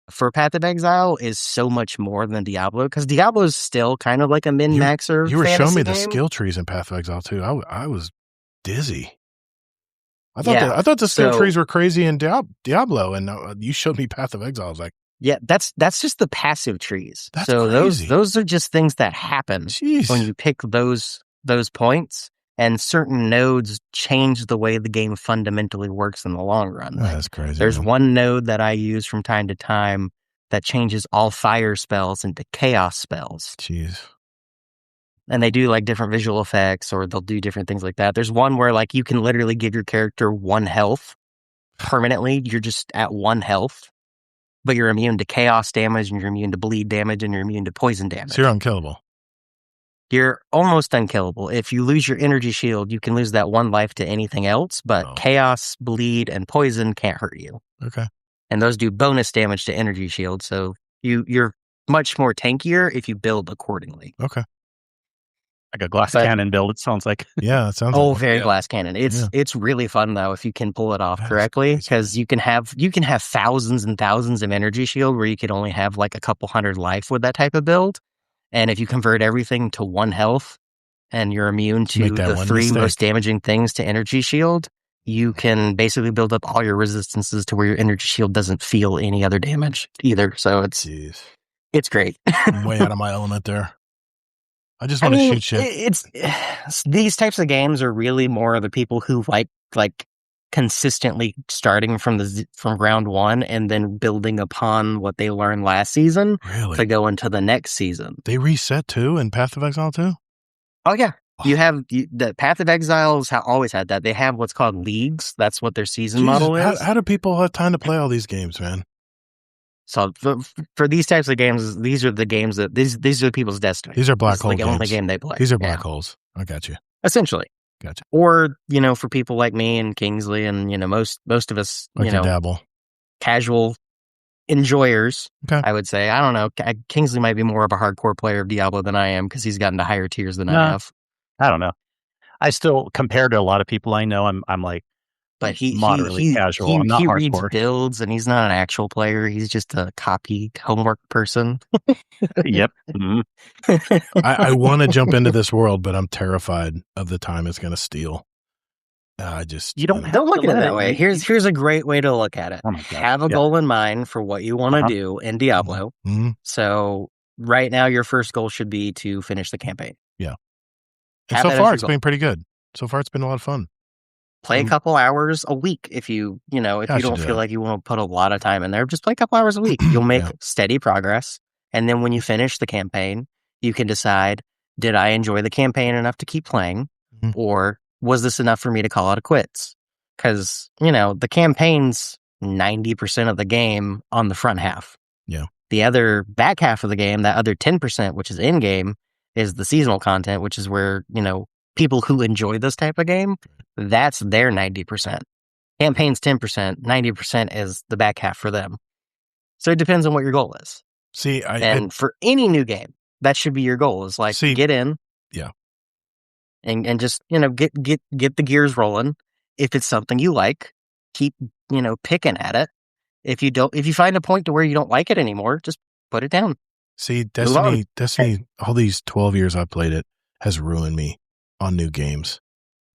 for Path of Exile is so much more than Diablo because Diablo is still kind of like a min-maxer. You were showing me game. The skill trees in Path of Exile 2. I was dizzy. I thought the skill trees were crazy in Diablo, and you showed me Path of Exile. I was like, yeah, that's just the passive trees. That's so crazy. those are just things that happen when you pick those points, and certain nodes change the way the game fundamentally works in the long run. Oh, that's crazy. There's one node that I use from time to time that changes all fire spells into chaos spells. Jeez. And they do like different visual effects or they'll do different things like that. There's one where like you can literally give your character 1 health permanently. You're just at 1 health, but you're immune to chaos damage and you're immune to bleed damage and you're immune to poison damage. So you're unkillable. You're almost unkillable. If you lose your energy shield, you can lose that 1 life to anything else, but chaos, bleed, and poison can't hurt you. Okay. And those do bonus damage to energy shield. So you're much more tankier if you build accordingly. Okay. Like a glass cannon build, it sounds like. Yeah, it sounds very glass cannon. It's really fun though if you can pull it off correctly because you can have thousands and thousands of energy shield where you could only have like a couple hundred life with that type of build. And if you convert everything to 1 health and you're immune to the 3 most damaging things to energy shield, you can basically build up all your resistances to where your energy shield doesn't feel any other damage either. So it's great. I'm way out of my element there. I just want to shoot shit. It's these types of games are really more of the people who like consistently starting from round 1 and then building upon what they learned last season to go into the next season. They reset too in Path of Exile too? Oh yeah. You have the Path of Exiles always had that. They have what's called leagues. That's what their season model is. How do people have time to play all these games, man? So for these types of games, these are the games that these are people's destiny. These are black hole games. The only game they play. These are black holes. I got you. Essentially. Gotcha. Or, for people like me and Kingsley and, most of us, dabble. Casual enjoyers, okay. I would say. I don't know. Kingsley might be more of a hardcore player of Diablo than I am because he's gotten to higher tiers than I have. I don't know. I still, compared to a lot of people I know, I'm like, but moderately casual. I'm not he hardcore. Reads builds and he's not an actual player. He's just a copy homework person. Yep. Mm-hmm. I want to jump into this world, but I'm terrified of the time it's going to steal. You don't look at it that way. Here's a great way to look at it. Oh my God. Have a goal in mind for what you want to do in Diablo. Mm-hmm. So right now, your first goal should be to finish the campaign. Yeah. And so far, it's been pretty good. So far, it's been a lot of fun. Play a couple hours a week if you don't feel like you want to put a lot of time in there. Just play a couple hours a week. You'll make steady progress. And then when you finish the campaign, you can decide, did I enjoy the campaign enough to keep playing? Mm-hmm. Or was this enough for me to call it quits? Because, the campaign's 90% of the game on the front half. Yeah. The other back half of the game, that other 10%, which is in-game, is the seasonal content, which is where, people who enjoy this type of game, that's their 90%. Campaign's 10%, 90% is the back half for them. So it depends on what your goal is. See, for any new game, that should be your goal, is get in. Yeah. And just, get the gears rolling. If it's something you like, keep, picking at it. If you find a point to where you don't like it anymore, just put it down. See, Destiny, all these 12 years I've played it has ruined me on new games.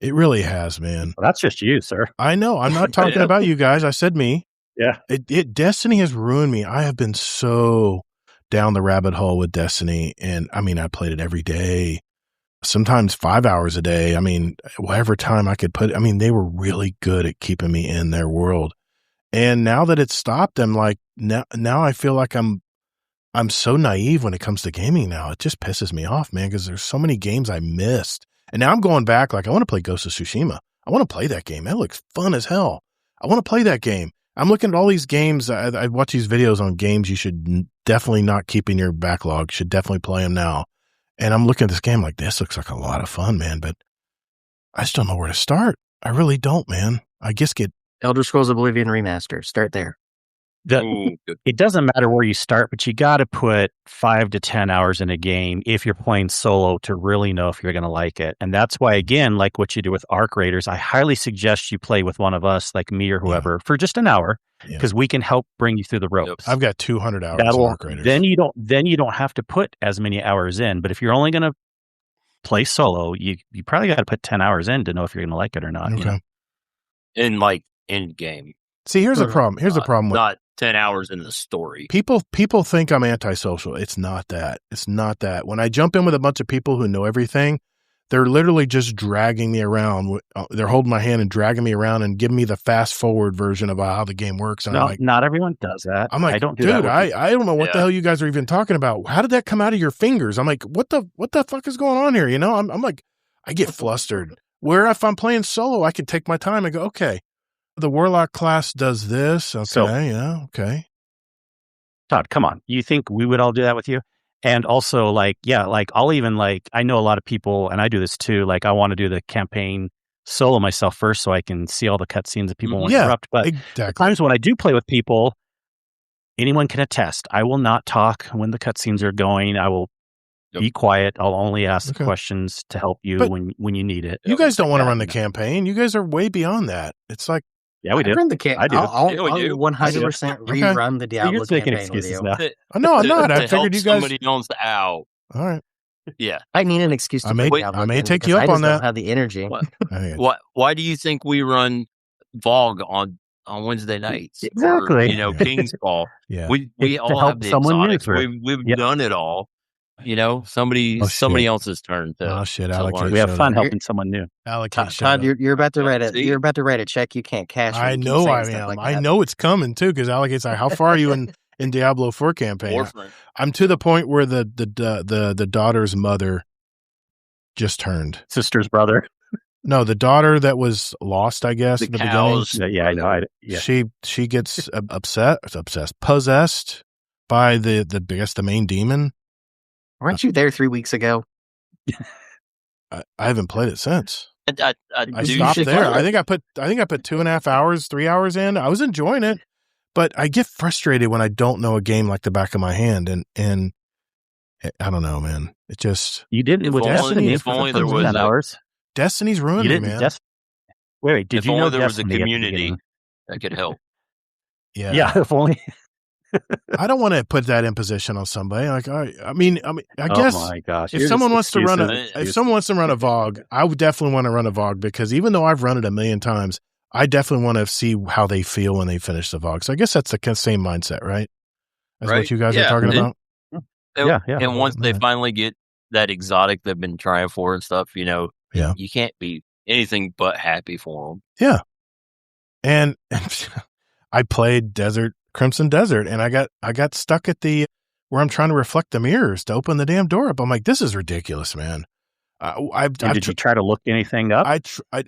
It really has, man. Well, that's just you, sir. I know. I'm not talking about you guys. I said me. Yeah. Destiny has ruined me. I have been so down the rabbit hole with Destiny. And I mean, I played it every day, sometimes 5 hours a day. I mean, whatever time I could put it. I mean, they were really good at keeping me in their world. And now that it's stopped, I'm like, now I feel like I'm so naive when it comes to gaming now. It just pisses me off, man, because there's so many games I missed. And now I'm going back, like, I want to play Ghost of Tsushima. I want to play that game. That looks fun as hell. I want to play that game. I'm looking at all these games. I watch these videos on games you should definitely not keep in your backlog. Should definitely play them now. And I'm looking at this game like, this looks like a lot of fun, man. But I just don't know where to start. I really don't, man. I guess Elder Scrolls Oblivion Remaster. Start there. It doesn't matter where you start, but you got to put 5 to 10 hours in a game if you're playing solo to really know if you're going to like it. And that's why, again, like what you do with Arc Raiders, I highly suggest you play with one of us, like me or whoever, for just an hour, because we can help bring you through the ropes. I've got 200 hours of Arc Raiders. Then you don't have to put as many hours in. But if you're only going to play solo, you probably got to put 10 hours in to know if you're going to like it or not. Okay. In like end game. See, here's the problem. Here's the problem with not 10 hours in the story. People think I'm antisocial. It's not that. It's not that. When I jump in with a bunch of people who know everything, they're literally just dragging me around. They're holding my hand and dragging me around and giving me the fast forward version of how the game works. And no, I'm like, not everyone does that. I'm like, I don't do dude, that I don't know what the hell you guys are even talking about. How did that come out of your fingers? I'm like, what the fuck is going on here? I'm like, I get flustered. Where if I'm playing solo, I can take my time and go, okay, the Warlock class does this. Okay, okay. Todd, come on. You think we would all do that with you? And also, I'll even I know a lot of people, and I do this too. Like, I want to do the campaign solo myself first so I can see all the cutscenes that people won't interrupt. But times when I do play with people, anyone can attest. I will not talk when the cutscenes are going. I will be quiet. I'll only ask questions to help you when you need it. You guys don't want to run the campaign. You guys are way beyond that. It's like, yeah, we do. I do. I'll 100% rerun the Diablo You're making campaign excuses with you. now. No, I'm not. I figured you guys. Somebody owns the owl. All right. Yeah. I need an excuse to play Diablo. I may take you up on that. I don't have the energy. Why do you think we run VOG on Wednesday nights? Exactly. Or, King's Call. Yeah. We all have the exotics. We've done it all. Somebody else's turn to. Oh shit! We have fun helping someone new. Todd, you're about to write it. You're about to write a check you can't cash. I know I am. I know it's coming too because Alligator's like, how far are you in Diablo 4 campaign? I'm to the point where the daughter's mother just turned. Sister's brother. No, the daughter that was lost, I guess, at the beginning. Yeah, I know. She gets possessed by the main demon. Weren't you there 3 weeks ago? I haven't played it since. I stopped there. I think I put 2.5 hours, 3 hours in. I was enjoying it, but I get frustrated when I don't know a game like the back of my hand, and I don't know, man. It just you didn't with Destiny. If only there was 10 hours. Destiny's ruined me, man. Wait, did you know there was a community that could help? Yeah, if only. I don't want to put that imposition on somebody. Like, I guess my gosh. if someone wants to run a VOG, I would definitely want to run a VOG because even though I've run it a million times, I definitely want to see how they feel when they finish the VOG. So I guess that's the same mindset, right? That's what you guys are talking about. Yeah. And once they finally get that exotic they've been trying for and stuff, you can't be anything but happy for them. Yeah. And I played Crimson Desert, and I got stuck at where I'm trying to reflect the mirrors to open the damn door up. I'm like, this is ridiculous, man. Did you try to look anything up?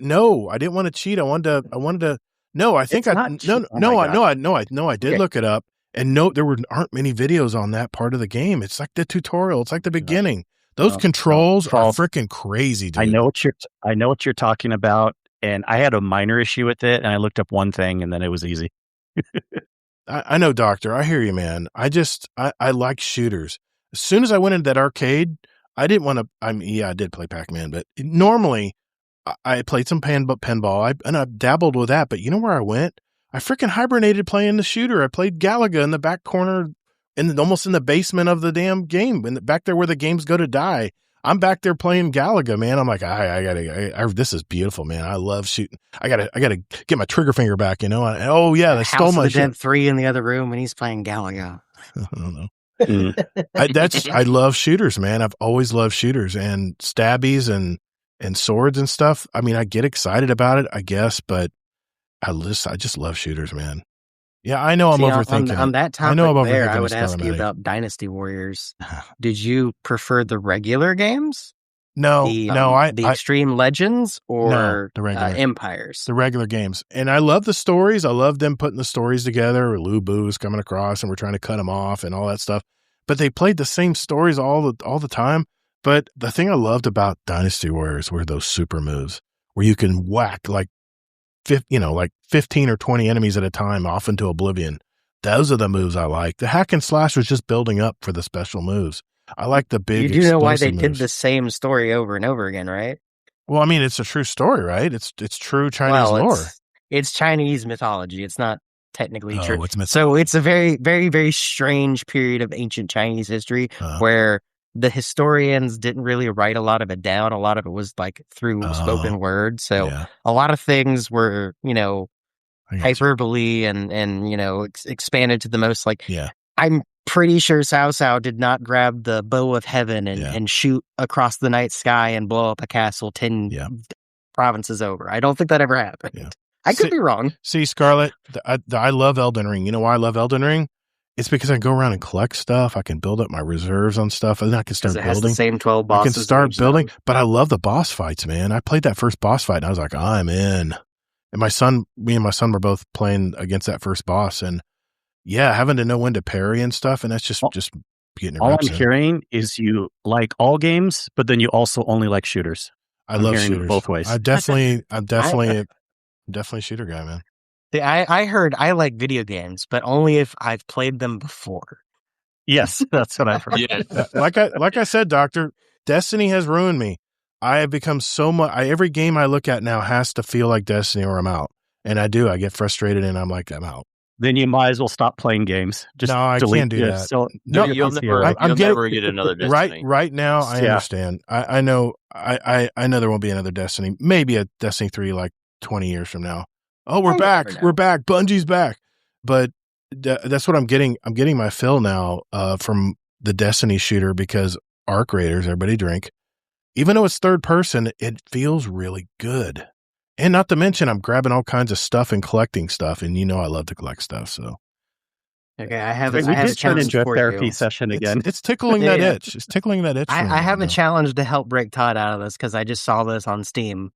No, I didn't want to cheat. I wanted to. No, I think I did look it up, And no, aren't many videos on that part of the game. It's like the tutorial. It's like the beginning. Those controls are freaking crazy, dude. I know what you're talking about, and I had a minor issue with it, and I looked up one thing, and then it was easy. I know, Doctor. I hear you, man. I like shooters. As soon as I went into that arcade, I didn't want to. I did play Pac-Man, but normally I played some pinball, and I dabbled with that. But you know where I went? I freaking hibernated playing the shooter. I played Galaga in the back corner, almost in the basement of the damn game, and back there where the games go to die. I'm back there playing Galaga, man. I'm like, this is beautiful, man. I love shooting. I gotta get my trigger finger back, you know. They stole my shit. Dead 3 in the other room, and he's playing Galaga. I don't know. I love shooters, man. I've always loved shooters and stabbies and swords and stuff. I mean, I get excited about it, I guess, but I just love shooters, man. Yeah, I know I'm overthinking. On that topic, I would ask you about Dynasty Warriors. Did you prefer the regular games? No, the Extreme Legends or the regular Empires? The regular games. And I love the stories. I love them putting the stories together. Lu Bu's coming across and we're trying to cut them off and all that stuff. But they played the same stories all the time. But the thing I loved about Dynasty Warriors were those super moves where you can whack like 15 or 20 enemies at a time off into oblivion. Those are the moves I like. The hack and slash was just building up for the special moves. I like the big. You do know why they did the same story over and over again, right? Well, I mean, it's a true story, right? It's true Chinese lore. It's Chinese mythology. It's not technically true. So it's a very, very, very strange period of ancient Chinese history where the historians didn't really write a lot of it down. A lot of it was like through spoken word. So a lot of things were, hyperbole and expanded to the most I'm pretty sure Cao Cao did not grab the bow of heaven and shoot across the night sky and blow up a castle 10 provinces over. I don't think that ever happened. Yeah. I could be wrong. See, Scarlett, I love Elden Ring. You know why I love Elden Ring? It's because I can go around and collect stuff. I can build up my reserves on stuff, and then I can start building. Has the same 12 bosses. I can start building, but I love the boss fights, man. I played that first boss fight, and I was like, I'm in. And me and my son were both playing against that first boss, and having to know when to parry and stuff, and that's just getting your all I'm hearing is you like all games, but then you also only like shooters. I love shooters both ways. I'm definitely a shooter guy, man. I heard I like video games, but only if I've played them before. Yes, that's what I've heard. Like I said, Doctor, Destiny has ruined me. I have become so much. Every game I look at now has to feel like Destiny, or I'm out. And I do. I get frustrated, and I'm like, I'm out. Then you might as well stop playing games. Just I can't do that. So, you'll never get another Destiny. Right now, I understand. I know. I know there won't be another Destiny. Maybe a Destiny 3 like 20 years from now. Oh, we're back. We're back. Bungie's back. But that's what I'm getting. I'm getting my fill now from the Destiny shooter because Arc Raiders, everybody drink. Even though it's third person, it feels really good. And not to mention, I'm grabbing all kinds of stuff and collecting stuff. And I love to collect stuff. So. Okay, I have a challenge into a for therapy you. Session again. It's tickling that itch. It's tickling that itch. I have a challenge to help break Todd out of this because I just saw this on Steam.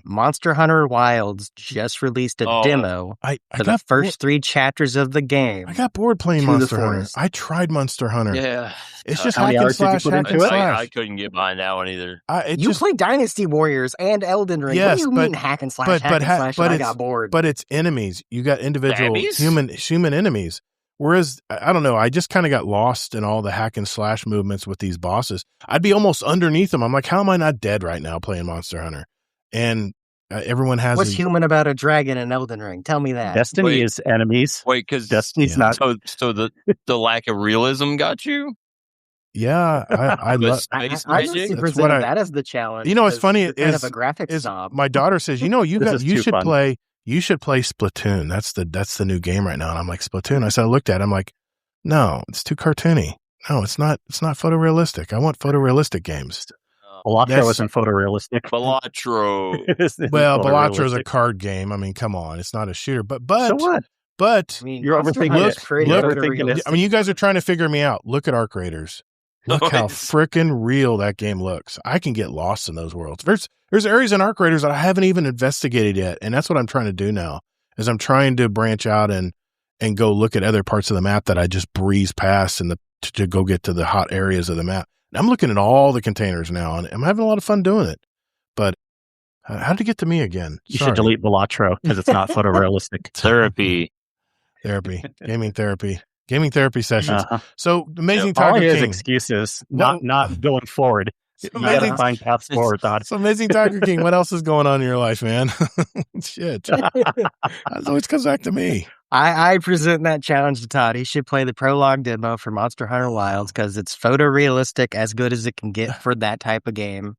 Monster Hunter Wilds just released a demo for the first 3 chapters of the game. I got bored playing Monster Hunter. I tried Monster Hunter. Yeah. It's just hack and slash. I couldn't get behind that one either. You played Dynasty Warriors and Elden Ring. Yes, what do you mean hack and slash? I got bored. But it's enemies. You got individual human enemies. Whereas, I don't know, I just kind of got lost in all the hack and slash movements with these bosses. I'd be almost underneath them. I'm like, how am I not dead right now playing Monster Hunter? And everyone has. What's human about a dragon in Elden Ring? Tell me that. Destiny is enemies. Wait, because Destiny's not. So the lack of realism got you. Yeah, I love. That is the challenge. What's funny is kind of a graphic snob. My daughter says, you should play Splatoon. That's the new game right now. And I'm like, Splatoon. I said, I looked at it. I'm like, no, it's too cartoony. No, it's not. It's not photorealistic. I want photorealistic games. Balatro isn't photorealistic. Balatro. Well, Balatro is a card game. I mean, come on, it's not a shooter. But so what? But you're overthinking it. I mean, you guys are trying to figure me out. Look at Arc Raiders. Look how freaking real that game looks. I can get lost in those worlds. There's areas in Arc Raiders that I haven't even investigated yet, and that's what I'm trying to do now. Is I'm trying to branch out and and go look at other parts of the map that I just breeze past to go get to the hot areas of the map. And I'm looking at all the containers now, and I'm having a lot of fun doing it. But how did it get to me again? You should delete Velatro because it's not photorealistic. Therapy. Gaming therapy sessions. So Amazing All Taco his King. excuses, not going forward. You gotta find paths forward, Todd. So Amazing Taco King, what else is going on in your life, man? Shit. It always comes back to me. I present that challenge to Todd. He should play the prologue demo for Monster Hunter Wilds because it's photorealistic as good as it can get for that type of game.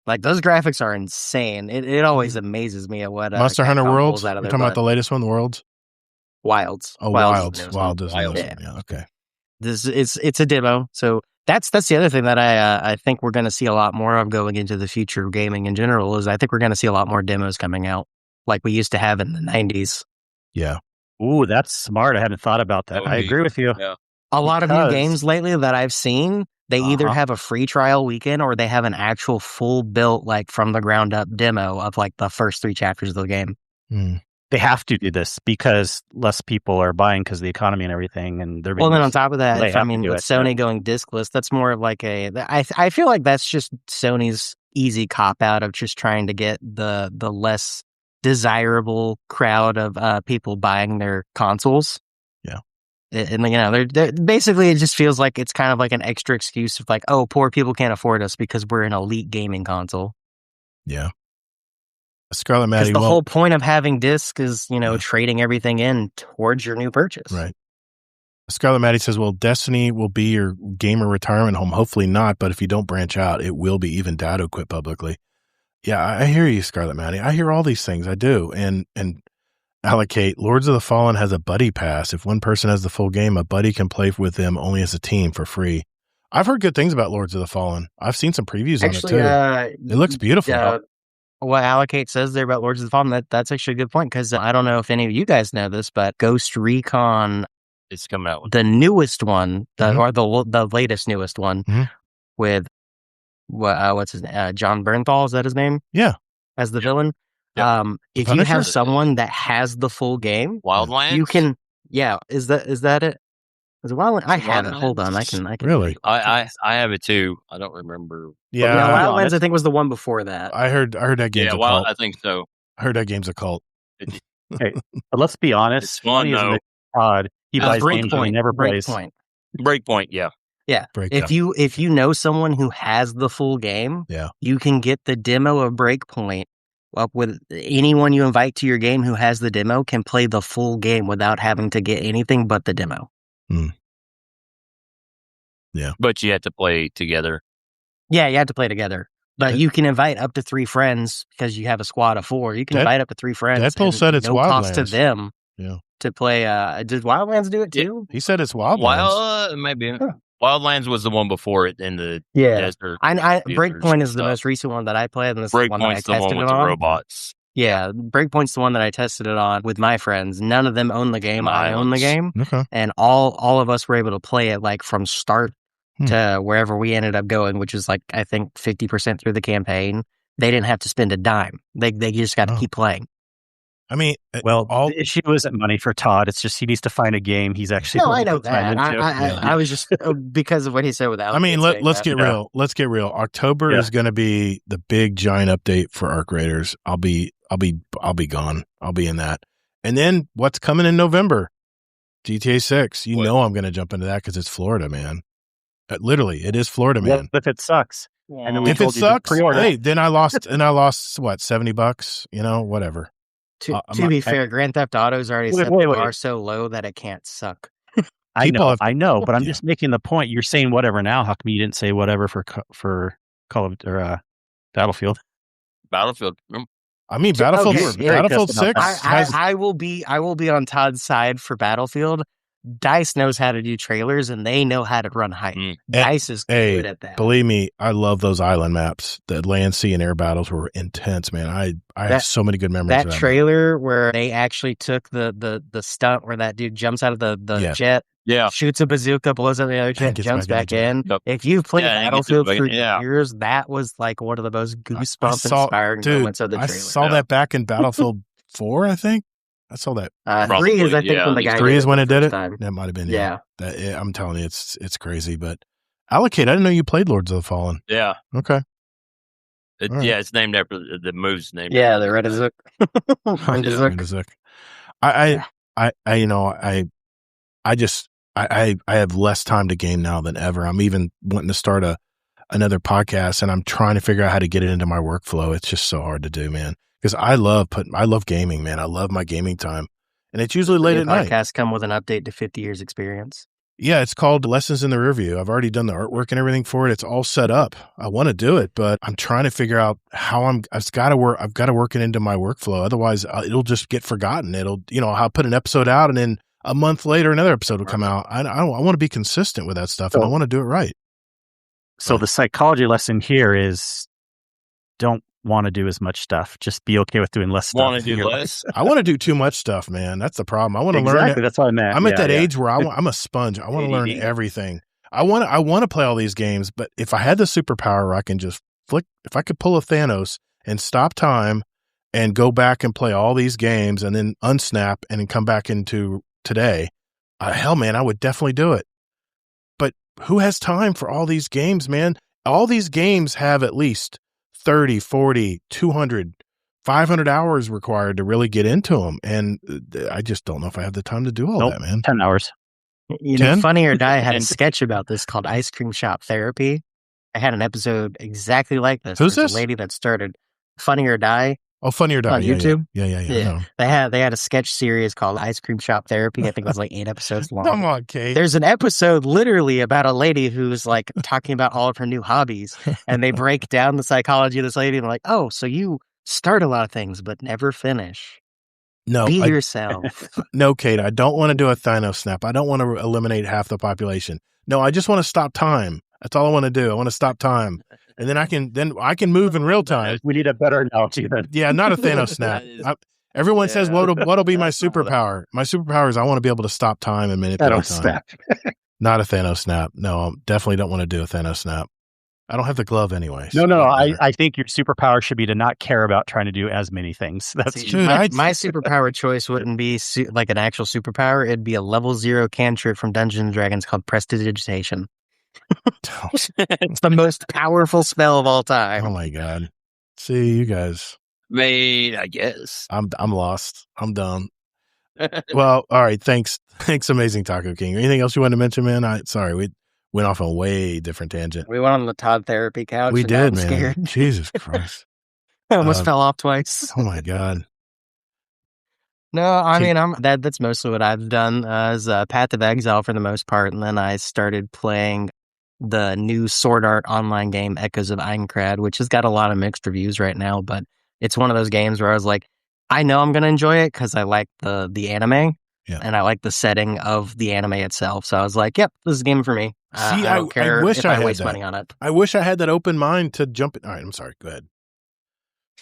Like, those graphics are insane. It always amazes me at what Monster Hunter Worlds? We're talking about the latest one, the Worlds? Wilds. Oh, Wilds. Wild is the newest one. Yeah, okay. It's a demo. So that's the other thing that I think we're going to see a lot more of going into the future of gaming in general is I think we're going to see a lot more demos coming out like we used to have in the 90s. Yeah. Ooh, that's smart. I hadn't thought about that. I agree with you. Yeah. A lot of new games lately that I've seen, they either have a free trial weekend or they have an actual full built, like from the ground up demo of like the first 3 chapters of the game. They have to do this because less people are buying because of the economy and everything. And they're then on top of that, with Sony going discless, that's more of like I feel like that's just Sony's easy cop out of just trying to get the less desirable crowd of people buying their consoles. Yeah. And they're basically, it just feels like it's kind of like an extra excuse of like, oh, poor people can't afford us because we're an elite gaming console. Yeah. Scarlet Maddie. Because the whole point of having disc is, trading everything in towards your new purchase. Right. Scarlet Maddie says, well, Destiny will be your gamer retirement home. Hopefully not, but if you don't branch out, it will be. Even Dado quit publicly. Yeah, I hear you, Scarlet Maddie. I hear all these things. I do. And allocate. Lords of the Fallen has a buddy pass. If one person has the full game, a buddy can play with them only as a team for free. I've heard good things about Lords of the Fallen. I've seen some previews on it too. It looks beautiful. What Allocate says there about Lords of the Fallen, that's actually a good point because I don't know if any of you guys know this, but Ghost Recon is coming out. The newest one, or the latest newest one with what's his name? John Bernthal, is that his name? Yeah. As the villain. Yep. If you have someone that has the full game, Wildlands, you can. Yeah, is that it? Is it Wildlands? I have it. Hold on, I can. Really? I have it too. I don't remember. Yeah, Wildlands I think was the one before that. I heard that game's a cult. I think so. I heard that game's a cult. Hey, but let's be honest. It's fun though. Todd, he buys games and he never plays. Breakpoint, yeah. Yeah. If you know someone who has the full game, you can get the demo of Breakpoint up with anyone you invite to your game who has the demo can play the full game without having to get anything but the demo. Yeah. But you have to play together. Yeah, you have to play together. But you can invite up to 3 friends because you have a squad of 4. You can invite up to 3 friends. Deadpool said it's Wildlands. Cost to them. Yeah. To play. Did Wildlands do it too? He said it's Wildlands. Maybe. Huh. Wildlands was the one before it in the desert. Breakpoint is the most recent one that I played, and this is the one that I tested it on. Breakpoint's the one with the robots. Yeah, Breakpoint's the one that I tested it on with my friends. None of them own the game. I own the game. Okay. And all of us were able to play it like from start to wherever we ended up going, which is like, I think 50% through the campaign. They didn't have to spend a dime. They just got to keep playing. I mean, the issue isn't money for Todd. It's just he needs to find a game he's actually. No, I know that. I was just because of what he said with Alex. I mean, let's get real. Let's get real. October is going to be the big giant update for Arc Raiders. I'll be gone. I'll be in that. And then what's coming in November? GTA 6. You know I'm going to jump into that because it's Florida, man. Literally, it is Florida, man. If it sucks, and then if it sucks, hey, then I lost what, $70? Whatever. To be fair, Grand Theft Auto's already set the bar so low that it can't suck. I know, but I'm just making the point. You're saying whatever now. How come you didn't say whatever for Call of or Battlefield? Battlefield. I mean, Battlefield 6. I will be on Todd's side for Battlefield. DICE knows how to do trailers, and they know how to run hype. DICE is good at that. Believe me, I love those island maps. The land, sea, and air battles were intense, man. I have so many good memories of that trailer where they actually took the stunt where that dude jumps out of the jet, shoots a bazooka, blows up the other jet, jumps back in. Yep. If you've played Battlefield for years, that was like one of the most goosebump inspiring moments of the trailer. I saw that back in Battlefield 4, I think. I saw that. 3 is, I think, when the guy 3 is when it did it? time. That might have been, Yeah. I'm telling you, it's crazy. But Allocate, I didn't know you played Lords of the Fallen. Yeah. Okay. Right. Yeah, it's named after the move's named. Yeah, the Redazook. Redazook. I have less time to game now than ever. I'm even wanting to start another podcast, and I'm trying to figure out how to get it into my workflow. It's just so hard to do, man. Because I love gaming, man. I love my gaming time, and it's usually late at night. Podcasts come with an update to 50 years experience. Yeah, it's called Lessons in the Rearview. I've already done the artwork and everything for it. It's all set up. I want to do it, but I'm trying to figure out how I've got to work it into my workflow. Otherwise, it'll just get forgotten. I'll put an episode out, and then a month later, another episode will come out. I want to be consistent with that stuff, and I want to do it right. So the psychology lesson here is don't want to do as much stuff. Just be okay with doing less stuff. Want to do less? I want to do too much stuff, man. That's the problem. I want to learn it. That's what I meant. I'm at that age where I'm a sponge. I want to learn everything. I want to play all these games, but if I had the superpower where I can just flick, if I could pull a Thanos and stop time and go back and play all these games and then unsnap and then come back into today, hell, man, I would definitely do it. But who has time for all these games, man? All these games have at least 30, 40, 200, 500 hours required to really get into them. And I just don't know if I have the time to do all that, man. 10 hours. Funny or Die had a sketch about this called Ice Cream Shop Therapy. I had an episode exactly like this. Who's this? A lady that started Funny or Die. Oh, Funny or Die. On YouTube? Yeah. They had a sketch series called Ice Cream Shop Therapy. I think it was like 8 episodes long. Come on, Kate. There's an episode literally about a lady who's like talking about all of her new hobbies. And they break down the psychology of this lady. And they're like, oh, so you start a lot of things, but never finish. No, Be yourself. No, Kate, I don't want to do a Thanos snap. I don't want to eliminate half the population. No, I just want to stop time. That's all I want to do. I want to stop time. And then I can move in real time. We need a better analogy then. Yeah, not a Thanos snap. Everyone says, what'll be my superpower? My superpower is I want to be able to stop time and manipulate time. Snap. Not a Thanos snap. No, I definitely don't want to do a Thanos snap. I don't have the glove anyway. So no. I think your superpower should be to not care about trying to do as many things. That's my superpower choice wouldn't be like an actual superpower. It'd be a level 0 cantrip from Dungeons & Dragons called Prestidigitation. It's the most powerful spell of all time. Oh my God. See, you guys. I guess. I'm lost. I'm done. Well, all right. Thanks, Amazing Taco King. Anything else you wanted to mention, man? Sorry, we went off on a way different tangent. We went on the Todd therapy couch. We did, man. Scared. Jesus Christ. I almost fell off twice. Oh my God. No, I mean, that's mostly what I've done is Path of Exile for the most part. And then I started playing the new Sword Art online game, Echoes of Aincrad, which has got a lot of mixed reviews right now. But it's one of those games where I was like, I know I'm going to enjoy it because I like the anime. Yeah. And I like the setting of the anime itself. So I was like, yep, this is a game for me. I don't care if I waste money on it. I wish I had that open mind to jump in. All right, I'm sorry. Go ahead.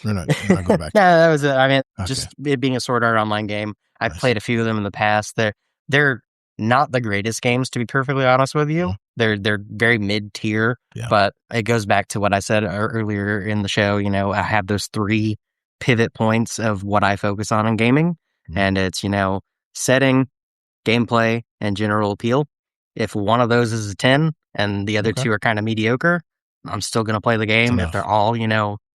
We're not going back. No, that was it. I mean, just it being a Sword Art online game. I've played a few of them in the past. They're not the greatest games, to be perfectly honest with you. They're very mid-tier, but it goes back to what I said earlier in the show. You know, I have those 3 pivot points of what I focus on in gaming, and it's, setting, gameplay, and general appeal. If one of those is a 10 and the other 2 are kind of mediocre, I'm still going to play the game. If they're all,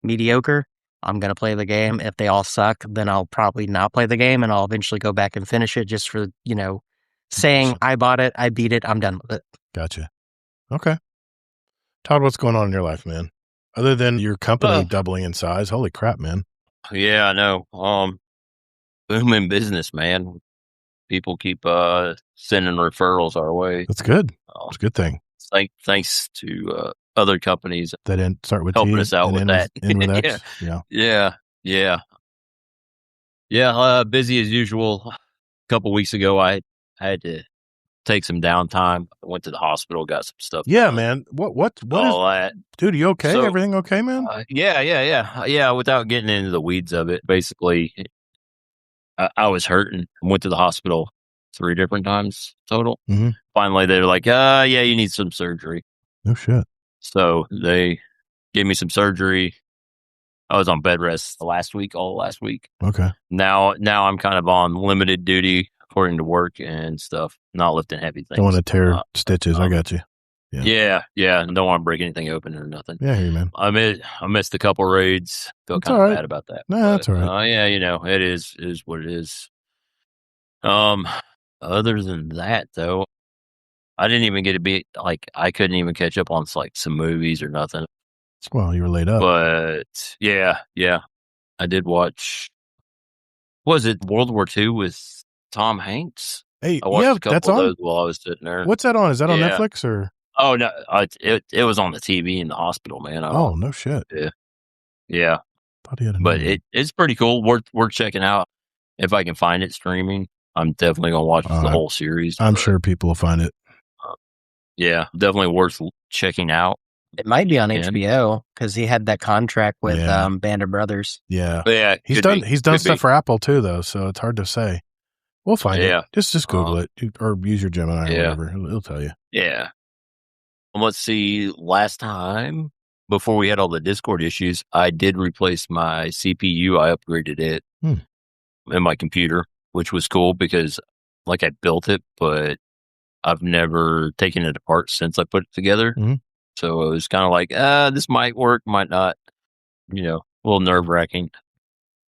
mediocre, I'm going to play the game. If they all suck, then I'll probably not play the game, and I'll eventually go back and finish it just for, saying I bought it, I beat it, I'm done with it. Gotcha. Okay. Todd, what's going on in your life, man? Other than your company doubling in size, holy crap, man. Yeah, I know. Booming business, man. People keep sending referrals our way. That's good. It's a good thing. Thanks to other companies that didn't start with helping us out with that. With Yeah. Busy as usual. A couple weeks ago, I had to take some downtime. I went to the hospital, got some stuff. Yeah, man. What all that? Dude, you okay? So, everything okay, man? Yeah. Without getting into the weeds of it, basically, I was hurting. I went to the hospital 3 different times total. Mm-hmm. Finally, they were like, yeah, you need some surgery. No shit. So they gave me some surgery. I was on bed rest all last week. Okay. Now I'm kind of on limited duty according to work and stuff, not lifting heavy things. Don't want to tear stitches. I got you. Yeah. Don't want to break anything open or nothing. Yeah, I hear you, man. I missed a couple raids. Feel kind of bad about that. No, that's all right. Yeah, it is what it is. Other than that, though, I didn't even get to be I couldn't even catch up on some movies or nothing. Well, you were laid up. But yeah, I did watch. Was it World War II with Tom Hanks? Hey, I watched a couple of those while I was sitting there. What's that on? Is that on Netflix or? Oh no, it was on the TV in the hospital, man. No shit. Yeah. Thought he had but it's pretty cool. Worth checking out if I can find it streaming. I'm definitely gonna watch the whole series. I'm sure people will find it. Yeah, definitely worth checking out. It might be on HBO because he had that contract with Band of Brothers. Yeah, he's done stuff for Apple too, though, so it's hard to say. We'll find it. Just Google it or use your Gemini or whatever. It'll tell you. Yeah. Let's see. Last time, before we had all the Discord issues, I did replace my CPU. I upgraded it in my computer, which was cool because I built it, but I've never taken it apart since I put it together. Mm-hmm. So it was kind of like, this might work, might not, a little nerve wracking,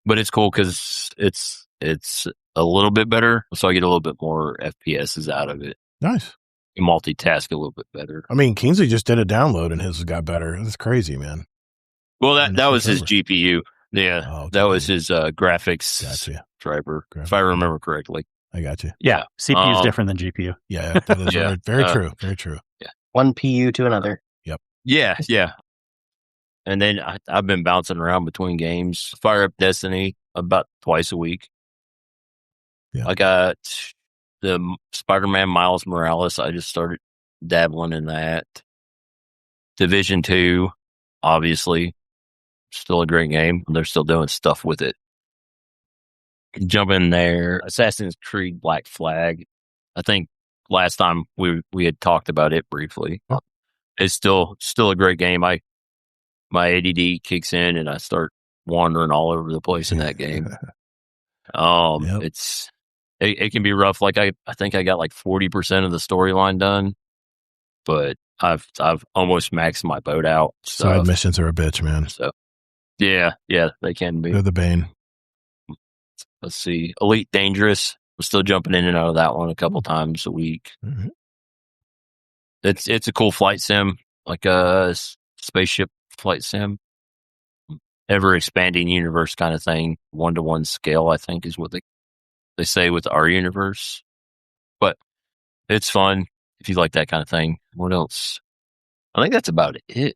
but it's cool because it's a little bit better. So I get a little bit more FPSs out of it. Nice. You multitask a little bit better. I mean, Kingsley just did a download and his got better. That's crazy, man. Well, that was his GPU. Yeah. That was his graphics driver, if I remember correctly. I got you. Yeah. CPU is different than GPU. Yeah. That is very true. Very true. Yeah. One PU to another. Yep. Yeah. And then I've been bouncing around between games. Fire up Destiny about twice a week. Yeah. I got the Spider-Man Miles Morales. I just started dabbling in that. Division 2, obviously, still a great game. They're still doing stuff with it. Jump in there. Assassin's Creed Black Flag. I think last time we had talked about it briefly. Oh. It's still a great game. My ADD kicks in and I start wandering all over the place in that game. Yep. It can be rough. I think I got 40% of the storyline done, but I've almost maxed my boat out. Side missions are a bitch, man. So yeah, they can be. They're the bane. Let's see. Elite Dangerous. I'm still jumping in and out of that one a couple times a week. Mm-hmm. It's a cool flight sim, like a spaceship flight sim. Ever expanding universe kind of thing. 1-to-1 scale, I think, is what they say with our universe. But it's fun if you like that kind of thing. What else? I think that's about it. Okay.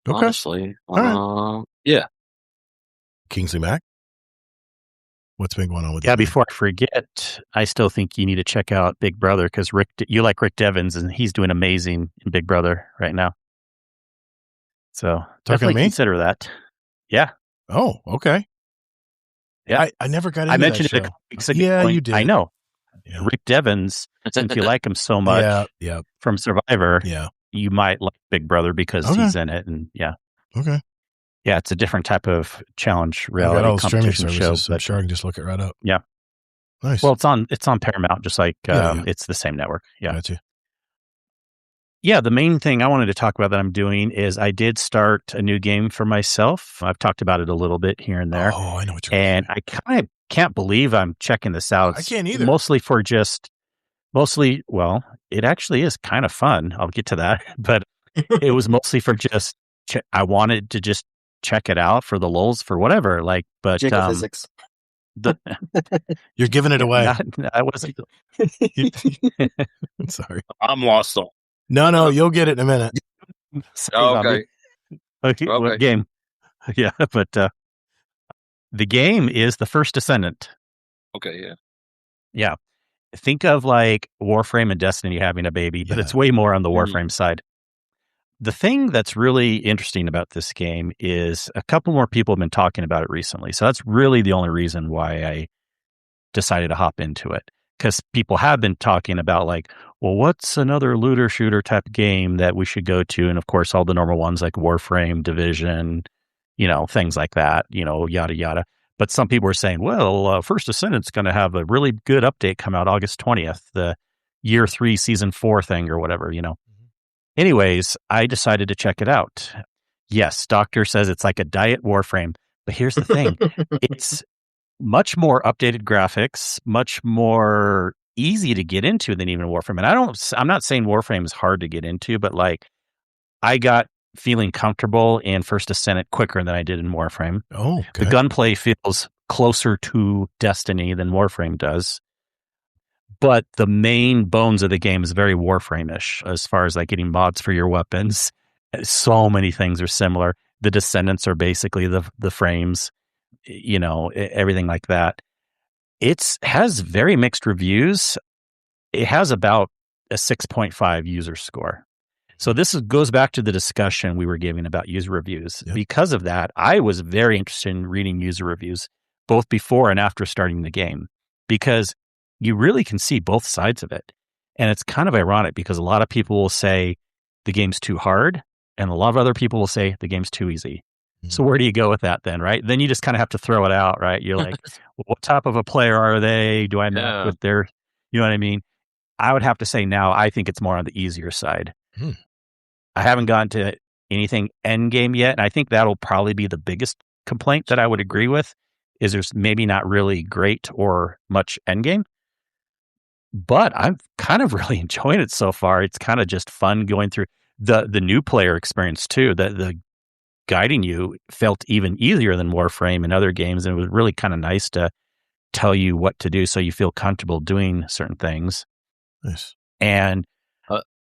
Honestly. All right. Yeah. Kingsley Mac? What's been going on with before I forget, I still think you need to check out Big Brother because you like Rick Devens and he's doing amazing in Big Brother right now. So definitely consider that. Yeah. Oh, okay. Yeah. I never got into I mentioned that it show. a couple weeks ago. Yeah, you did. I know. Yeah. Rick Devens, since you like him so much from Survivor, you might like Big Brother because he's in it. And Okay. Yeah, it's a different type of challenge reality competition show. I'm sure I can just look it right up. Yeah. Nice. Well, it's on Paramount, just like it's the same network. Yeah. Gotcha. Yeah, the main thing I wanted to talk about that I'm doing is I did start a new game for myself. I've talked about it a little bit here and there. Oh, I know what you're And I kind of can't believe I'm checking this out. I can't either. Well, it actually is kind of fun. I'll get to that. But it was mostly for just, I wanted to just check it out for the lulz, for whatever. But physics. You're giving it away. I wasn't. Sorry. I'm lost. No, you'll get it in a minute. Okay. What game? Yeah, but the game is The First Descendant. Okay, yeah. Yeah. Think of Warframe and Destiny having a baby, but it's way more on the Warframe side. The thing that's really interesting about this game is a couple more people have been talking about it recently. So that's really the only reason why I decided to hop into it. Because people have been talking about well, what's another looter shooter type game that we should go to? And of course, all the normal ones like Warframe, Division, things like that, yada, yada. But some people were saying, well, First Ascendant's going to have a really good update come out August 20th, the year 3, season 4 thing or whatever, Anyways, I decided to check it out. Yes, Doctor says it's like a diet Warframe. But here's the thing. It's much more updated graphics, much more easy to get into than even Warframe. And I'm not saying Warframe is hard to get into, but like I got feeling comfortable in First Ascendant quicker than I did in Warframe. Oh, okay. The gunplay feels closer to Destiny than Warframe does. But the main bones of the game is very Warframe-ish as far as like getting mods for your weapons. So many things are similar. The Descendants are basically the frames, everything like that. It has very mixed reviews. It has about a 6.5 user score. So this goes back to the discussion we were giving about user reviews. Yep. Because of that, I was very interested in reading user reviews, both before and after starting the game, because you really can see both sides of it. And it's kind of ironic because a lot of people will say the game's too hard, and a lot of other people will say the game's too easy. Mm-hmm. So where do you go with that then, right? Then you just kind of have to throw it out, right? You're like, well, what type of a player are they? Do I match with their, you know what I mean? I would have to say now, I think it's more on the easier side. I haven't gotten to anything end game yet, and I think that'll probably be the biggest complaint that I would agree with, is there's maybe not really great or much end game. But I'm kind of really enjoying it so far. It's kind of just fun going through the new player experience too. The guiding you felt even easier than Warframe and other games, and it was really kind of nice to tell you what to do so you feel comfortable doing certain things. Nice. And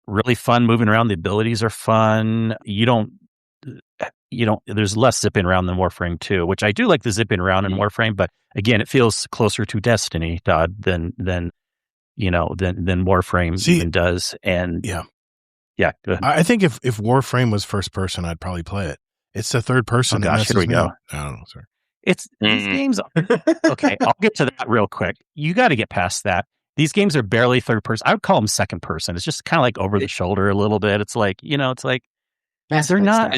really fun moving around. The abilities are fun. There's less zipping around than Warframe 2, which I do like the zipping around in Warframe, but again, it feels closer to Destiny, Todd, than Warframe even does. And yeah. Go ahead. I think if Warframe was first person, I'd probably play it. It's the third person. Oh gosh, here we go. I don't know, sir. It's these games. Okay, I'll get to that real quick. You got to get past that. These games are barely third person. I would call them second person. It's just kind of like over the shoulder a little bit. It's like, it's like they're not.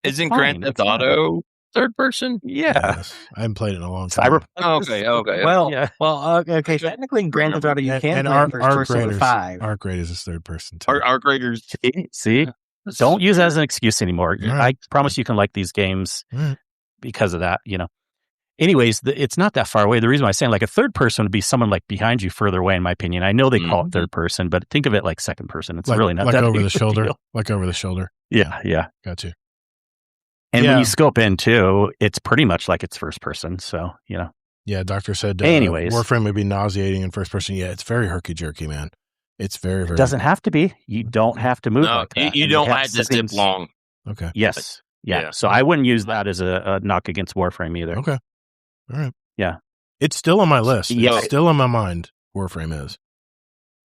Isn't Grand Theft Auto third person? Yeah. Yes. I haven't played it in a long time. Okay. Okay. Technically, Grand Theft Auto, you can play first person with 5. Arc Raiders is third person too. Arc Raiders. See? Don't use that as an excuse anymore. Right. I promise you can like these games because of that, Anyways, it's not that far away. The reason why I'm saying like a third person would be someone like behind you further away, in my opinion. I know they call it third person, but think of it like second person. It's really not like that over big the shoulder. deal. Like over the shoulder. Yeah. Got you. And when you scope in too, it's pretty much like it's first person. So, Yeah, Doctor said anyways, Warframe would be nauseating in first person. Yeah, it's very herky-jerky, man. It's very, very... It doesn't have to be. You don't have to move like that. You don't have to zip long. Okay. Yes. Yeah. So I wouldn't use that as a knock against Warframe either. Okay. All right. Yeah. It's still on my list. It's still on my mind. Warframe is.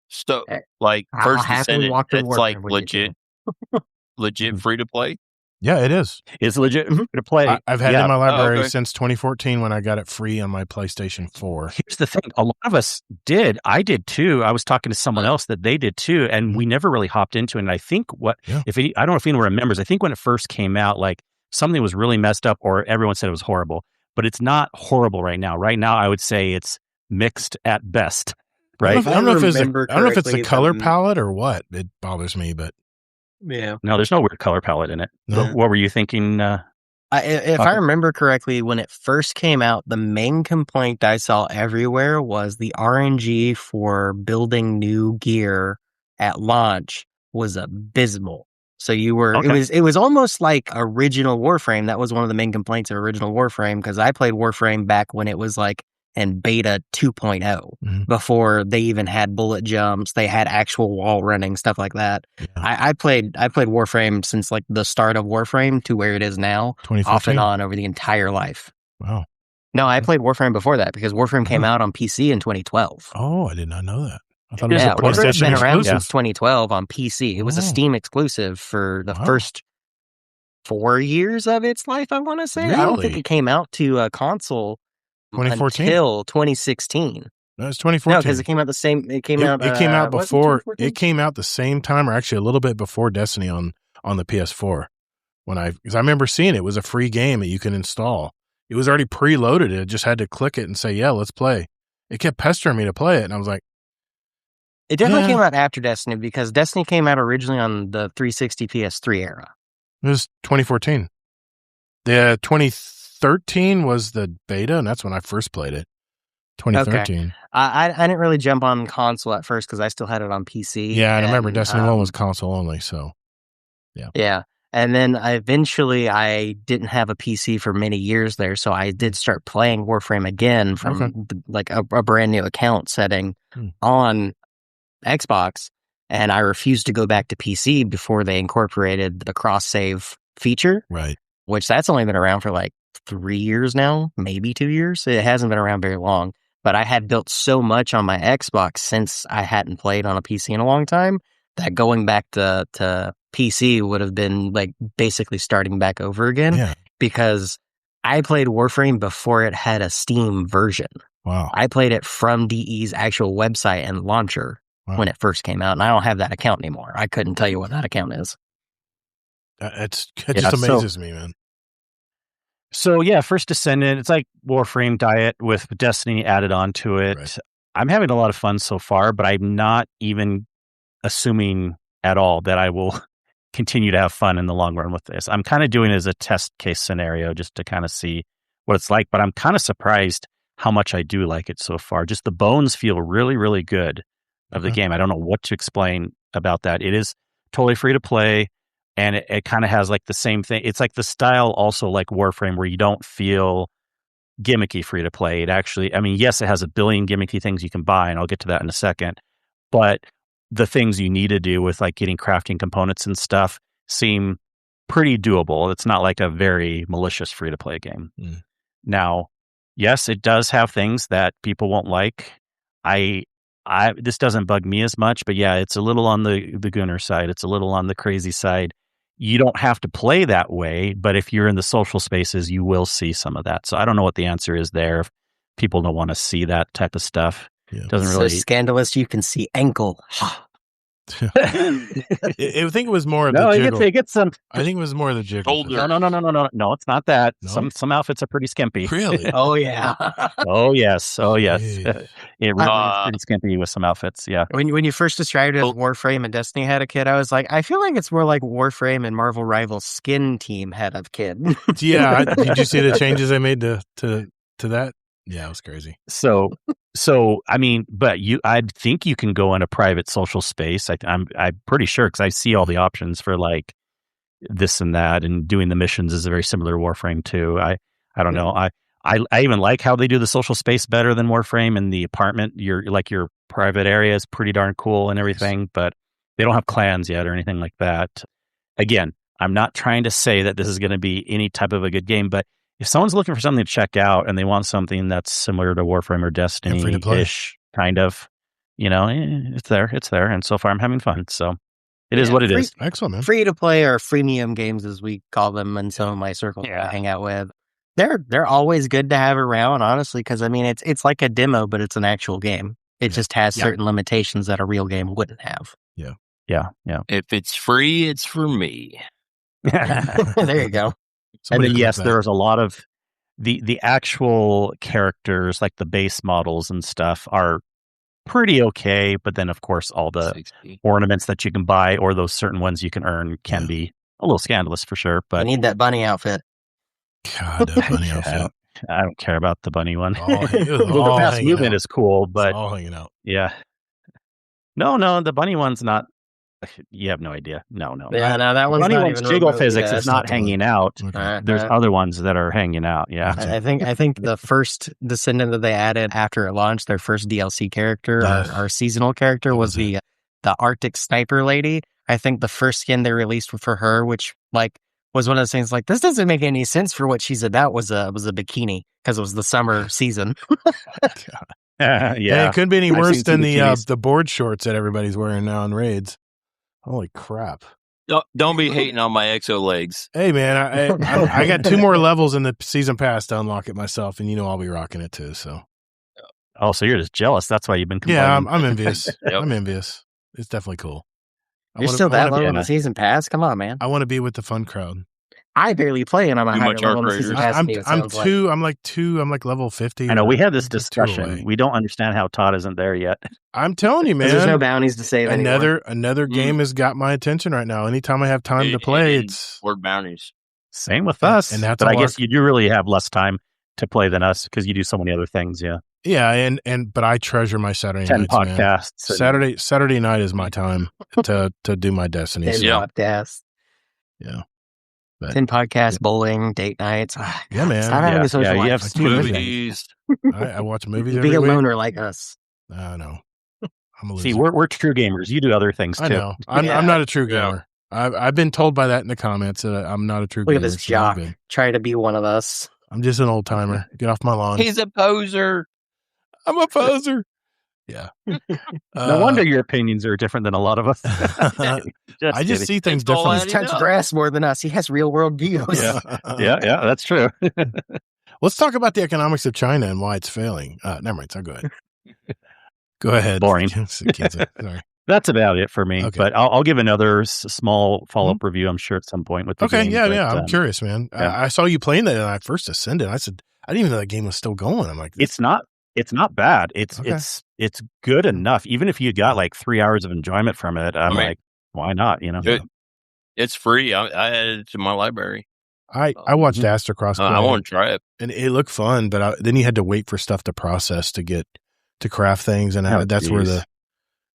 So, like, First Ascendant, it's like legit free to play? Yeah, it is. It's legit free to play. I've had it in my library since 2014 when I got it free on my PlayStation 4. Here's the thing. A lot of us did. I did too. I was talking to someone else that they did too, and we never really hopped into it. And I think I don't know if anyone remembers, I think when it first came out, like something was really messed up or everyone said it was horrible. But it's not horrible right now. Right now, I would say it's mixed at best. Right? I don't know if it's the color palette or what. It bothers me, but yeah. No, there's no weird color palette in it. No. What were you thinking? If I remember correctly, when it first came out, the main complaint I saw everywhere was the RNG for building new gear at launch was abysmal. So you were, it was almost like original Warframe. That was one of the main complaints of original Warframe, because I played Warframe back when it was like in beta 2.0 before they even had bullet jumps. They had actual wall running, stuff like that. Yeah. I played Warframe since like the start of Warframe to where it is now, off and on over the entire life. Wow. No, I played Warframe before that because Warframe came out on PC in 2012. Oh, I did not know that. I thought it was a PlayStation Warframe's been around exclusive. since 2012 on PC. It was a Steam exclusive for the first 4 years of its life, I want to say. Really? I don't think it came out to a console 2014 until 2016. No, it's 2014. No, because it came out the same. It came out before. It came out the same time, or actually a little bit before Destiny on the PS4. because I remember seeing it was a free game that you can install. It was already preloaded. It just had to click it and say, yeah, let's play. It kept pestering me to play it. And I was like, it definitely came out after Destiny because Destiny came out originally on the 360 PS3 era. It was 2014. The 2013 was the beta, and that's when I first played it. 2013. Okay. I didn't really jump on console at first because I still had it on PC. Yeah, and I remember Destiny 1 was console only, so yeah. Yeah. And then I didn't have a PC for many years there, so I did start playing Warframe again from like a brand new account setting on Xbox, and I refused to go back to PC before they incorporated the cross-save feature. Right. Which that's only been around for like 3 years now, maybe 2 years. It hasn't been around very long. But I had built so much on my Xbox since I hadn't played on a PC in a long time that going back to PC would have been like basically starting back over again. Yeah. Because I played Warframe before it had a Steam version. Wow. I played it from DE's actual website and launcher when it first came out. And I don't have that account anymore. I couldn't tell you what that account is. It just amazes me, man. So yeah, First Descendant, it's like Warframe Diet with Destiny added on to it. Right. I'm having a lot of fun so far, but I'm not even assuming at all that I will continue to have fun in the long run with this. I'm kind of doing it as a test case scenario just to kind of see what it's like, but I'm kind of surprised how much I do like it so far. Just the bones feel really, really good of the game. I don't know what to explain about that. It is totally free to play. And it kind of has like the same thing. It's like the style also like Warframe where you don't feel gimmicky free to play. It actually, I mean, yes, it has a billion gimmicky things you can buy, and I'll get to that in a second. But the things you need to do with like getting crafting components and stuff seem pretty doable. It's not like a very malicious free to play game. Now, yes, it does have things that people won't like. This doesn't bug me as much, but yeah, it's a little on the gooner side. It's a little on the crazy side. You don't have to play that way, but if you're in the social spaces, you will see some of that. So I don't know what the answer is there. If people don't want to see that type of stuff, it doesn't really scandalous. You can see ankle. I think it was more of no, the jiggle. It gets some. I think it was more of the jiggle. No, it's not that. No? Some outfits are pretty skimpy. Really? Oh yeah. Oh yes. Jeez. It really is pretty skimpy with some outfits. Yeah. When you first described it as Warframe and Destiny had a kid, I was like, I feel like it's more like Warframe and Marvel Rivals Skin Team had a kid. Yeah. Did you see the changes I made to that? Yeah, it was crazy. So I mean, but I think you can go in a private social space. I'm pretty sure because I see all the options for like this and that, and doing the missions is a very similar to Warframe too. I don't know. I even like how they do the social space better than Warframe. And the apartment, your private area is pretty darn cool and everything, but they don't have clans yet or anything like that. Again, I'm not trying to say that this is going to be any type of a good game, but if someone's looking for something to check out and they want something that's similar to Warframe or Destiny-ish, kind of, it's there. And so far I'm having fun. So it is what it is. Excellent, man. Free to play or freemium games, as we call them in some of my circles I hang out with. They're always good to have around, honestly, because I mean, it's like a demo, but it's an actual game. It just has certain limitations that a real game wouldn't have. Yeah. If it's free, it's for me. There you go. And then, yes, there's a lot of the actual characters, like the base models and stuff, are pretty okay. But then, of course, all the 60. ornaments that you can buy or those certain ones you can earn can be a little scandalous for sure. But I need that bunny outfit. God, that bunny outfit. I don't care about the bunny one. The fast movement is cool, but it's all hanging out. Yeah. No, the bunny one's not. You have no idea. No. Yeah, no, that one's bunny not one's even jiggle remotely physics is not hanging out. Okay. There's other ones that are hanging out. Yeah. I think the first Descendant that they added after it launched, their first DLC character, our seasonal character, was the Arctic sniper lady. I think the first skin they released for her, which was one of those things like, this doesn't make any sense for what she's about, was a bikini because it was the summer season. Yeah, it couldn't be any worse than the board shorts that everybody's wearing now in raids. Holy crap. Don't be hating on my exo legs. Hey, man, I got 2 more levels in the season pass to unlock it myself, and I'll be rocking it too. So, so you're just jealous. That's why you've been complaining. Yeah, I'm envious. I'm envious. It's definitely cool. You're still that low in the season pass? Come on, man. I want to be with the fun crowd. I barely play, and I'm a Too higher much level arc on the season raiders. pass. I'm like level 50. I know we had this I'm 2 discussion. away. We don't understand how Todd isn't there yet. I'm telling you, man. There's no bounties to save anymore. Another game has got my attention right now. Anytime I have time to play, it's word bounties. Same with us. And that's but I all guess you do really have less time to play than us because you do so many other things. Yeah. Yeah, but I treasure my Saturday 10 nights, podcasts. Man. Saturday night is my time to do my destiny. 10 podcasts. Yeah. 10 podcasts, bowling, date nights. Yeah, man. Stop having a social life. You have movies. I watch movies Be every a week. loner like us. I know. I'm a loser. See, we're true gamers. You do other things too. I know. I'm not a true gamer. I've been told by that in the comments that I'm not a true gamer. Look at this jock. Try to be one of us. I'm just an old timer. Get off my lawn. He's a poser. I'm a poser. Yeah. No wonder your opinions are different than a lot of us. I just see things differently. He's touched grass more than us. He has real world views. Yeah, that's true. Let's talk about the economics of China and why it's failing. Never mind. So go ahead. Go ahead. Boring. Sorry. That's about it for me. Okay. But I'll give another small follow-up review, I'm sure, at some point with the game. Yeah. I'm curious, man. Yeah. I saw you playing that and I first ascended. I said, I didn't even know that game was still going. I'm like, It's not bad. It's good enough. Even if you got like 3 hours of enjoyment from it, I'm like, why not? It's free. I added it to my library. I watched Astrocross. I want to try it, and it looked fun. But then you had to wait for stuff to process to craft things, and that's where the.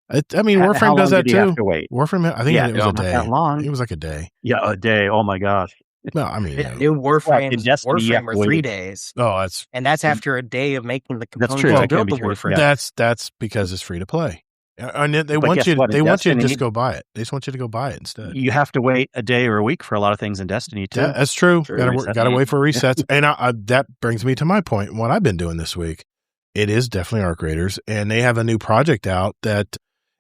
Warframe does that too. Warframe, I think it was a day. That long. It was like a day. Yeah, a day. Oh my gosh. No, new Warframe were 3 days. Oh, that's after a day of making the components. That's true. To build the Warframe. That's because it's free to play. And they want you to just go buy it. They just want you to go buy it instead. You have to wait a day or a week for a lot of things in Destiny too. Yeah, that's true. Got to wait for resets. And that brings me to my point. What I've been doing this week, it is definitely Arc Raiders, and they have a new project out that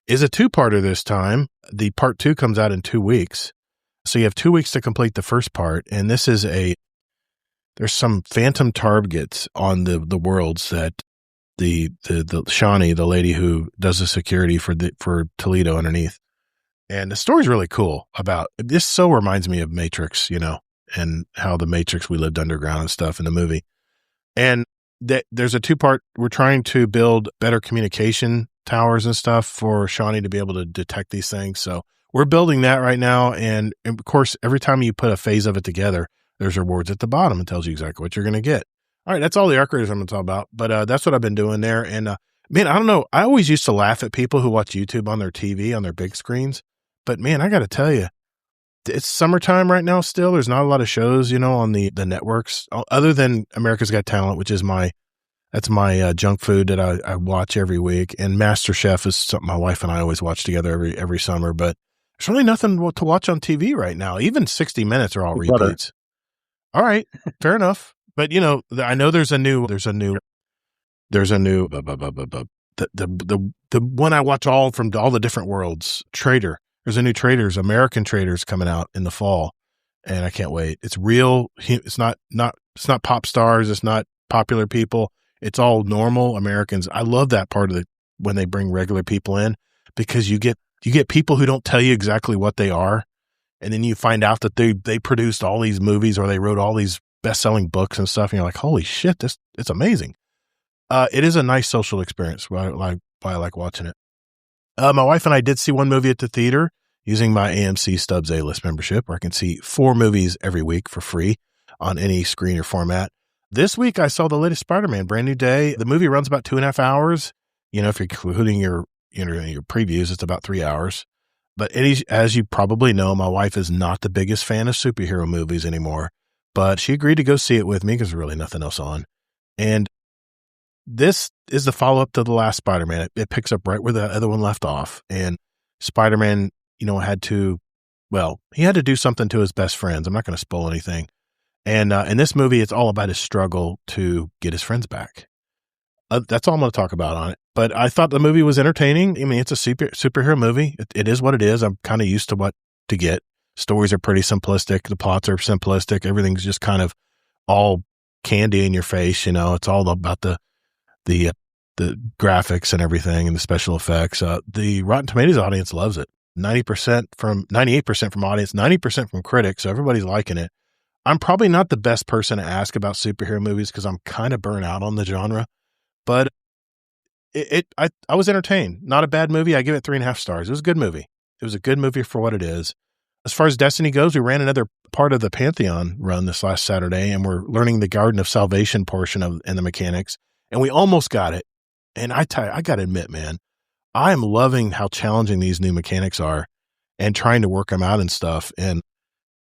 is a 2-parter this time. The part 2 comes out in 2 weeks. So you have 2 weeks to complete the first part. And this is there's some phantom targets on the worlds that the Shawnee, the lady who does the security for Toledo underneath. And the story's really cool about this. So reminds me of Matrix, and how the Matrix, we lived underground and stuff in the movie. And there's a 2-part. We're trying to build better communication towers and stuff for Shawnee to be able to detect these things. So we're building that right now. And of course, every time you put a phase of it together, there's rewards at the bottom. It tells you exactly what you're going to get. All right. That's all the Arc Raiders I'm going to talk about. But that's what I've been doing there. And man, I don't know. I always used to laugh at people who watch YouTube on their TV, on their big screens. But man, I got to tell you, it's summertime right now still. There's not a lot of shows, on the networks other than America's Got Talent, which is that's my junk food that I watch every week. And MasterChef is something my wife and I always watch together every summer. But there's really nothing to watch on TV right now. Even 60 Minutes are all repeats. All right, fair enough. But I know there's a new the one I watch all from all the different worlds. Trader. There's a new American Traders coming out in the fall, and I can't wait. It's real. It's not pop stars. It's not popular people. It's all normal Americans. I love that part of when they bring regular people in, because you get people who don't tell you exactly what they are. And then you find out that they produced all these movies or they wrote all these best-selling books and stuff. And you're like, holy shit, it's amazing. It is a nice social experience. Why I like watching it. My wife and I did see one movie at the theater using my AMC Stubbs A-List membership, where I can see 4 movies every week for free on any screen or format. This week, I saw the latest Spider-Man, Brand New Day. The movie runs about 2.5 hours. If you're including your previews, it's about 3 hours. But as you probably know, my wife is not the biggest fan of superhero movies anymore. But she agreed to go see it with me because there's really nothing else on. And this is the follow-up to the last Spider-Man. It picks up right where the other one left off. And Spider-Man, had to do something to his best friends. I'm not going to spoil anything. And in this movie, it's all about his struggle to get his friends back. That's all I'm going to talk about on it. But I thought the movie was entertaining. I mean, it's a superhero movie. It is what it is. I'm kind of used to what to get. Stories are pretty simplistic. The plots are simplistic. Everything's just kind of all candy in your face. It's all about the graphics and everything and the special effects. The Rotten Tomatoes audience loves it. 98% from audience, 90% from critics. So everybody's liking it. I'm probably not the best person to ask about superhero movies because I'm kind of burnt out on the genre, but I was entertained. Not a bad movie. I give it 3.5 stars. It was a good movie. It was a good movie for what it is. As far as Destiny goes, we ran another part of the Pantheon run this last Saturday, and we're learning the Garden of Salvation portion and the mechanics, and we almost got it. And I got to admit, man, I am loving how challenging these new mechanics are and trying to work them out and stuff. And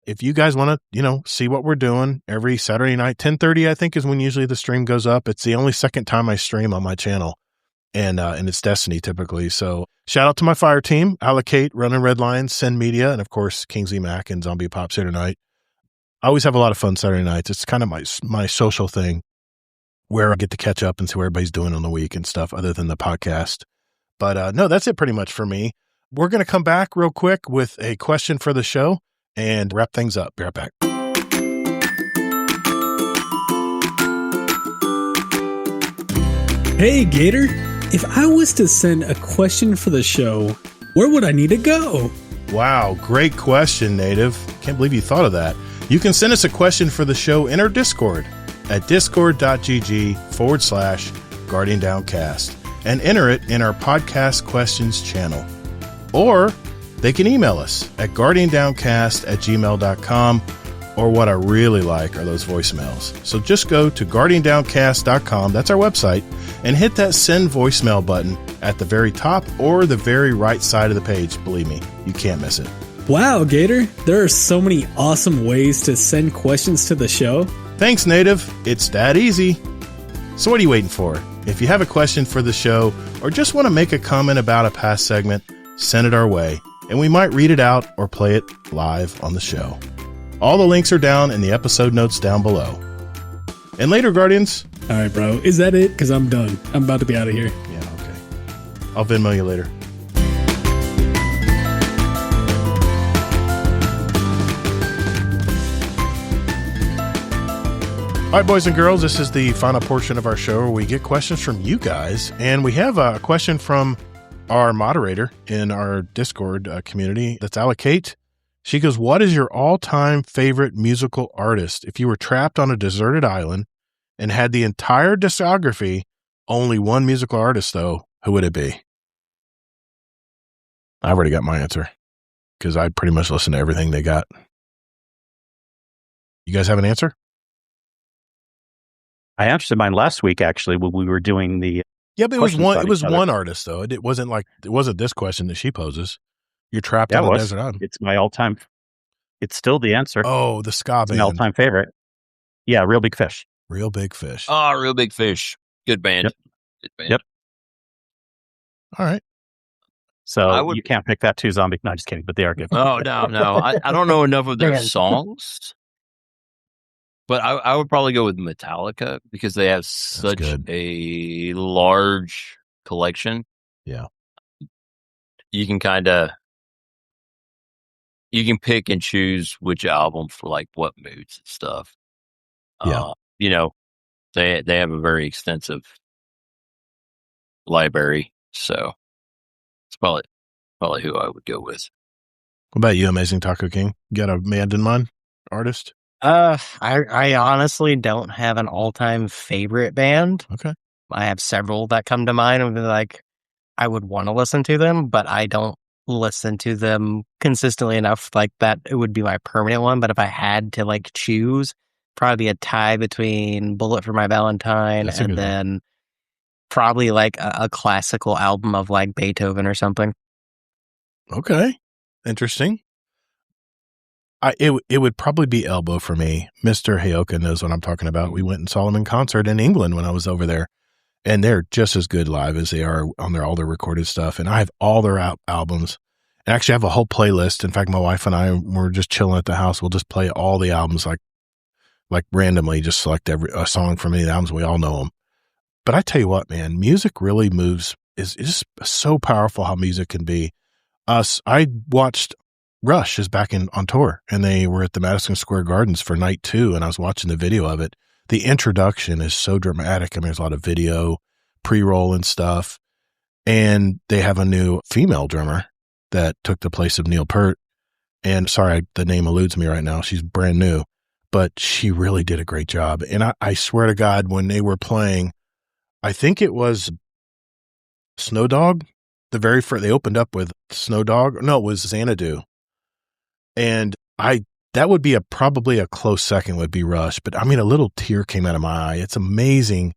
if you guys want to, see what we're doing every Saturday night, 10:30, I think is when usually the stream goes up. It's the only second time I stream on my channel. And it's Destiny typically. So shout out to my fire team, Allocate, Running Red Lions, Send Media, and of course, King Z0mbieP0ps and Z0mbieP0ps here tonight. I always have a lot of fun Saturday nights. It's kind of my social thing where I get to catch up and see what everybody's doing on the week and stuff other than the podcast. But no, that's it pretty much for me. We're going to come back real quick with a question for the show and wrap things up. Be right back. Hey, Gatr. If I was to send a question for the show, where would I need to go? Wow, great question, Native. Can't believe you thought of that. You can send us a question for the show in our Discord at discord.gg/GuardianDownCast and enter it in our podcast questions channel. Or they can email us at guardiandowncast@gmail.com, or what I really like are those voicemails. So just go to guardiandowncast.com, that's our website, and hit that send voicemail button at the very top or the very right side of the page. Believe me, you can't miss it. Wow, Gatr, there are so many awesome ways to send questions to the show. Thanks, Native. It's that easy. So what are you waiting for? If you have a question for the show or just want to make a comment about a past segment, send it our way, and we might read it out or play it live on the show. All the links are down in the episode notes down below. And later, Guardians. All right, bro. Is that it? Because I'm done. I'm about to be out of here. Yeah, okay. I'll Venmo you later. All right, boys and girls, this is the final portion of our show where we get questions from you guys. And we have a question from our moderator in our Discord community. That's Allocate. She goes, what is your all-time favorite musical artist? If you were trapped on a deserted island and had the entire discography, only one musical artist, though, who would it be? I've already got my answer because I pretty much listen to everything they got. You guys have an answer? I answered mine last week, actually, when we were doing the... Yeah, but it was one artist, though. It wasn't this question that she poses. You're trapped on a desert island. It's my all-time. It's still the answer. Oh, the ska band. My all-time favorite. Yeah, Real Big Fish. Real Big Fish. Oh, Real Big Fish. Good band. Yep. Good band. Yep. All right. So you can't pick that too, Zombie. No, just kidding, but they are good. Oh, no. I don't know enough of their songs, but I would probably go with Metallica because they have such a large collection. Yeah. You can pick and choose which album for like what moods and stuff. Yeah. They have a very extensive library, so it's probably who I would go with. What about you, Amazing Taco King? You got a band in mind? Artist? I honestly don't have an all-time favorite band. Okay. I have several that come to mind and like I would want to listen to them, but I don't listen to them consistently enough like that it would be my permanent one. But if I had to like choose, probably a tie between Bullet for My Valentine and then probably like a classical album of like Beethoven or something. Okay. Interesting. It would probably be Elbow for me. Mr. Hayoka knows what I'm talking about. We went and saw him in concert in England when I was over there, and they're just as good live as they are on all their recorded stuff. And I have all their albums. And actually, I have a whole playlist. In fact, my wife and I were just chilling at the house. We'll just play all the albums like randomly, just select a song from any of the albums. We all know them. But I tell you what, man, music really moves. It's just so powerful how music can be. I watched Rush is back on tour, and they were at the Madison Square Gardens for night 2, and I was watching the video of it. The introduction is so dramatic. I mean, there's a lot of video, pre-roll and stuff, and they have a new female drummer that took the place of Neil Peart. And sorry, the name eludes me right now. She's brand new, but she really did a great job. And I swear to God, when they were playing, I think it was Snow Dog. The very first, they opened up with Snow Dog. No, it was Xanadu. And that would be probably a close second would be Rush. But I mean, a little tear came out of my eye. It's amazing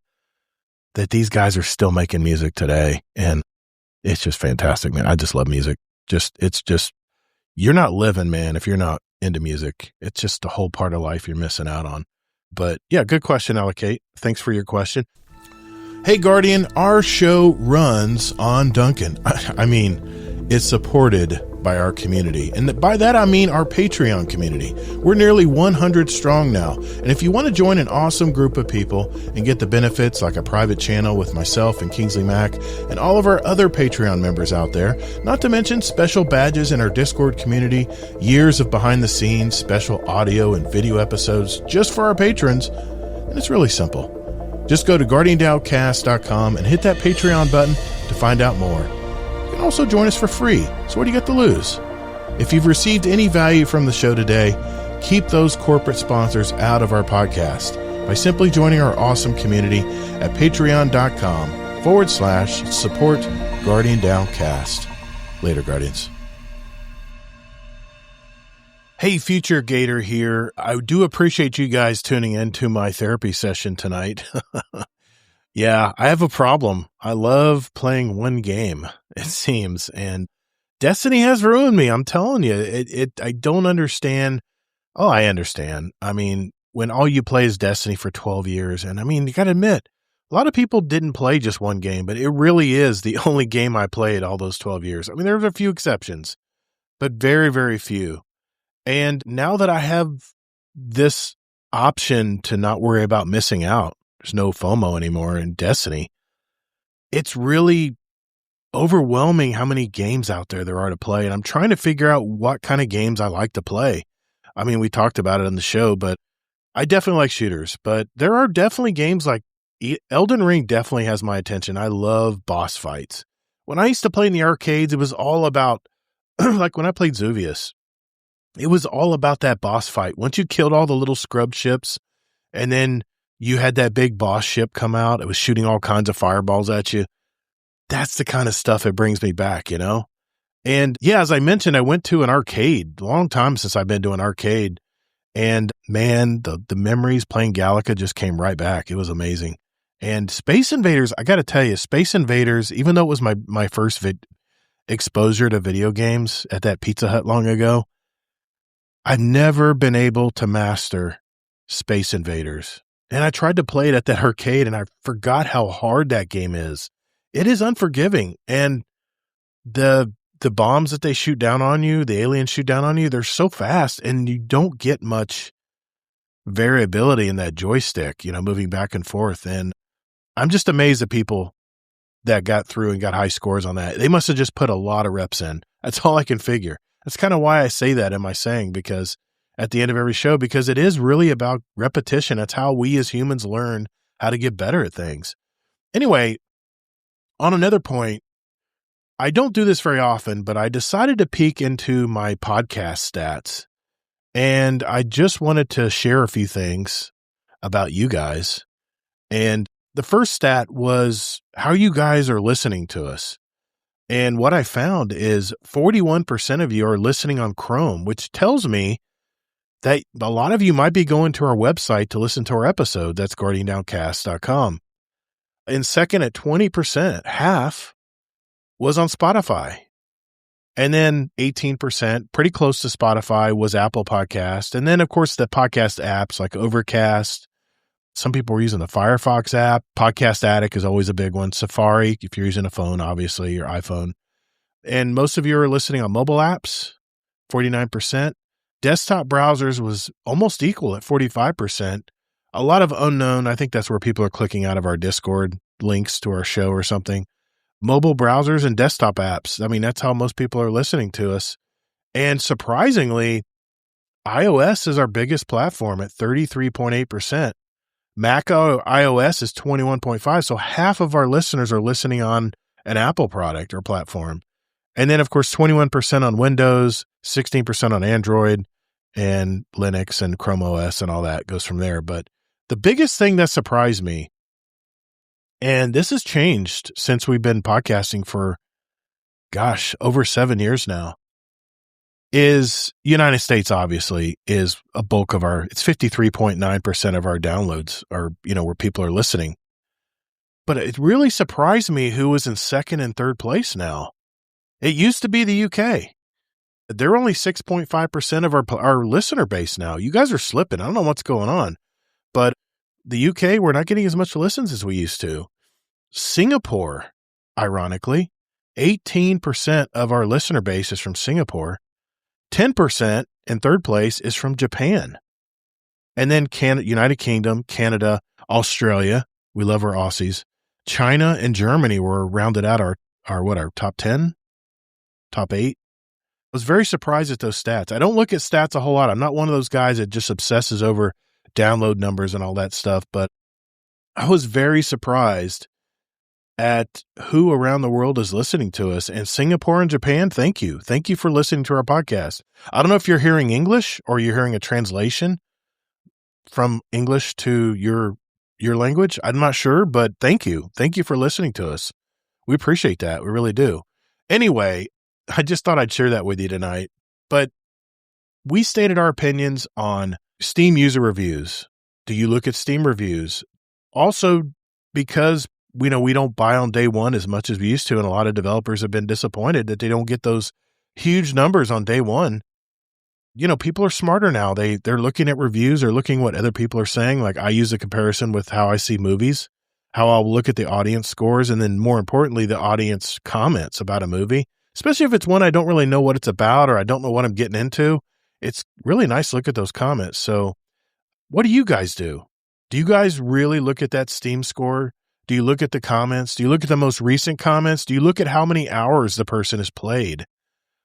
that these guys are still making music today. And it's just fantastic, man. I just love music. It's just, you're not living, man, if you're not into music. It's just a whole part of life you're missing out on. But yeah, good question, Allocate. Thanks for your question. Hey, Guardian, our show runs on Duncan. I mean, it's supported by our community. And by that, I mean our Patreon community. We're nearly 100 strong now. And if you want to join an awesome group of people and get the benefits like a private channel with myself and Kingsley Mac and all of our other Patreon members out there, not to mention special badges in our Discord community, years of behind the scenes, special audio and video episodes just for our patrons, and it's really simple. Just go to GuardianDownCast.com and hit that Patreon button to find out more. You can also join us for free, so what do you got to lose? If you've received any value from the show today, keep those corporate sponsors out of our podcast by simply joining our awesome community at patreon.com/support Guardian Downcast. Later, Guardians. Hey, Future Gatr here. I do appreciate you guys tuning into my therapy session tonight. Yeah, I have a problem. I love playing one game, it seems, and Destiny has ruined me. I'm telling you, I don't understand. Oh, I understand. I mean, when all you play is Destiny for 12 years, and I mean, you got to admit, a lot of people didn't play just one game, but it really is the only game I played all those 12 years. I mean, there's a few exceptions, but very, very few. And now that I have this option to not worry about missing out, there's no FOMO anymore in Destiny, it's really overwhelming how many games out there are to play. And I'm trying to figure out what kind of games I like to play. I mean, we talked about it on the show, but I definitely like shooters. But there are definitely games like Elden Ring definitely has my attention. I love boss fights. When I used to play in the arcades, it was all about, like when I played Zuvius, it was all about that boss fight. Once you killed all the little scrub ships and then you had that big boss ship come out, it was shooting all kinds of fireballs at you. That's the kind of stuff that brings me back, you know? And yeah, as I mentioned, I went to an arcade. A long time since I've been to an arcade. And man, the memories playing Galaga just came right back. It was amazing. And Space Invaders, I got to tell you, Space Invaders, even though it was my first exposure to video games at that Pizza Hut long ago, I've never been able to master Space Invaders. And I tried to play it at that arcade and I forgot how hard that game is. It is unforgiving. And the bombs that they shoot down on you, the aliens shoot down on you, they're so fast and you don't get much variability in that joystick, you know, moving back and forth. And I'm just amazed at people that got through and got high scores on that. They must have just put a lot of reps in. That's all I can figure. That's kind of why I say that in my saying, because at the end of every show, because it is really about repetition. That's how we as humans learn how to get better at things. Anyway, on another point, I don't do this very often, but I decided to peek into my podcast stats. And I just wanted to share a few things about you guys. And the first stat was how you guys are listening to us. And what I found is 41% of you are listening on Chrome, which tells me that a lot of you might be going to our website to listen to our episode. That's GuardianDownCast.com. And second, at 20%, half was on Spotify. And then 18%, pretty close to Spotify, was Apple Podcast. And then, of course, the podcast apps like Overcast. Some people were using the Firefox app. Podcast Addict is always a big one. Safari, if you're using a phone, obviously, your iPhone. And most of you are listening on mobile apps, 49%. Desktop browsers was almost equal at 45%. A lot of unknown. I think that's where people are clicking out of our Discord links to our show or something. Mobile browsers and desktop apps. I mean, that's how most people are listening to us. And surprisingly, iOS is our biggest platform at 33.8%. Mac iOS is 21.5%. So half of our listeners are listening on an Apple product or platform. And then, of course, 21% on Windows, 16% on Android, and Linux and Chrome OS and all that goes from there. But the biggest thing that surprised me, and this has changed since we've been podcasting for, over 7 years now, is United States obviously is a bulk of it's 53.9% of our downloads are, where people are listening. But it really surprised me who was in second and third place now. It used to be the UK. They're only 6.5% of our listener base now. You guys are slipping. I don't know what's going on. But the UK, we're not getting as much listens as we used to. Singapore, ironically, 18% of our listener base is from Singapore. 10% in third place is from Japan. And then United Kingdom, Canada, Australia. We love our Aussies. China and Germany were rounded out our top 10, top 8. I was very surprised at those stats. I don't look at stats a whole lot. I'm not one of those guys that just obsesses over download numbers and all that stuff, but I was very surprised at who around the world is listening to us. And Singapore and Japan, thank you. Thank you for listening to our podcast. I don't know if you're hearing English or you're hearing a translation from English to your language. I'm not sure, but thank you. Thank you for listening to us. We appreciate that. We really do. Anyway, I just thought I'd share that with you tonight. But we stated our opinions on Steam user reviews. Do you look at Steam reviews? Also, because we don't buy on day one as much as we used to, and a lot of developers have been disappointed that they don't get those huge numbers on day one. People are smarter now. They're looking at reviews or looking what other people are saying. Like I use a comparison with how I see movies, how I'll look at the audience scores, and then more importantly, the audience comments about a movie, especially if it's one I don't really know what it's about or I don't know what I'm getting into. It's really nice to look at those comments. So what do you guys do? Do you guys really look at that Steam score? Do you look at the comments? Do you look at the most recent comments? Do you look at how many hours the person has played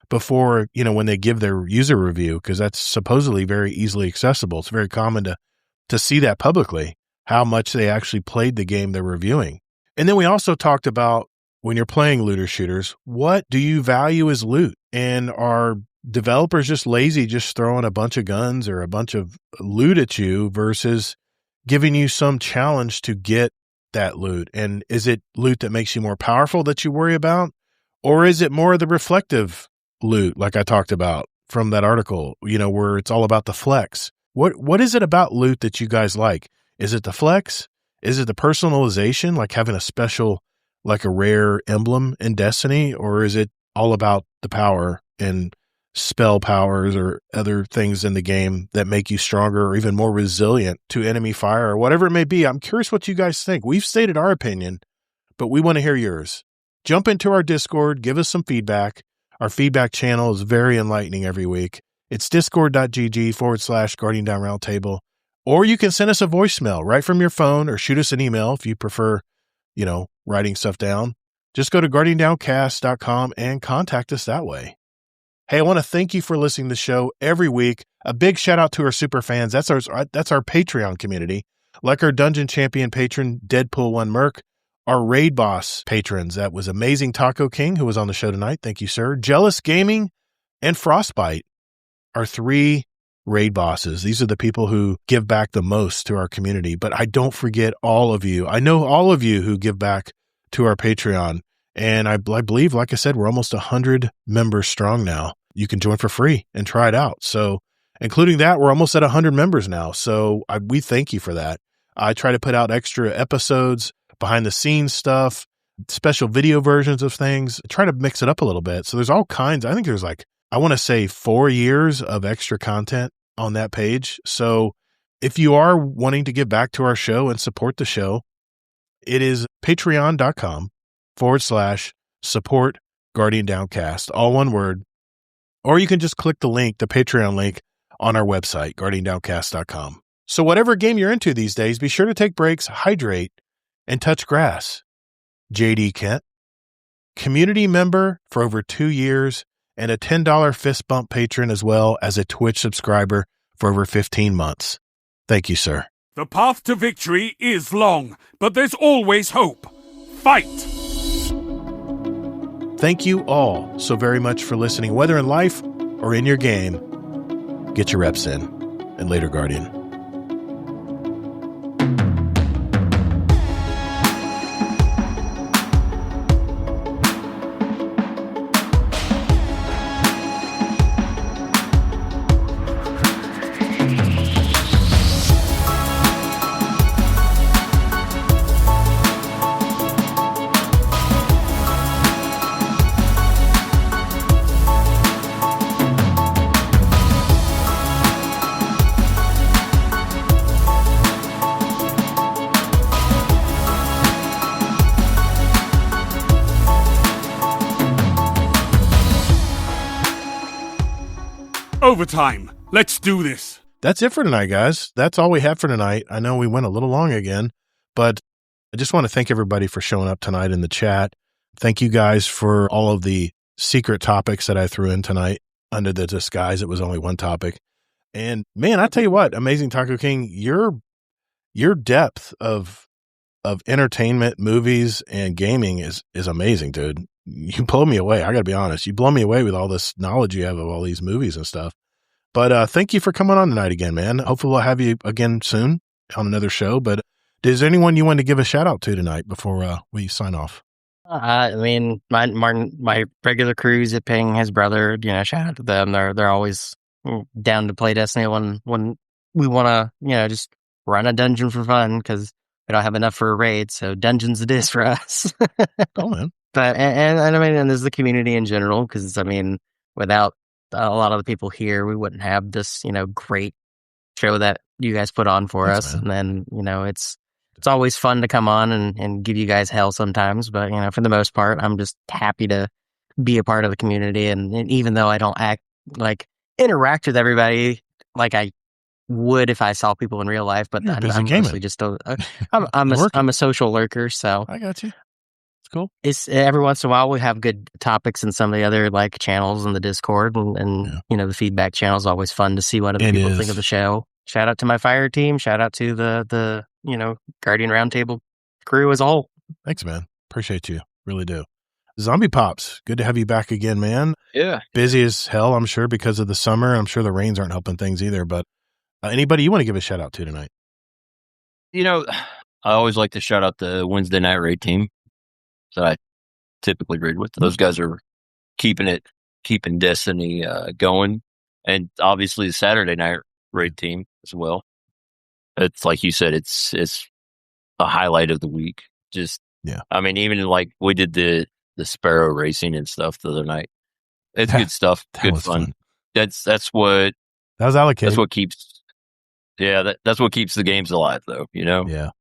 before, when they give their user review? Because that's supposedly very easily accessible. It's very common to see that publicly, how much they actually played the game they're reviewing. And then we also talked about when you're playing looter shooters, what do you value as loot? And are developers just lazy, just throwing a bunch of guns or a bunch of loot at you versus giving you some challenge to get that loot? And is it loot that makes you more powerful that you worry about? Or is it more of the reflective loot, like I talked about from that article, where it's all about the flex? What is it about loot that you guys like? Is it the flex? Is it the personalization, like having a special, like a rare emblem in Destiny? Or is it all about the power and spell powers or other things in the game that make you stronger or even more resilient to enemy fire or whatever it may be? I'm curious what you guys think. We've stated our opinion, but we want to hear yours. Jump into our Discord, give us some feedback. Our feedback channel is very enlightening every week. It's discord.gg/Guardian Down Roundtable. Or you can send us a voicemail right from your phone or shoot us an email if you prefer, writing stuff down. Just go to guardiandowncast.com and contact us that way. Hey, I want to thank you for listening to the show every week. A big shout out to our super fans. That's our Patreon community. Like our Dungeon Champion patron, Deadpool1 Merc, our Raid Boss patrons. That was AmazingTacoKing, who was on the show tonight. Thank you, sir. Jealous Gaming and Frostbite are 3 Raid Bosses. These are the people who give back the most to our community. But I don't forget all of you. I know all of you who give back to our Patreon. And I believe, like I said, we're almost 100 members strong now. You can join for free and try it out. So including that, we're almost at 100 members now. So we thank you for that. I try to put out extra episodes, behind the scenes stuff, special video versions of things, try to mix it up a little bit. So there's all kinds. I think there's I want to say 4 years of extra content on that page. So if you are wanting to give back to our show and support the show, it is patreon.com/support Guardian Downcast, all one word. Or you can just click the link, the Patreon link on our website, guardiandowncast.com. So whatever game you're into these days, be sure to take breaks, hydrate, and touch grass. JD Kent, community member for over 2 years and a $10 fist bump patron as well as a Twitch subscriber for over 15 months. Thank you, sir. The path to victory is long, but there's always hope. Fight! Thank you all so very much for listening, whether in life or in your game. get your reps in. And later, Guardian. Overtime. Let's do this. That's it for tonight, guys. That's all we have for tonight. I know we went a little long again, but I just want to thank everybody for showing up tonight in the chat. Thank you guys for all of the secret topics that I threw in tonight under the disguise. It was only one topic. And man, I tell you what, Amazing Taco King, your depth of entertainment, movies, and gaming is amazing, dude. You blow me away. I got to be honest. You blow me away with all this knowledge you have of all these movies and stuff. But thank you for coming on tonight again, man. Hopefully we'll have you again soon on another show. But is there anyone you want to give a shout out to tonight before we sign off? I mean, my regular crew, Zipping, his brother, shout out to them. They're always down to play Destiny when we want to, just run a dungeon for fun because we don't have enough for a raid. So dungeons it is for us. Oh, man. But, and I mean, and there's the community in general, because, I mean, without a lot of the people here, we wouldn't have this, great show that you guys put on for us. Man. And then, it's always fun to come on and give you guys hell sometimes. But, for the most part, I'm just happy to be a part of the community. And even though I don't interact with everybody like I would if I saw people in real life, but I'm mostly just I'm a social lurker. So I got you. Cool. It's every once in a while we have good topics in some of the other channels in the Discord and the feedback channel is always fun to see what other people think of the show. Shout out to my fire team. Shout out to the Guardian Roundtable crew as a whole. Thanks, man. Appreciate you. Really do. Z0mbiePops, good to have you back again, man. Yeah. Busy as hell, I'm sure, because of the summer. I'm sure the rains aren't helping things either. But anybody you want to give a shout out to tonight? I always like to shout out the Wednesday night raid team that I typically raid with. Those guys are keeping Destiny going. And obviously the Saturday night raid team as well. It's like you said, it's a highlight of the week. Just, I mean, even we did the Sparrow racing and stuff the other night. It's good stuff. Good fun. That's what that was allocated. That's what keeps that's what keeps the games alive though, Yeah.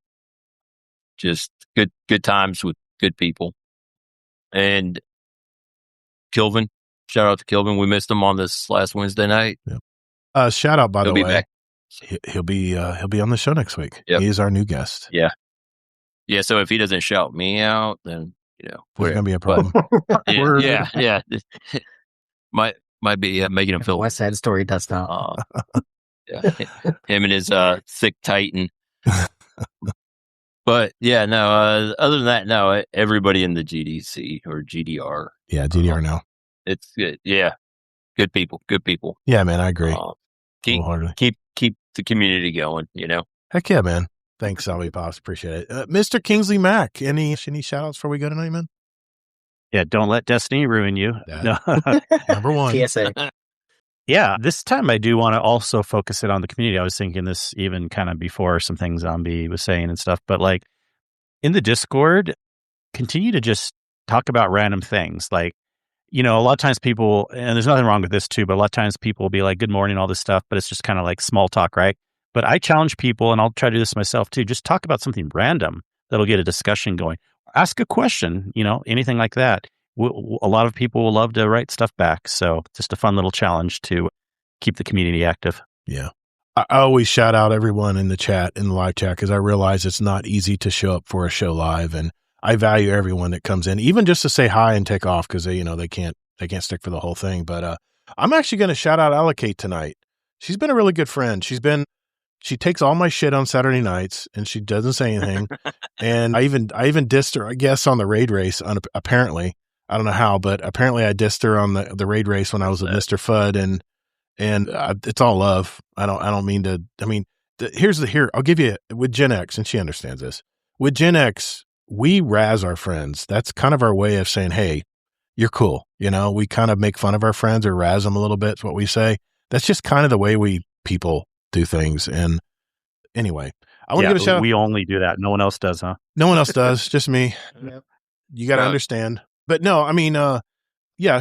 Just good times with good people. And Kilvin, shout out to Kilvin. We missed him on this last Wednesday night. Yeah. Shout out by the way. Back. He'll be on the show next week. Yep. He is our new guest. Yeah. Yeah. So if he doesn't shout me out, then there's gonna be a problem. yeah. might be making him feel. West Side Story does not. Him and his thick Titan. But other than that, no, everybody in the GDC or GDR. Yeah, GDR now. It's good. Yeah. Good people. Yeah, man, I agree. Keep the community going, Heck yeah, man. Thanks, Z0mbiePops. Appreciate it. Mr. Kingsley Mack, any shout outs before we go tonight, man? Yeah, don't let Destiny ruin you. No. Number one. PSA. Yeah, this time I do want to also focus it on the community. I was thinking this even kind of before some things Zombie was saying and stuff, but in the Discord, continue to just talk about random things. A lot of times people, and there's nothing wrong with this too, but a lot of times people will be like, good morning, all this stuff, but it's just kind of like small talk, right? But I challenge people, and I'll try to do this myself too, just talk about something random that'll get a discussion going. Ask a question, anything like that. A lot of people will love to write stuff back. So just a fun little challenge to keep the community active. Yeah. I always shout out everyone in the chat, in the live chat, because I realize it's not easy to show up for a show live. And I value everyone that comes in, even just to say hi and take off, because they can't stick for the whole thing. But I'm actually going to shout out Allocate tonight. She's been a really good friend. She takes all my shit on Saturday nights and she doesn't say anything. And I even dissed her, I guess, on the raid race. Apparently, I don't know how, but apparently I dissed her on the raid race when I was with Mr. Fudd, And it's all love. I don't mean to, I mean, I'll give you with Gen X, and she understands this. With Gen X, we razz our friends. That's kind of our way of saying, hey, you're cool. We kind of make fun of our friends or razz them a little bit. Is what we say. That's just kind of the way people do things. And anyway, I want to give a shout out. We only do that. No one else does, huh? No one else does. Just me. Yep. You got to understand. But no, I mean, shout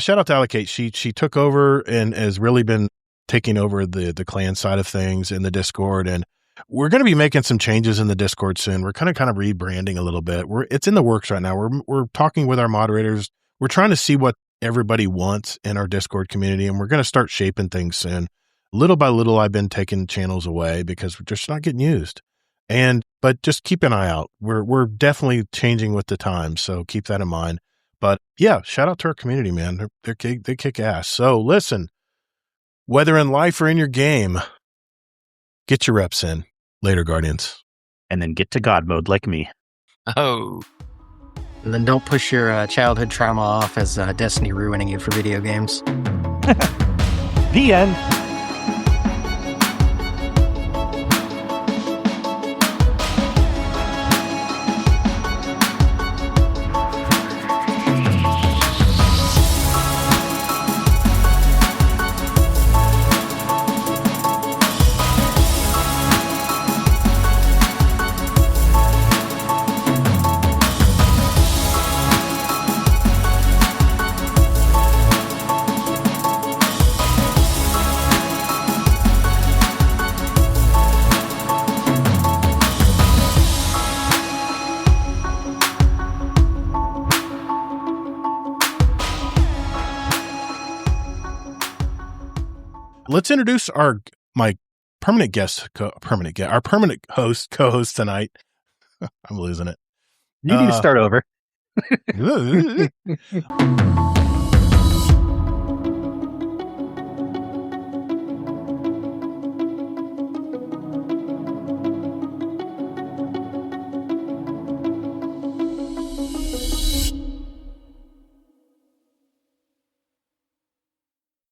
out to Allocate. She took over and has really been taking over the clan side of things in the Discord. And we're going to be making some changes in the Discord soon. We're kind of rebranding a little bit. It's in the works right now. We're talking with our moderators. We're trying to see what everybody wants in our Discord community, and we're going to start shaping things soon. Little by little, I've been taking channels away because we're just not getting used. But just keep an eye out. We're definitely changing with the times, so keep that in mind. But yeah, shout out to our community, man. They kick ass. So listen, whether in life or in your game, get your reps in. Later, Guardians. And then get to God mode like me. Oh. And then don't push your childhood trauma off as Destiny ruining you for video games. The end. Let's introduce our permanent host, co-host tonight. I'm losing it. You need to start over.